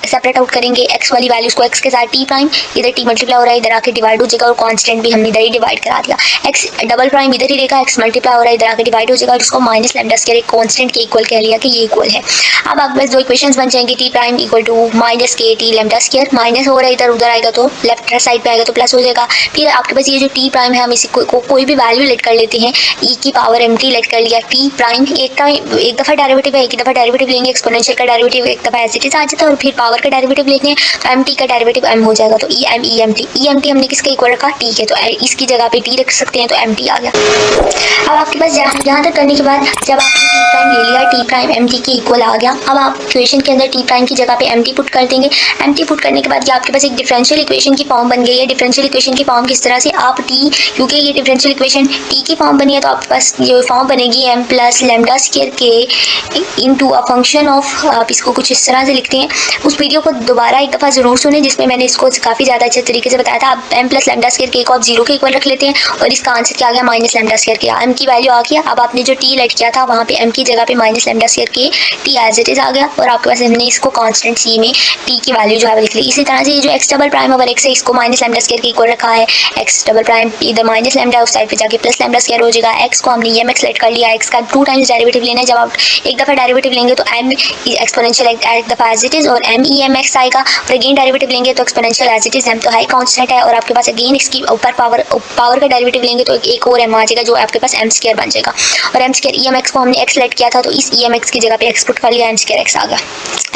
सेपरेट आउट करेंगे, एक्स वाली वैल्यूज को एक्स के साथ टी प्राइम, इधर टी मल्टीप्लाई हो रहा है इधर आके डिवाइड हो जाएगा और कांस्टेंट भी हमने इधर ही डिवाइड करा दिया, एक्स डबल प्राइम इधर ही रहेगा, एक्स मल्टीप्लाई हो रहा है इधर आके डिवाइड हो जाएगा और इसको माइनस लैम्डा स्क्वायर एक कांस्टेंट के इक्वल कह लिया कि ये इक्वल है। अब आपके पास दो इक्वेशंस बन जाएंगे, T prime equal to minus K T lambda square, minus हो रहा है इधर उधर आएगा तो लेफ्ट साइड पे आएगा तो प्लस हो जाएगा। फिर आपके पास ये जो टी प्राइम है हम इसी को कोई भी वैल्यू लेट कर लेते हैं, ई की पावर एम टी लेट कर लिया, टी प्राइम एक दफ़ा डेरिवेटिव है, एक दफ़ा डेरिवेटिव लेंगे, एक्सपोनेंशियल का डेरिवेटिव एक दफ़ा एज इट इज आ जाता है और फिर पावर का डेरिवेटिव लेंगे तो एम टी का डेरिवेटिव एम हो जाएगा, तो ई एम टी हमने किसके इक्वल रखा, टी के, तो इसकी जगह पे टी रख सकते हैं तो एम टी आ गया। अब आपके पास यहाँ तक करने के बाद जब आपने टी प्राइम ले लिया, टी प्राइम एम टी के इक्वल आ गया, अब आप इक्वेशन के अंदर टी प्राइम की जगह पे एम टी पुट कर देंगे। एम टी पुट करने के बाद ये आपके पास एक डिफरेंशियल इक्वेशन की फॉर्म बन गई है। डिफरेंशियल इक्वेशन की फॉर्म किस तरह से, आप टी क्योंकि ये डिफरेंशियल इक्वेशन टी की फॉर्म बनी है तो आपके पास ये फॉर्म बनेगी एम प्लस लैम्डा स्क्वायर के इनटू अ फंक्शन ऑफ, आप इसको कुछ इस तरह से लिखते हैं उस वीडियो को दोबारा एक दफ़ा ज़रूर सुने, जिसमें मैंने इसको काफ़ी ज़्यादा अच्छे तरीके से बताया था। अब m प्लस लैम्डा स्क्वायर के को आप 0 के इक्वल रख लेते हैं और इसका आंसर क्या आ गया, माइनस लैम्डा स्क्वायर के। m की वैल्यू आ गया। अब आपने जो t लेट किया था वहाँ पे m की जगह पे माइनस लैम्डा स्क्वायर के t एज इट इज आ गया और आपके पास हमने इसको कांस्टेंट c में t की वैल्यू जो है लिख ली। इसी तरह से ये जो x double prime over x है इसको माइनस लैम्डा स्क्वायर के इक्वल रखा है। x डबल प्राइम इधर माइनस लैम्डा उस साइड पे जाके प्लस लैम्डा स्क्वायर हो जाएगा। x को हमने mx लेट कर लिया, x का 2 टाइम्स डेरिवेटिव लेना है। जब आप एक दफ़ा डेरिवेटिव लेंगे तो m एक्सपोनेंशियल एक दफ़ा एज इट इज और m e m x आएगा और अगेन डेरिवेटिव लेंगे तो exponential as it is. m तो हाई कांस्टेंट है और आपके पास अगेन इसकी ऊपर पावर का डेरिवेटिव लेंगे तो एक और m आ जाएगा जो आपके पास m स्क्वायर बन जाएगा। और m square e m x को हमने x लेट किया था तो इस e m x की जगह पे x पुट कर लिया, m स्क्वायर x आ गया।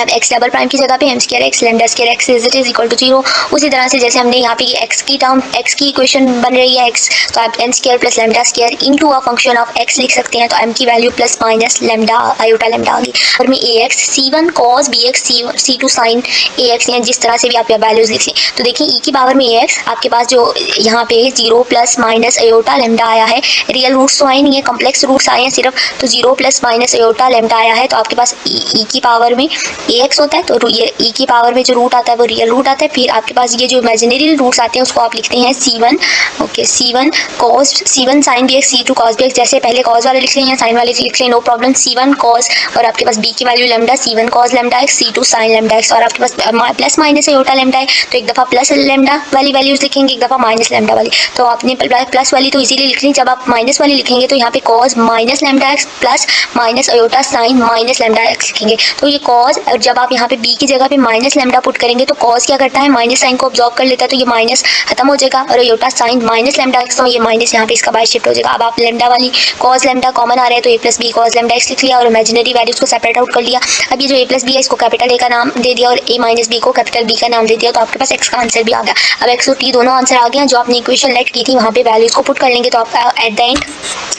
अब x डबल प्राइम की जगह पे m square x lambda square x is it is equal to 0। उसी तरह से जैसे हमने यहाँ पे x की टर्म x की इक्वेशन बन रही है x, तो आप m square plus lambda square into a function of x लिख सकते हैं। तो m की value plus minus lambda iota lambda आ गई और में ax c1 cos bx c2 sin ax या जिस तरह से भी आप वैल्यूज लिख लें। तो देखिए e की पावर में ax आपके पास जो यहाँ पे 0 प्लस माइनस आयोटा लैम्डा आया है, रियल रूट्स तो आए नहीं है, कॉम्प्लेक्स रूट्स आए हैं सिर्फ, तो 0 प्लस माइनस आयोटा लैम्डा आया है। तो आपके पास e की पावर में ax होता है तो ये e की पावर में जो रूट आता है वो रियल रूट आता है। फिर आपके पास ये जो इमेजिनरी रूट्स आते हैं उसको आप लिखते हैं c1, okay c1 cos c1 sin bx c2 cos bx, जैसे पहले cos वाले लिख लें या sin वाले लिख लें नो प्रॉब्लम। c1 cos और आपके पास b की value lambda c1 cos lambda x c2 sin lambda x और आपके पास प्लस माइनस आयोटा लैम्डा है तो एक दफ़ा प्लस लैम्डा वाली वैल्यूज लिखेंगे, एक दफ़ा माइनस लैम्डा वाली। तो आपने प्लस वाली तो इजीली लिख ली, जब आप माइनस वाली लिखेंगे तो यहाँ पे cos minus lambda x plus minus iota sin minus lambda x लिखेंगे। तो ये cos और जब आप यहाँ पे b की जगह पे माइनस लैम्डा पुट करेंगे तो cos क्या करता है, माइनस साइन को ऑब्जॉर्व कर लेता है तो ये माइनस खत्म हो जाएगा और iota sin minus lambda x तो ये माइनस यहाँ पे इसका बाय शिफ्ट हो जाएगा। अब आप लैम्डा वाली cos लैम्डा कॉमन आ रहा है तो a plus B cos lambda x लिख लिया और इमेजिनरी वैल्यूज को सेपरेट आउट कर लिया। अब ये जो a प्लस बी है इसको कैपिटल a का नाम दे दिया और a माइनस बी को कैपिटल b का नाम दे दिया, तो आपके पास x का आंसर भी आ गया। अब x और t दोनों आंसर आ गए, जो आपने इक्वेशन लेट की थी वहाँ पे वैल्यूज को पुट कर लेंगे तो आपका एट द एंड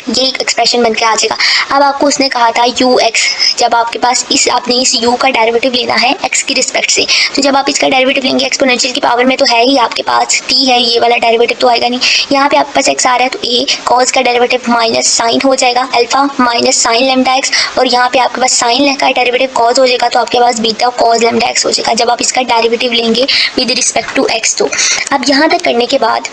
ये एक एक्सप्रेशन बन के आ जाएगा। अब आपको उसने कहा था ux, जब आपके पास आपने इस u का डेरिवेटिव लेना है x की रिस्पेक्ट से, तो जब आप इसका डेरिवेटिव लेंगे एक्सपोनेंशियल की पावर में तो है ही आपके पास t है, ये वाला डेरिवेटिव तो आएगा नहीं। यहाँ पे आपके पास x आ रहा है तो a cos का डेरिवेटिव माइनस साइन हो जाएगा alpha minus sign lambda x और यहाँ पे आपके पास साइन का डेरिवेटिव cos हो जाएगा तो आपके पास बीटा cos लैम्डा x हो जाएगा जब आप इसका डेरिवेटिव लेंगे विद रिस्पेक्ट टू x। तो अब यहाँ तक करने के बाद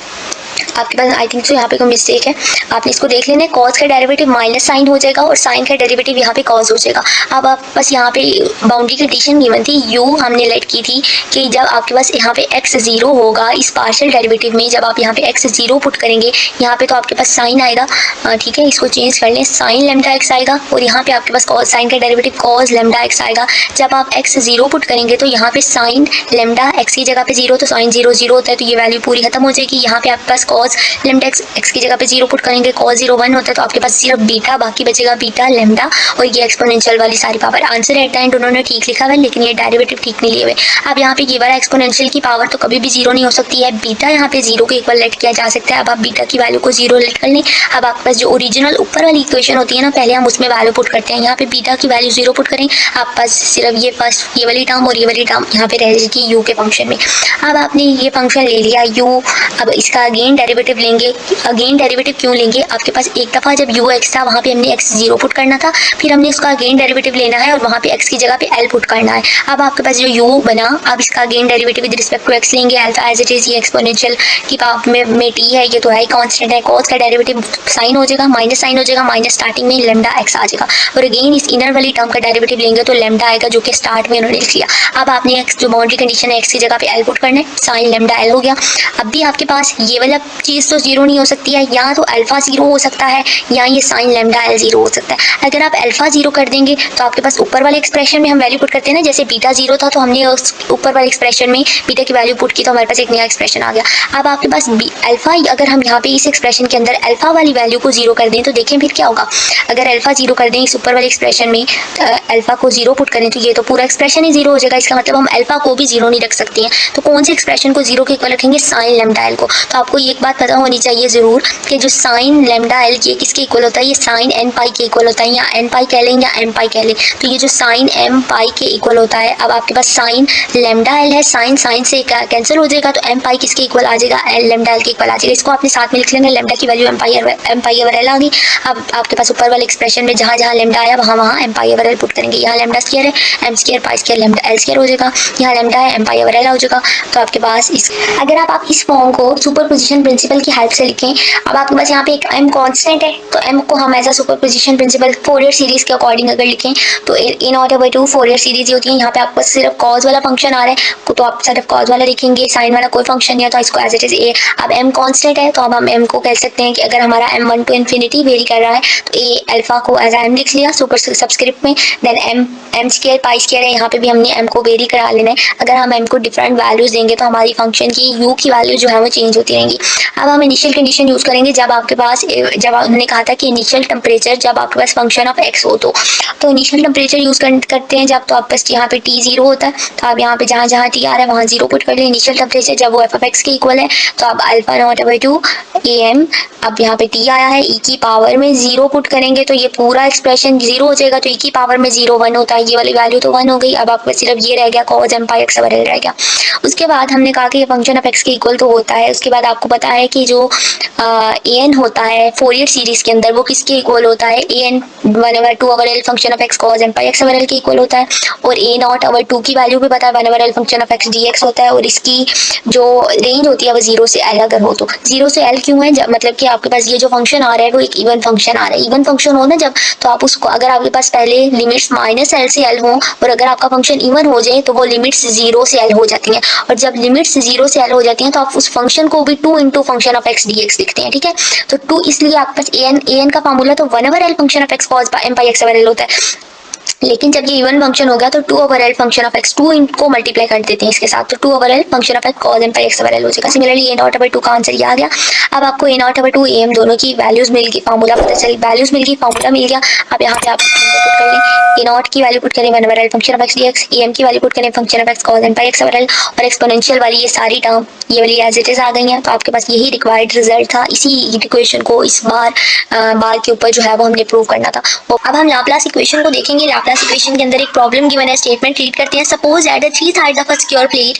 आपके पास आई थिंक तो यहाँ पे कोई मिस्टेक है, आपने इसको देख लेना है। cos का डेरिवेटिव माइनस साइन हो जाएगा और साइन का डेरिवेटिव यहाँ पे cos हो जाएगा। अब आप बस यहाँ पे बाउंड्री कंडीशन गिवन थी, u हमने लेट की थी कि जब आपके पास यहाँ पे x 0 होगा इस पार्शियल डेरिवेटिव में, जब आप यहाँ पे x 0 पुट करेंगे यहाँ पे तो आपके पास साइन आएगा, ठीक है इसको चेंज कर लें, साइन लैम्डा x आएगा और यहाँ पे आपके पास cos साइन का डेरिवेटिव cos लैम्डा x आएगा। जब आप x 0 पुट करेंगे तो यहाँ पे साइन लैम्डा x की जगह पे 0 तो साइन 0 0 होता है तो ये वैल्यू पूरी खत्म हो जाएगी। यहाँ पे आपके पास cos लैम्डा x की जगह पे 0 पुट करेंगे cos 0 1 होता है तो आपके पास सिर्फ बीटा बाकी बचेगा, बीटा लैम्डा और ये एक्सपोनेंशियल वाली सारी power. Answer eight the and उन्होंने ठीक लिखा है लेकिन ये डेरिवेटिव ठीक नहीं लिए हुए। अब यहाँ पे ये वाला एक्सपोनेंशियल की पावर तो कभी भी 0 नहीं हो सकती है, बीटा यहाँ पे 0 के इक्वल लेट किया जा सकता है। अब आप बीटा की वैल्यू को 0 लेट कर लें। अब आपके पास जो ओरिजिनल ऊपर वाली इक्वेशन होती है ना, पहले हम उसमें वैल्यू पुट करते हैं, यहाँ पे बीटा की वैल्यू 0 पुट करें, आप पास सिर्फ ये फर्स्ट ये वाली टर्म और ये वाली टर्म यहाँ पे रह जाएगी u के फंक्शन में। अब आपने ये फंक्शन ले लिया u, अब इसका अगेन डेरिवेटिव लेंगे। अगेन डेरिवेटिव क्यों लेंगे, आपके पास एक दफ़ा जब ux था वहाँ पे हमने x 0 पुट करना था, फिर हमने इसका अगेन डेरिवेटिव लेना है और वहाँ पे x की जगह पे l पुट करना है। अब आपके पास जो u बना, अब इसका again derivative with respect to x लेंगे, अल्फा एज इट इज, ये एक्सपोनेंशियल की पावर में t है, ये तो है कांस्टेंट है, cos का डेरिवेटिव साइन हो जाएगा माइनस साइन हो जाएगा, माइनस स्टार्टिंग में लैम्डा x आ जाएगा और अगेन इस इनर वाली टर्म का डेरिवेटिव लेंगे तो लैम्डा आएगा जो कि स्टार्ट में उन्होंने लिख लिया। अब आपने x जो बाउंड्री कंडीशन है x की जगह पे l पुट करना है, साइन लैम्डा l हो गया। अब भी आपके पास ये वाला चीज़ तो 0 नहीं हो सकती है, या तो अल्फा 0 हो सकता है या ये साइन लैम्डा l 0 हो सकता है। अगर आप अल्फा 0 कर देंगे तो आपके पास ऊपर वाले एक्सप्रेशन में हम वैल्यू पुट करते हैं ना, जैसे बीटा 0 था तो हमने उस ऊपर वाले एक्सप्रेशन में बीटा की वैल्यू पुट की तो हमारे पास एक नया एक्सप्रेशन आ गया। अब आपके पास अल्फा, अगर हम यहाँ पे इस एक्सप्रेशन के अंदर अल्फा वाली वैल्यू को 0 कर दें तो देखें फिर क्या होगा। अगर अल्फा 0 कर दें इस ऊपर वाले एक्सप्रेशन में, अल्फा को 0 पुट करें तो ये तो पूरा एक्सप्रेशन ही 0 हो जाएगा। इसका मतलब हम अल्फा को भी 0 नहीं रख सकते हैं, तो कौन से एक्सप्रेशन को 0 के इक्वल रखेंगे, साइन लैम्डा l को। तो आपको ये एक बात पता होनी चाहिए ज़रूर कि जो साइन लेमडा एल ये किसके इक्वल होता है, ये साइन एन पाई के इक्वल होता है, या एन पाई कह लें या एम पाई कह लें, तो ये जो साइन एम पाई के इक्वल होता है। अब आपके पास साइन लेमडा एल है, साइन साइन से कैंसिल हो जाएगा, तो एम पाई किसके इक्वल आ जाएगा, एल लेमडा एल के इक्वल आ जाएगा। इसको आपने साथ में लिख लेना, लेमडा की value m pi over l आ गई। अब आपके पास ऊपर वाले एक्सप्रेशन में जहाँ जहाँ लेमडा आया वहाँ वहाँ M pi over L put करेंगे। यहाँ लेमडा स्क्वायर है, M square pi square lambda L square हो जाएगा, यहाँ लेमडा है एम पाई ओवर एल हो जाएगा। तो आपके पास इस अगर आप इस फॉर्म को सुपरपोजिशन प्रिंसिपल की हेल्प से लिखें, अब आपके पास यहाँ पे एक एम कांस्टेंट है, तो एम को हम as a superposition principle Fourier series के अकॉर्डिंग अगर लिखें तो a naught over two Fourier series होती है। यहाँ पे आपको सिर्फ कॉज वाला फंक्शन आ रहा है, तो आप सिर्फ कॉज वाला लिखेंगे, साइन वाला कोई फंक्शन नहीं है, तो इसको एज इट इज ए। अब एम कांस्टेंट है, तो अब हम एम को कह सकते हैं कि अगर हमारा एम 1 टू इन्फिनिटी वेरी कर रहा है तो ए अल्फा को एज एम लिख लिया सुपर सबस्क्रिप्ट में, then M square pi square है, यहाँ पे भी हमने एम को वेरी करा लेना है। अगर हम एम को डिफरेंट वैल्यूज देंगे तो हमारी फंक्शन की यू की वैल्यू जो है वो चेंज होती रहेंगी। अब हम इनिशियल कंडीशन यूज करेंगे जब आपके पास, जब उन्होंने कहा था कि इनिशियल टेम्परेचर जब आपके पास फंक्शन ऑफ एक्स हो तो इनिशियल टेम्परेचर यूज करते हैं जब, तो आपके पास यहाँ पे टी जीरो होता है, तो आप यहाँ पे जहाँ जहाँ टी आ रहा है वहाँ जीरो पुट कर लें। इनिशियल टेम्परेचर जब वो एफ ऑफ एक्स के इक्वल है तो आप alpha naught by two A M, अब यहाँ पे टी आया है ई की पावर में जीरो पुट करेंगे तो ये पूरा एक्सप्रेशन जीरो हो जाएगा, तो ई की पावर में जीरो वन होता है, ये वाली वैल्यू तो वन हो गई। अब आपको सिर्फ ये रह गया cause M pi x over L रह गया। उसके बाद हमने कहा कि ये फंक्शन ऑफ एक्स के इक्वल तो होता है। उसके बाद आपको पता है कि जो ए एन होता है फोरियर सीरीज के अंदर वो किसके इक्वल होता है, a n 1 over 2 over L function of x cos M pi x over l के इक्वल होता है, और ए नॉट ओवर 2 की वैल्यू भी पता है 1 over L function of X D x होता है, और इसकी जो रेंज होती है वो 0 से एल अगर हो तो। 0 से एल क्यों है, मतलब कि आपके पास ये जो फंक्शन आ रहा है वो एक इवन फंक्शन आ रहा है। इवन फंक्शन हो ना जब, तो आप उसको अगर आपके पास पहले लिमिट्स माइनस एल से एल हो और अगर आपका फंक्शन इवन हो जाए तो वो लिमिट्स 0 से एल हो जाती हैं, और जब लिमिट्स 0 से एल हो जाती हैं तो आप उस फंक्शन को भी 2 into function of X D x लिखते हैं, ठीक है। तो 2 इसलिए आपके पास ए एन का फार्मूला तो 1 over L function of x cos M pi x over L होता है, लेकिन जब ये इवन फंक्शन होगा तो 2 over L function of x 2 को मल्टीप्लाई कर देते हैं इसके साथ, तो 2 over L function of x cos M pi x over L हो जाएगा। सिमिलरली ए नॉट ओवर 2 का आंसर ये आ गया। अब आपको ए नॉट ओवर 2 ए एम दोनों की वैल्यूज मिल गई, फार्मूला पता चली, वैल्यूज मिल गई, फार्मूला मिल गया। अब यहाँ पे आप पुट कर लें, ए नॉट की वैल्यू पुट करें 1 over L function of X D X, A M की वैल्यू पुट करें function of x cos M pi x over L, और एक्सपोनेंशियल वाली ये सारी टर्म ये वाली एज इट इज आ गई हैं। तो आपके पास यही रिक्वायर्ड रिजल्ट था, इसी इक्वेशन को इस बार के ऊपर जो है वो हमने प्रूव करना था। अब हम लाप्लास इक्वेशन को देखेंगे। लाप्लास इक्वेशन के अंदर एक प्रॉब्लम गिवन है, स्टेटमेंट रीड करते हैं। Suppose that the three sides of a square plate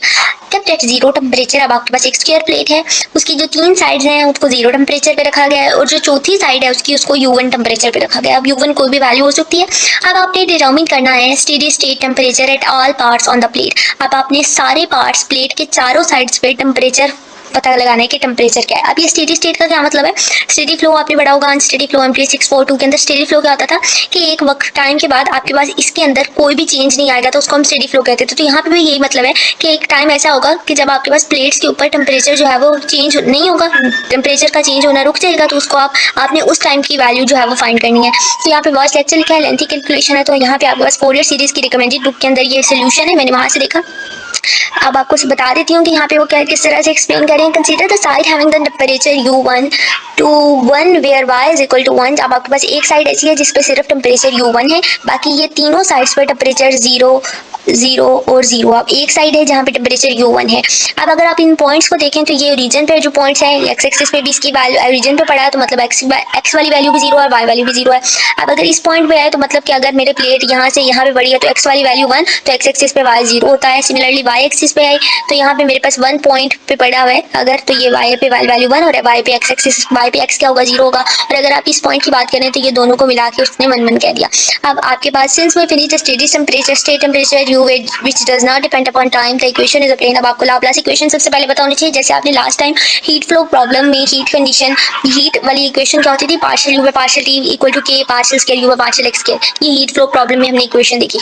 kept at zero temperature. अब आपके पास एक स्क्वायर प्लेट है, उसकी जो 3 साइड्स हैं उसको जीरो टेम्परेचर पे रखा गया है, और जो चौथी साइड है उसको U1 टेम्परेचर पे रखा गया है। अब U1 कोई भी वैल्यू हो सकती है। अब आपने डिटरमिन करना है steady state temperature at all parts on the plate. अब आपने सारे पार्ट्स प्लेट के चारों साइड्स पे टेम्परेचर पता लगाना है कि टेम्परेचर क्या है। अब ये स्टेडी स्टेट का क्या मतलब है, स्टेडी फ्लो आपने पढ़ा होगा अनस्टेडी फ्लो MT 642 के अंदर। स्टेडी फ्लो क्या होता था कि एक वक्त टाइम के बाद आपके पास इसके अंदर कोई भी चेंज नहीं आएगा तो उसको हम स्टेडी फ्लो कहते थे। तो यहाँ पे भी यही मतलब है कि एक टाइम ऐसा होगा कि जब आपके पास प्लेट्स के ऊपर टेम्परेचर जो है वो चेंज नहीं होगा, टेम्परेचर का चेंज होना रुक जाएगा, तो उसको आपने उस टाइम की वैल्यू जो है वो फाइंड करनी है। तो यहाँ पे वॉच लेक्चर लिखा है, लेंथी कैलकुलेशन है, तो यहाँ पे आपके पास फोरियर सीरीज की रिकमेंडेड बुक के अंदर ये सोल्यूशन है, मैंने वहाँ से देखा। अब आपको बता देती हूँ कि यहाँ पे वो क्या किस तरह से एक्सप्लेन करें। Consider the side having the temperature U1 to 1 where y is equal to 1। अब आपके पास एक साइड ऐसी है जिसपे सिर्फ टेम्परेचर U1 है, बाकी ये तीनों साइड्स पर टेम्परेचर 0 0 और 0। अब एक साइड है जहाँ पे टेम्परेचर U1 है। अब अगर आप इन पॉइंट्स को देखें तो ये रीजन पे जो पॉइंट्स हैं एक्स एक्सिस पे भी इसकी वैल्यू रीजन पे पड़ा है, तो मतलब एक्स वाली वैल्यू भी 0 और y वाली भी 0 है। अब अगर इस पॉइंट पे है तो मतलब कि अगर मेरे प्लेट यहाँ से यहाँ पे बढ़ी है तो x वाली वैल्यू 1, तो एक्स एक्सिस पे y 0 होता है। सिमिलरली y एक्सिस पे है तो यहाँ पे मेरे पास 1 पॉइंट पे पड़ा हुआ है अगर, तो ये y पे वैल्यू 1 और y पे x क्या होगा 0 होगा। और अगर आप इस पॉइंट की बात करें तो ये दोनों को मिला के उसने 1 1 कह दिया। अब आपके पास सिंस में finish steady temperature state temperature U which does not depend upon time the equation is a plane। अब आपको लाप्लास इक्वेशन सबसे पहले पता होनी चाहिए। जैसे आपने last time heat flow problem में हीट कंडीशन हीट वाली इक्वेशन क्या होती थी, partial U by partial T equal to K partial square U by partial x square. ये हीट फ्लो प्रॉब्लम में हमने इक्वेशन देखी।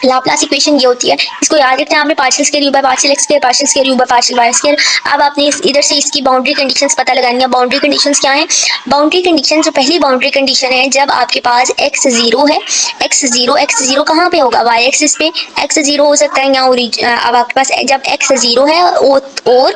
लाप्लास इक्वेशन ये होती है, इसको याद रखते हैं आपने, partial square U by partial x square partial square U by partial y square. अब आपने इधर से इसकी बाउंड्री कंडीशंस पता लगानी है। बाउंड्री कंडीशंस क्या है, बाउंड्री कंडीशन जो पहली बाउंड्री कंडीशन है जब आपके पास x 0 है, x 0 कहाँ पे होगा, y एक्सिस पे x 0 हो सकता है यहाँ। अब आपके पास जब x 0 है और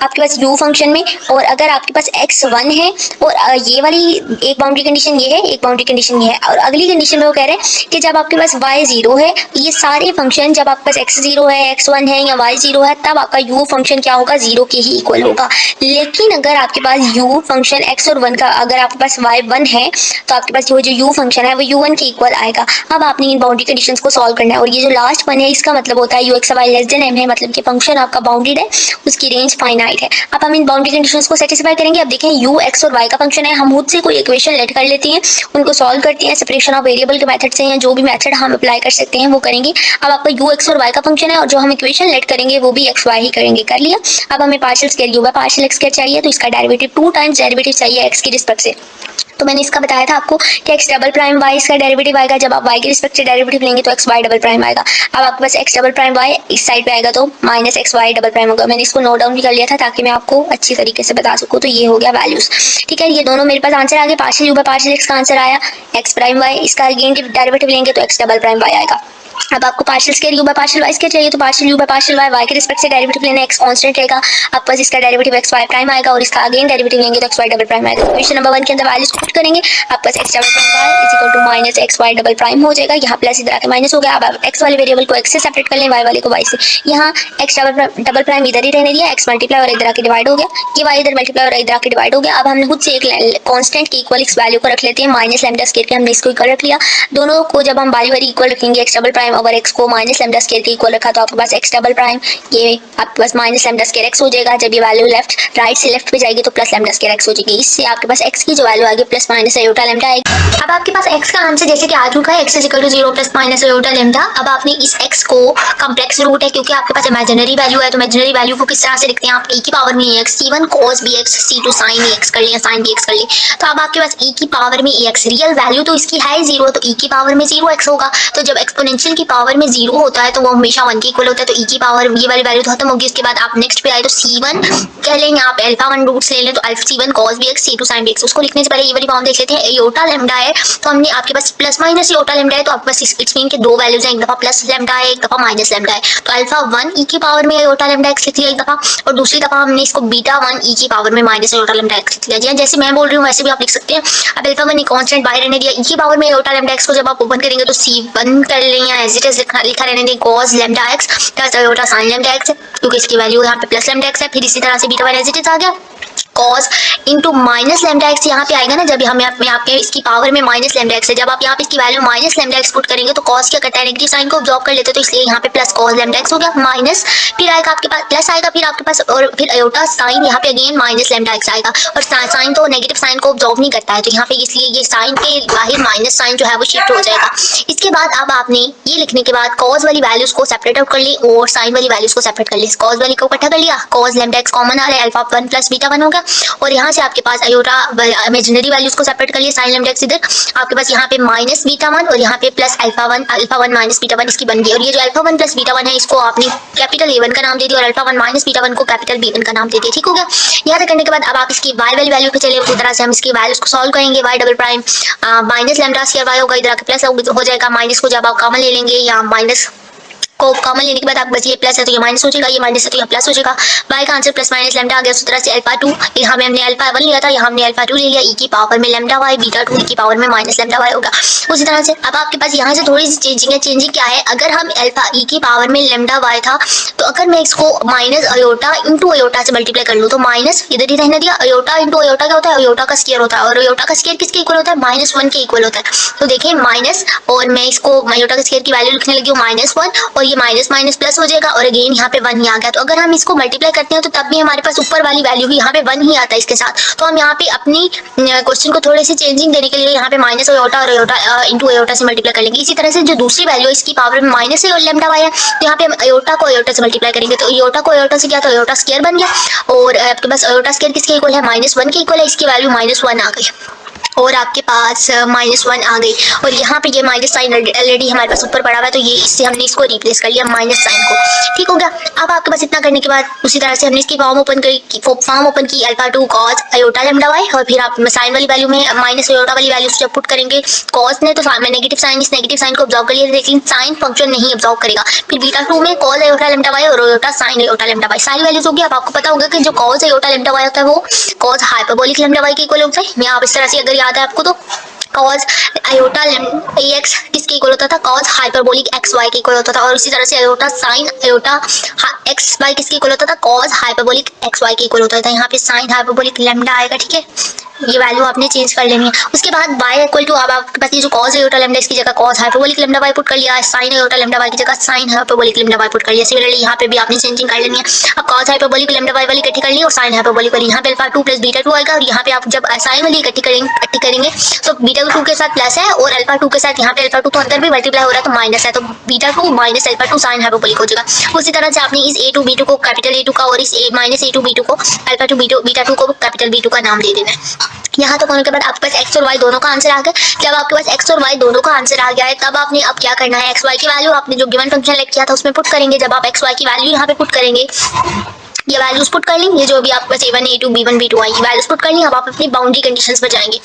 आपके पास u फंक्शन में, और अगर आपके पास x1 है और ये वाली एक बाउंड्री कंडीशन ये है, एक बाउंड्री कंडीशन ये है, और अगली कंडीशन में वो कह रहे हैं कि जब आपके पास y 0 है, ये सारे फंक्शन जब आपके पास x 0 है, x1 है या y 0 है, तब आपका u फंक्शन क्या होगा, 0 के ही इक्वल होगा। लेकिन अगर आपके पास u फंक्शन x और 1 का, अगर आपके पास y 1 है तो आपके पास वो जो u फंक्शन है वो u1 के इक्वल आएगा। अब आपने इन बाउंड्री कंडीशंस को सॉल्व करना है, और ये जो लास्ट वन है इसका मतलब होता है u(x, y) less than m है, मतलब कि फंक्शन आपका बाउंडेड है, उसकी रेंज फाइनाइट है। अब हम इन बाउंड्री कंडीशंस को सेटिस्फाई करेंगे। अब देखें u, x और y का फंक्शन है, हम खुद से कोई इक्वेशन लेट कर लेते हैं, उनको सॉल्व करते हैं सेपरेशन ऑफ वेरिएबल के मेथड से, या जो भी मेथड हम अप्लाई कर सकते हैं वो करेंगे। अब आपका u, x और y का फंक्शन है, और जो हम इक्वेशन लेट करेंगे वो भी x, y ही करेंगे। कर लिया। अब हमें partial square u by partial x square चाहिए, तो इसका डेरिवेटिव 2 टाइम्स डेरिवेटिव चाहिए x की रिस्पेक्ट से। तो मैंने इसका बताया था आपको कि x डबल प्राइम y इसका डेरिवेटिव आएगा, जब आप y के रिस्पेक्ट से डेरिवेटिव लेंगे तो x y डबल प्राइम आएगा। अब आपके पास x डबल प्राइम y इस साइड पे आएगा तो minus x y double prime होगा। मैंने इसको नोट डाउन भी कर लिया था ताकि मैं आपको अच्छी तरीके से बता सकूँ। तो ये हो गया वैल्यूज, ठीक है। ये दोनों मेरे पास आंसर आ गए। Partial u by partial x का आंसर आया, x प्राइम y इसका अगेन डेरिवेटिव लेंगे तो x डबल प्राइम y आएगा। अब आपको partial square u by partial y square चाहिए, तो partial u by partial y के रिस्पेक्ट से डेरिवेटिव लेना, x कांस्टेंट रहेगा, आपके पास इसका डेरिवेटिव x y प्राइम आएगा, और इसका अगेन डेरिवेटिव लेंगे तो x y डबल प्राइम आएगा। इक्वेशन नंबर 1 के अंदर वैल्यूज पुट करेंगे, आपके पास x double prime y is equal to minus x y double prime हो जाएगा। यहाँ प्लस इधर आके माइनस हो गया। अब आप x वाले वेरिएबल को x से सेपरेट कर लें, y वाले को y से। यहाँ x डबल प्राइम इधर ही रहने दिया, x मल्टीप्लाई और इधर आके डिवाइड हो गया, ये y इधर मल्टीप्लाई और इधर आके डिवाइड हो गया। अब हमने खुद से एक कांस्टेंट की इक्वल इस वैल्यू को रख लेते हैं, माइनस लैम्डा स्क्वायर के, हमने इसको इक्वल रख लिया। दोनों को जब हम बारी बारी इक्वल रखेंगे, x double prime over x को माइनस लैम्डा स्क्वायर के इक्वल रखा, तो आपके पास x डबल प्राइम ये आपके पास माइनस लैम्डा स्क्वायर x हो जाएगा। जब ये वैल्यू राइट से लेफ्ट पे जाएगी तो प्लस लैम्डा स्क्वायर x हो जाएगी। इससे आपके पास x की जो वैल्यू आएगी प्लस माइनस आयोटा लैम्डा आएगी। अब आपके पास x का आंसर जैसे कि आ चुका है, x is equal to 0 plus minus iota lambda. अब आपने इस x को कॉम्प्लेक्स रूट है क्योंकि आपके पास इमेजिनरी वैल्यू है, तो इमेजिनरी वैल्यू को किस तरह से लिखते हैं आप, e की पावर में ax, c1 cos bx, c2 sin ax कर ले या sin bx कर ले। तो अब आपके पास e की पावर में ax, रियल वैल्यू तो इसकी है 0, तो e की पावर में 0x होगा। तो जब एक्सपोनेंशियल की पावर में 0 होता है तो वो हमेशा 1 के इक्वल होता है, तो e की पावर ये वाली वैल्यू खत्म होगी। उसके बाद आप नेक्स्ट पे आए तो c1 कह लेंगे, आप अल्फा 1 रूट्स ले लें तो alpha c1 cos bx, c2 sin bx। उसको लिखने से पहले ये वाली फॉर्म देख लेते हैं। आयोटा लैम्डा है तो हमने आपके पास प्लस माइनस आयोटा लैम्डा है, तो आपके पास इट्स मीन के दो वैल्यूज हैं, एक दफा प्लस लैम्डा है, एक दफा माइनस लैम्डा है। तो अल्फा 1 e की पावर में आयोटा लैम्डा x लिख लिया एक दफा, और दूसरी दफा हमने इसको बीटा 1 e की पावर में माइनस आयोटा लैम्डा x लिख लिया। जैसे मैं बोल रही हूँ वैसे भी आप लिख सकते हैं। अब अल्फा 1 कांस्टेंट बाहर रहने दिया, e की पावर में आयोटा लैम्डा x को जब आप ओपन करेंगे तो c1 कर लें या एज इट इज लिखा रहने दें cos lambda x plus iota sin lambda x, क्योंकि इसकी वैल्यू यहाँ पे प्लस लैम्डा x है। फिर इसी तरह से बीटा 1 एज इट इज आ गया, cos into minus lambda x यहाँ पे आएगा ना, जब हम यहाँ पे इसकी पावर में माइनस लैम्डा एक्स है, जब आप यहाँ पे इसकी value minus lambda x put करेंगे तो cos क्या करता है, नेगेटिव साइन को ऑब्जॉर्व कर लेते हैं, तो इसलिए यहाँ पे प्लस cos लैम्डा एक्स हो गया, माइनस फिर आएगा आपके पास प्लस आएगा, फिर आपके पास और फिर आयोटा साइन यहाँ पे अगेन माइनस लैम्डा एक्स आएगा, और साइन तो नेगेटिव साइन को ऑब्जॉर्व नहीं करता है, तो यहाँ पे इसलिए ये साइन के बाहर माइनस साइन जो है वो शिफ्ट हो जाएगा। इसके बाद अब आपने ये लिखने के बाद cos वाली वैल्यूज को सेपरेट आउट कर ली और साइन वाली वैल्यूज को सेपरेट कर ली। cos वाली को इकट्ठा कर लिया, cos लैम्डा एक्स कॉमन आ रहा है, अल्फा 1 प्लस बीटा 1 होगा, और यहाँ से आपके पास आयोटा इमेजिनरी वैल्यूज को सेपरेट कर लिए, साइन लैम्डा एक्स इधर आपके पास यहाँ पे माइनस बीटा 1 और यहाँ पे प्लस अल्फा 1 माइनस बीटा 1 इसकी बन गई। और ये जो अल्फा 1 प्लस बीटा 1 है इसको आपने कैपिटल A1 का नाम दे दिया और अल्फा 1 माइनस बीटा 1 को कैपिटल B1 का नाम दे दिया। ठीक हो गया। यहाँ तक करने के बाद अब आप इसकी y वाली वैल्यू पे चले, उसी तरह से हम इसकी वैल्यूज को सॉल्व करेंगे। y double prime minus lambda square y होगा, इधर आके प्लस हो जाएगा, माइनस को जब आप कॉमन ले लेंगे या माइनस को कॉमन लेने के बाद आपके पास ये प्लस है तो ये माइनस हो जाएगा, ये माइनस है तो ये प्लस हो जाएगा। y का आंसर प्लस माइनस लैम्डा आ गया। उसी तरह से अल्फा 2 यहाँ में हमने अल्फा 1 लिया था, यहाँ हमने अल्फा 2 ले लिया, e की पावर में लैम्डा y, बीटा 2 e की पावर में माइनस लैम्डा y होगा। उसी तरह से अब आपके पास यहाँ से थोड़ी सी चेंजिंग है। चेंजिंग क्या है, अगर हम अल्फा e की पावर में लैम्डा y था तो अगर मैं इसको माइनस अयोटा इंटू अयोटा से मल्टीप्लाई कर लूँ तो माइनस इधर ही रहने दिया, अयोटा इंटू अयोटा क्या होता है, अयोटा का स्क्वायर होता है, और अयोटा का स्क्वायर किसके इक्वल होता है, -1 के इक्वल होता है। तो देखिए माइनस, और मैं इसको अयोटा के स्क्वायर की वैल्यू लिखने लगी हूँ -1, और ये माइनस माइनस प्लस हो जाएगा, और अगेन यहाँ पे 1 ही आ गया। तो अगर हम इसको मल्टीप्लाई करते हैं तो तब भी हमारे पास ऊपर वाली वैल्यू भी यहाँ पे 1 ही आता है इसके साथ। तो हम यहाँ पे अपनी क्वेश्चन को थोड़ी सी चेंजिंग देने के लिए यहाँ पे माइनस अयोटा और अयोटा इंटू अयोटा से मल्टीप्लाई कर लेंगे। इसी तरह से जो दूसरी वैल्यू है इसकी पावर में माइनस है और लैम्डा वाई है, तो यहाँ पे हम अयोटा को अयोटा से मल्टीप्लाई करेंगे, तो अयोटा को अयोटा से क्या, तो अयोटा स्क्वायर बन गया, और आपके पास अयोटा स्क्वायर किसके इक्वल है, -1 के इक्वल है, इसकी वैल्यू -1 आ गई और आपके पास -1 आ गई। और यहाँ पे ये माइनस साइन ऑलरेडी हमारे पास ऊपर पड़ा हुआ है, तो ये इससे हमने इसको रिप्लेस कर लिया माइनस साइन को। ठीक हो गया। अब आपके पास इतना करने के बाद उसी तरह से हमने इसकी फॉर्म ओपन की alpha 2 cos iota lambda Y, और फिर आप साइन वाली वैल्यू में माइनस आयोटा वाली वैल्यू जब पुट करेंगे कॉस ने तो सामने नेगेटिव साइन, इस नेगेटिव साइन को ऑब्जर्व कर लिया, लेकिन साइन फंक्शन नहीं ऑब्जर्व करेगा। फिर बीटा 2 में कॉस आयोटा लैम्डा वाई और iota sine iota lambda Y सारी वैल्यूज होगी। अब आपको पता होगा कि जो कॉस आयोटा लैम्डा वाई होता है वो कॉस हाइपरबोलिक लैम्डा वाई के इक्वल होता है। मैं आप इस तरह से अगर याद है आपको तो कॉस आयोटा ax किसके इक्वल होता था, कॉस हाइपरबोलिक एक्स वाई के इक्वल होता था, और इसी तरह से iota sine iota X Y किसके इक्वल होता था, कॉस हाइपरबोलिक एक्स वाई के इक्वल होता था। यहाँ पे साइन हाइपरबोलिक लैम्डा आएगा, ठीक है, ये वैल्यू आपने चेंज कर लेनी है। उसके बाद y इक्वल टू, अब आपके पास ये जो कॉस आयोटा लैम्डा इसकी जगह cos hyperbolic lambda Y put कर लिया, साइन आयोटा लैम्डा वाई की जगह sine hyperbolic lambda Y put कर लिया। सिमिलरली यहाँ पे भी आपने चेंजिंग कर लेनी है। अब कॉस हाइपरबोलिक लैम्डा वाई वाली इकट्ठी कर ली और साइन हाइपरबोलिक वाली, यहाँ पे अल्फा 2 प्लस बीटा 2 आएगा, और यहाँ पे आप जब साइन वाली इकट्ठी करेंगे तो बीटा 2 के साथ प्लस है और अल्फा 2 के साथ, यहाँ पे अल्फा 2 तो अंदर भी मल्टीप्लाई हो रहा है तो माइनस है, तो beta 2 minus alpha 2 sine hyperbolic हो जाएगा। उसी तरह से आपने इस a2 b2 को कैपिटल A2 का और इस माइनस a2 b2 को अल्फा 2 बीटा 2 को कैपिटल B2 का नाम दे देना है। यहाँ तक होने के बाद आपके पास x और y दोनों का आंसर आ गया। जब आपके पास x और y दोनों का आंसर आ गया है तब आपने अब क्या करना है, x y की वैल्यू आपने जो गिवन फंक्शन लेके किया था उसमें पुट करेंगे। जब आप x y की वैल्यू यहाँ पे पुट करेंगे, ये वैल्यूज पुट कर ली, ये जो भी आपके पास a1 a2 b1 b2 आई वैल्यूज पुट कर ली। अब आप अपनी बाउंड्री कंडीशंस पर जाएंगे।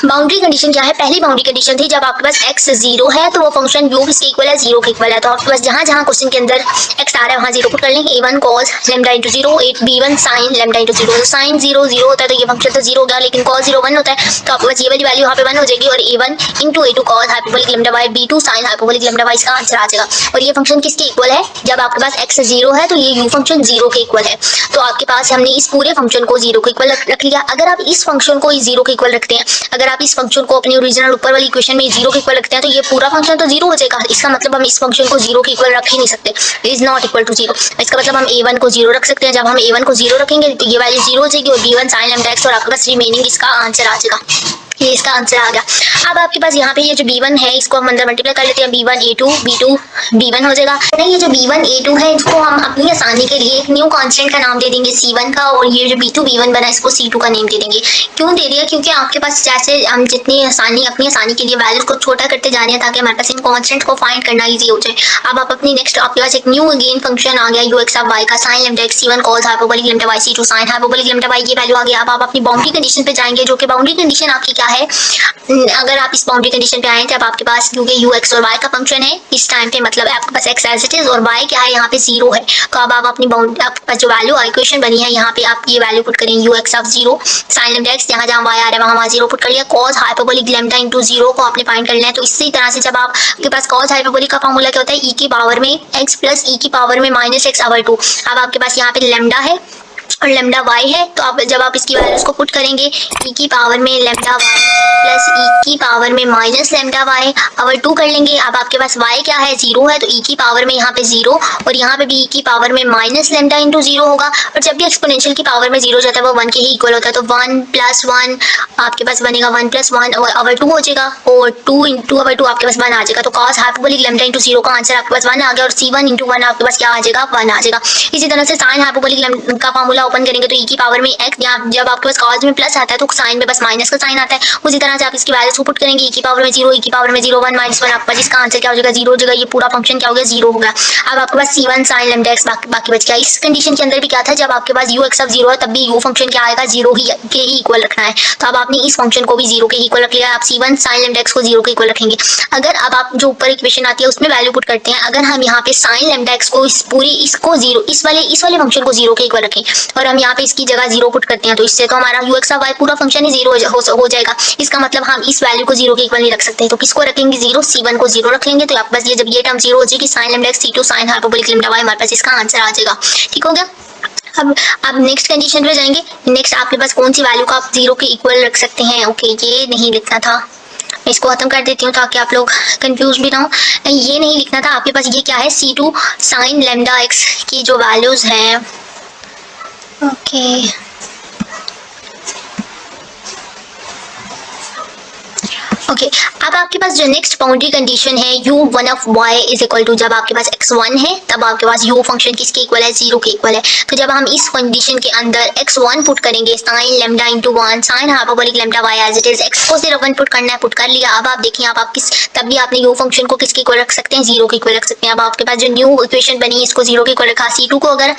बाउंड्री कंडीशन क्या है, पहली बाउंड्री कंडीशन थी जब आपके पास x 0 है तो वो फंक्शन u किसके इक्वल है, 0 के इक्वल है। तो आपके पास जहां जहां क्वेश्चन के अंदर x आ रहा है वहां 0 पुट कर लेंगे। a1 cos lambda into 0, b1 sin lambda into 0, तो sin 0 0 होता है तो ये फंक्शन तो 0 हो गया, लेकिन cos 0 1 होता है तो आपके पास ये वाली वैल्यू यहाँ पे 1 हो जाएगी, और a1 into a2 cos hyperbolic lambda Y, b2 sin hyperbolic lambda Y, इसका आंसर आ जाएगा। और ये फंक्शन किसके इक्वल है, जब आपके पास x 0 है तो ये u फंक्शन 0 के इक्वल है। तो आपके पास हमने इस पूरे फंक्शन को 0 के इक्वल रख लिया। अगर आप इस फंक्शन को 0 के इक्वल रखते हैं, अगर आप इस फंक्शन को अपनी ओरिजिनल ऊपर वाली इक्वेशन में 0 के इक्वल रखते हैं तो ये पूरा फंक्शन तो 0 हो जाएगा। इसका मतलब हम इस फंक्शन को 0 के इक्वल रख ही नहीं सकते, इज नॉट इक्वल टू 0। इसका मतलब हम a1 को 0 रख सकते हैं। जब हम a1 को 0 रखेंगे तो ये वैल्यू 0 हो जाएगी और b1 sin लैम्डा x, और आपके पास रिमेनिंग इसका आंसर आ जाएगा। ये इसका आंसर आ गया। अब आपके पास यहाँ पे ये जो b1 है इसको हम अंदर मल्टीप्लाई कर लेते हैं, b1 a2 b2 b1 हो जाएगा। नहीं, ये जो b1 a2 है इसको हम अपनी आसानी के लिए एक न्यू कांस्टेंट का नाम दे देंगे c1 का, और ये जो b2 b1 बना इसको c2 का नेम दे देंगे। क्यों दे दिया, क्योंकि आपके पास जैसे हम जितनी आसानी अपनी आसानी के लिए वैल्यूज को छोटा करते जा रहे हैं ताकि हमारे पास इन कांस्टेंट को फाइंड करना ईजी हो जाए। अब आप अपनी नेक्स्ट आपके पास एक न्यू अगेन फंक्शन आ गया ux ऑफ y का sin lambda x, c1 cos hyperbolic lambda y, c2 sin hyperbolic lambda y, ये वैल्यू आ गया। अब आप अपनी बाउंड्री कंडीशन पे जाएंगे, जो कि बाउंड्री कंडीशन आपकी क्या है, अगर आप इस बाउंड्री कंडीशन पे आए जब आपके पास क्योंकि u x और y का फंक्शन है इस टाइम पे, मतलब आपके पास x एज इट इज और y क्या है यहाँ पे 0 है, तो अब आप अपनी बाउंड्री आपके पास जो वैल्यू इक्वेशन बनी है यहाँ पे आप ये वैल्यू पुट करेंगे u x of 0 sin lambda x, जहाँ जहाँ y आ रहा है वहाँ 0 पुट कर लिया। cos हाइपरबोलिक लैम्डा इंटू 0 को आपने फाइंड कर लिया है। तो इसी तरह से जब आपके पास cos हाइपरबोलिक का फॉर्मूला क्या होता है, e की पावर में x प्लस e की पावर में माइनस x ओवर 2। अब आपके पास यहाँ पे लैम्डा है और लैम्डा y है, तो आप जब आप इसकी वैल्यूज को पुट करेंगे e की पावर में लैम्डा y प्लस e की पावर में माइनस लैम्डा y ओवर 2 कर लेंगे। अब आपके पास y क्या है, 0 है, तो e की पावर में यहाँ पे 0 और यहाँ पे भी e की पावर में माइनस लैम्डा इंटू 0 होगा। और जब भी एक्सपोनेंशियल की पावर में 0 जाता है वो 1 के ही इक्वल होता है, तो 1 प्लस 1 आपके पास बनेगा 1 प्लस 1 ओवर 2 हो जाएगा, और 2 इंटू ओवर 2 आपके पास 1 आ जाएगा। तो cos हाइपरबोलिक लैम्डा इंटू 0 का आंसर आपके पास 1 आ गया, और c1 इंटू 1 आपके पास क्या आ जाएगा, 1 आ जाएगा। इसी तरह से sin हाइपरबोलिक लैम्डा का फॉर्मूला ओपन करेंगे तो e की पावर में x, जब आपके पास cos में प्लस आता है तो sin में बस माइनस का साइन आता है। उसी तरह से आप इसकी वैल्यूज को पुट करेंगे, e की पावर में 0 e की पावर में 0 1 माइनस 1 आपका जिसका आंसर क्या हो जाएगा, 0 हो जाएगा। ये पूरा फंक्शन क्या हो गया, 0 हो गया। अब आपके पास c1 sin लैम्डा x बाकी बच गया। इस कंडीशन के अंदर भी क्या था, जब आपके पास u x of 0 है तब भी u फंक्शन क्या आएगा, 0 ही के ही इक्वल रखना है। तो अब आपने इस फंक्शन को भी 0 के इक्वल रख लिया। आप c1 sin लैम्डा x को 0 के इक्वल रखेंगे। अगर अब आप जो ऊपर इक्वेशन आती है उसमें वैल्यू पुट करते हैं, अगर हम यहाँ पे sin लैम्डा x को इसको 0 इस वाले फंक्शन को 0 के इक्वल रखें और हम यहाँ पे इसकी जगह 0 पुट करते हैं, तो इससे तो हमारा u x of y पूरा फंक्शन ही 0 हो जाएगा। इसका मतलब हम इस वैल्यू को 0 के इक्वल नहीं रख सकते, तो किसको रखेंगे, 0 c1 को 0 रख लेंगे। तो आपके पास ये जब ये टर्म 0 हो जाएगी sin lambda x c2 sin hyperbolic lambda y, हमारे पास इसका आंसर आ जाएगा। ठीक हो गया। अब आप नेक्स्ट कंडीशन पे जाएंगे। नेक्स्ट आपके पास कौन सी वैल्यू का आप 0 के इक्वल रख सकते हैं। ओके, ये नहीं लिखना था, मैं इसको खत्म कर देती हूँ ताकि आप लोग कंफ्यूज भी ना हो। ये नहीं लिखना था आपके पास, ये क्या है, c2 sin लैम्डा x की जो वैल्यूज हैं। ओके ओके अब आपके पास जो नेक्स्ट बाउंड्री कंडीशन है u one of y is equal to, जब आपके पास x1 है तब आपके पास u फंक्शन किसके इक्वल है, 0 के इक्वल है। तो जब हम इस कंडीशन के अंदर x1 पुट करेंगे sine lambda into 1 sine hyperbolic lambda y as it is, x को 0 1 पुट करना है, पुट कर लिया। अब आप देखिए आप किस तब भी आपने u फंक्शन को किसके इक्वल रख सकते हैं, 0 के इक्वल रख सकते हैं। अब आपके पास जो न्यू इक्वेशन बनी इसको 0 के इक्वल रखा। c2 को अगर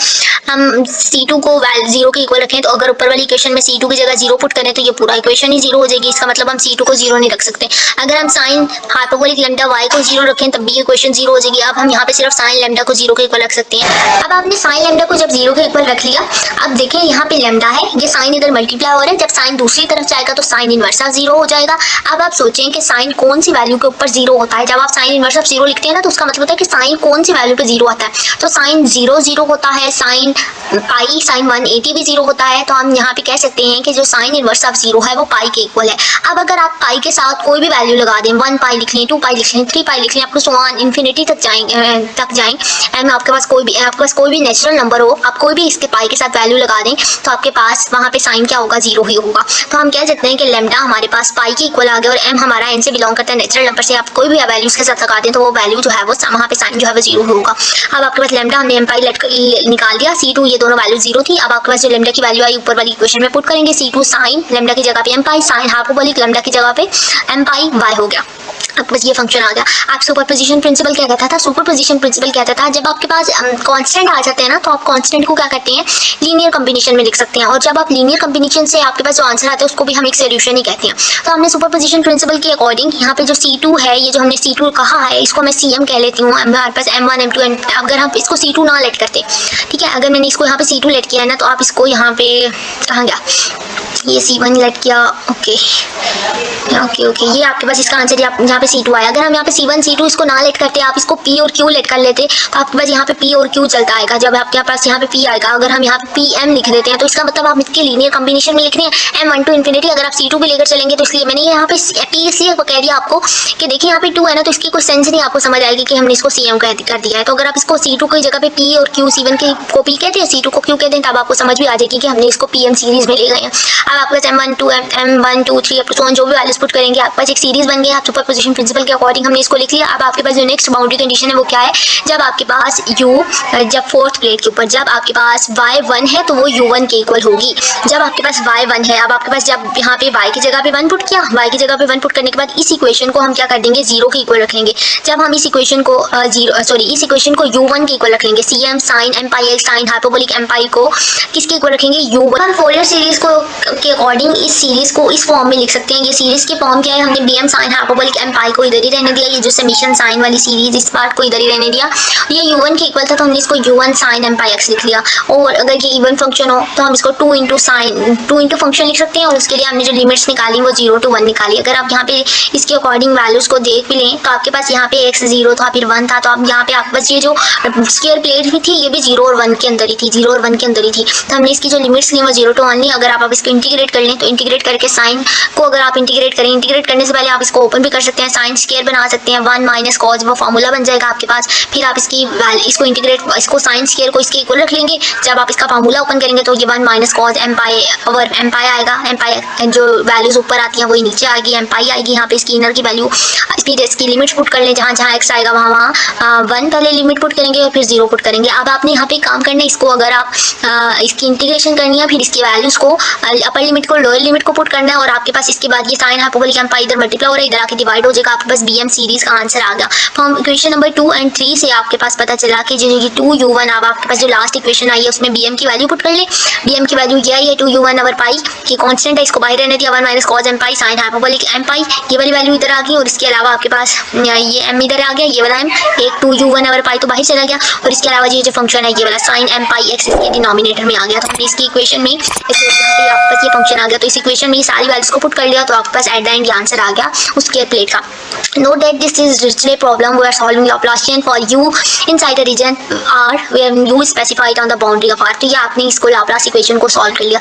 हम c2 को 0 के इक्वल रखें तो अगर ऊपर वाली इक्वेशन में c2 की जगह 0 पुट करें तो ये पूरा इक्वेशन ही 0 हो जाएगी। इसका मतलब हम c2 को 0 नहीं रख सकते। अगर हम साइन हाइपरबोलिक लैम्डा y को 0 रखें तब भी इक्वेशन 0 हो जाएगी। अब हम यहाँ पे सिर्फ साइन लैम्डा को 0 के इक्वल रख सकते हैं। अब आपने साइन लैम्डा को जब 0 के इक्वल रख लिया, अब देखिए यहाँ पे लैम्डा है, ये साइन इधर मल्टीप्लाई हो रहा है, जब साइन दूसरी तरफ जाएगा तो साइन इनवर्स ऑफ 0 हो जाएगा। अब आप सोचें कि साइन कौन सी वैल्यू के ऊपर 0 होता है। जब आप साइन इनवर्स ऑफ 0 लिखते हैं ना तो उसका मतलब होता है कि साइन कौन सी वैल्यू पे 0 आता है। तो साइन 0 0 होता है, साइन पाई साइन 180 भी 0 होता है। तो हम यहाँ पे कह सकते हैं कि जो साइन इनवर्स ऑफ 0 है वो पाई के इक्वल है। अब अगर आप पाई के साथ कोई भी वैल्यू लगा दें, 1 पाई लिख लें, 2 पाई लिख लें, 3 पाई लिख लें, आपको सो ऑन इन्फिनिटी तक जाएं एंड आपके पास कोई भी नेचुरल नंबर हो, आप कोई भी इसके पाई के साथ वैल्यू लगा दें तो आपके पास वहाँ पे साइन क्या होगा, 0 ही होगा। तो हम कह सकते हैं कि लैम्डा हमारे पास पाई के इक्वल आ गया और एम हमारा एन से बिलोंग करता है नेचुरल नंबर से। आप कोई भी वैल्यूज के साथ लगा दें तो वो वैल्यू जो है वो वहाँ पे साइन जो है वो 0 होगा। अब आपके पास लैम्डा हमने एम पाई निकाल दिया, c2 ये दोनों वैल्यू 0 थी। अब आपके पास जो लैम्डा की वैल्यू आई ऊपर वाली इक्वेशन में पुट करेंगे, c2 साइन लैम्डा की जगह पे एम पाई, साइन हाइपरबोलिक लैम्डा की जगह पे एम पाई y हो गया। अब बस ये फंक्शन आ गया। आप सुपरपोजिशन प्रिंसिपल क्या कहता था, सुपरपोजिशन प्रिंसिपल कहता था जब आपके पास कांस्टेंट आ जाते हैं ना तो आप कांस्टेंट को क्या करते हैं, लीनियर कॉम्बिनेशन में लिख सकते हैं। और जब आप लीनियर कॉम्बिनेशन से आपके पास जो आंसर आता है उसको भी हम एक सोल्यूशन ही कहते हैं। तो हमने सुपरपोजिशन प्रिंसिपल के अकॉर्डिंग यहाँ पे जो c2 है, ये जो हमने c2 कहा है इसको मैं cm कह लेती हूँ। हमारे पास m1 m2 अगर हम इसको c2 ना लेट करते, ठीक है, अगर मैंने इसको यहाँ पे c2 लेट किया है ना तो आप इसको यहाँ पे कहाँ गया, ये c1 लेट किया, ओके ओके ये आपके पास इसका आंसर यहाँ पे c2 आया। अगर हम यहाँ पे c1 c2 इसको ना लेट करते, आप इसको p और q लेट कर लेते तो आपके पास यहाँ पे p और q चलता आएगा। जब आपके पास यहाँ पे p आएगा, अगर हम यहाँ पे pm लिख देते हैं तो इसका मतलब आप इसके लीनियर कॉम्बिनेशन में लिख रहे हैं m1 टू इन्फिनिटी। अगर आप c2 भी लेकर चलेंगे तो इसलिए मैंने यहाँ पे p इसलिए कह दिया आपको कि देखिए यहाँ पे 2 है ना तो इसकी कोई सेंस नहीं आपको समझ आएगी कि हमने इसको cm कर दिया है। तो अगर आप इसको c2 की जगह पे p और q, c1 को p कहते हैं, c2 को q कहते हैं, तब आपको समझ भी आ जाएगी कि हमने इसको pm सीरीज में ले गए हैं। अब आपके पास m1 2 3 up to so on जो भी वैल्यूज पुट करेंगे आपके पास एक सीरीज बन गई। आप सुपरपोजिशन प्रिंसिपल के अकॉर्डिंग हमने इसको लिख लिया। अब आपके पास जो नेक्स्ट बाउंड्री कंडीशन है वो क्या है, जब आपके पास u जब फोर्थ प्लेट के ऊपर जब आपके पास y1 है तो वो u1 के इक्वल होगी। जब आपके पास y1 है, अब आपके पास जब यहाँ पे y की जगह पे 1 पुट किया, y की जगह पे 1 पुट करने के बाद इस इक्वेशन को हम क्या कर देंगे, 0 के इक्वल रख लेंगे। जब हम इस इक्वेशन को इस इक्वेशन को u1 के इक्वल रख लेंगे, cm sign m pi x sine hyperbolic m पाई को किसके इक्वल रखेंगे, u1। हम फोरियर सीरीज को के अकॉर्डिंग इस सीरीज को इस फॉर्म में लिख सकते हैं। ये सीरीज की फॉर्म क्या है, हमने bm साइन हाइपरबोलिक m पाई को इधर ही रहने दिया, ये जो समेशन साइन वाली सीरीज इस पार्ट को इधर ही रहने दिया। ये u1 के इक्वल था तो हमने इसको u1 sign m pi x लिख लिया। और अगर ये इवन फंक्शन हो तो हम इसको 2 इंटू फंक्शन लिख सकते हैं। और उसके लिए हमने जो लिमिट्स निकाली वो 0 to 1 निकाली। अगर आप यहाँ पे इसके अकॉर्डिंग वैल्यूज को देख भी लें तो आपके पास यहाँ पे x 0 था, फिर 1 था, तो अब यहाँ पे आपके पास ये जो स्क्वायर प्लेट भी थी ये भी 0 और 1 के अंदर ही थी, 0 और 1 के अंदर ही थी। तो हमने इसकी जो लिमिट्स ली वो 0 to 1 ली। अगर आप इसको इंटीग्रेट कर लें तो इंटीग्रेट करके साइन को अगर आप इंटीग्रेट करें, इंटीग्रेट करने से पहले आप इसको ओपन भी कर सकते हैं, साइन स्क्वायर बना सकते हैं, 1 माइनस कॉस वो फार्मूला बन जाएगा आपके पास। फिर आप इसको इंटीग्रेट इसको साइन स्क्वायर को इसके इक्वल रख लेंगे। जब आप इसका फार्मूला ओपन करेंगे तो ये 1 minus cos m pi over m पाई आएगा। m पाई जो वैल्यूज ऊपर आती हैं वही नीचे आएगी, m पाई आएगी। यहाँ पे इसकी इनर की वैल्यू, फिर इसकी लिमिट पुट कर लें, जहाँ जहाँ x आएगा वहाँ 1 पहले लिमिट पुट करेंगे और फिर 0 पुट करेंगे। अब आपने यहाँ पे काम करना है, इसको अगर आप इसकी इंटीग्रेशन करनी है, फिर इसकी वैल्यूज को अपर लिमिट को लोअर लिमिट को पुट करना है। और आपके पास इसके बाद ये साइन हाइपरबोलिक m पाई इधर मल्टीप्लाई हो रहा है, इधर आके डिवाइड हो जाएगा, आपके पास bm सीरीज का आंसर आ गया। फॉर्म इक्वेशन नंबर 2 और 3 से आपके पास पता चला कि जो ये 2u1, अब आपके पास जो लास्ट इक्वेशन आई है उसमें bm की वैल्यू पुट कर ले। bm की वैल्यू यही है 2u1 ओवर पाई की कांस्टेंट है, इसको बाहर रहने दिया, 1 minus cos m pi sine hyperbolic m पाई, ये वाली वैल्यू इधर आ गई। और इसके अलावा आपके पास ये m इधर आ गया, ये वाला m, एक 2u1 ओवर पाई तो बाहर चला गया। और इसके अलावा ये जो फंक्शन है ये वाला साइन m पाई x इसके डिनोमिनेटर में आ गया। तो हमने इसकी इक्वेशन में आपके पास ये फंक्शन आ गया, तो इस इक्वेशन में सारी वैल्यूज को पुट कर लिया, तो आपके पास एट द एंड आंसर आ गया उस स्क्वायर प्लेट का। Note that this is Dirichlet problem. We are solving Laplacian for u inside a region R where u is specified on the boundary of R। तो ये आपने इसको Laplace equation को solve कर लिया।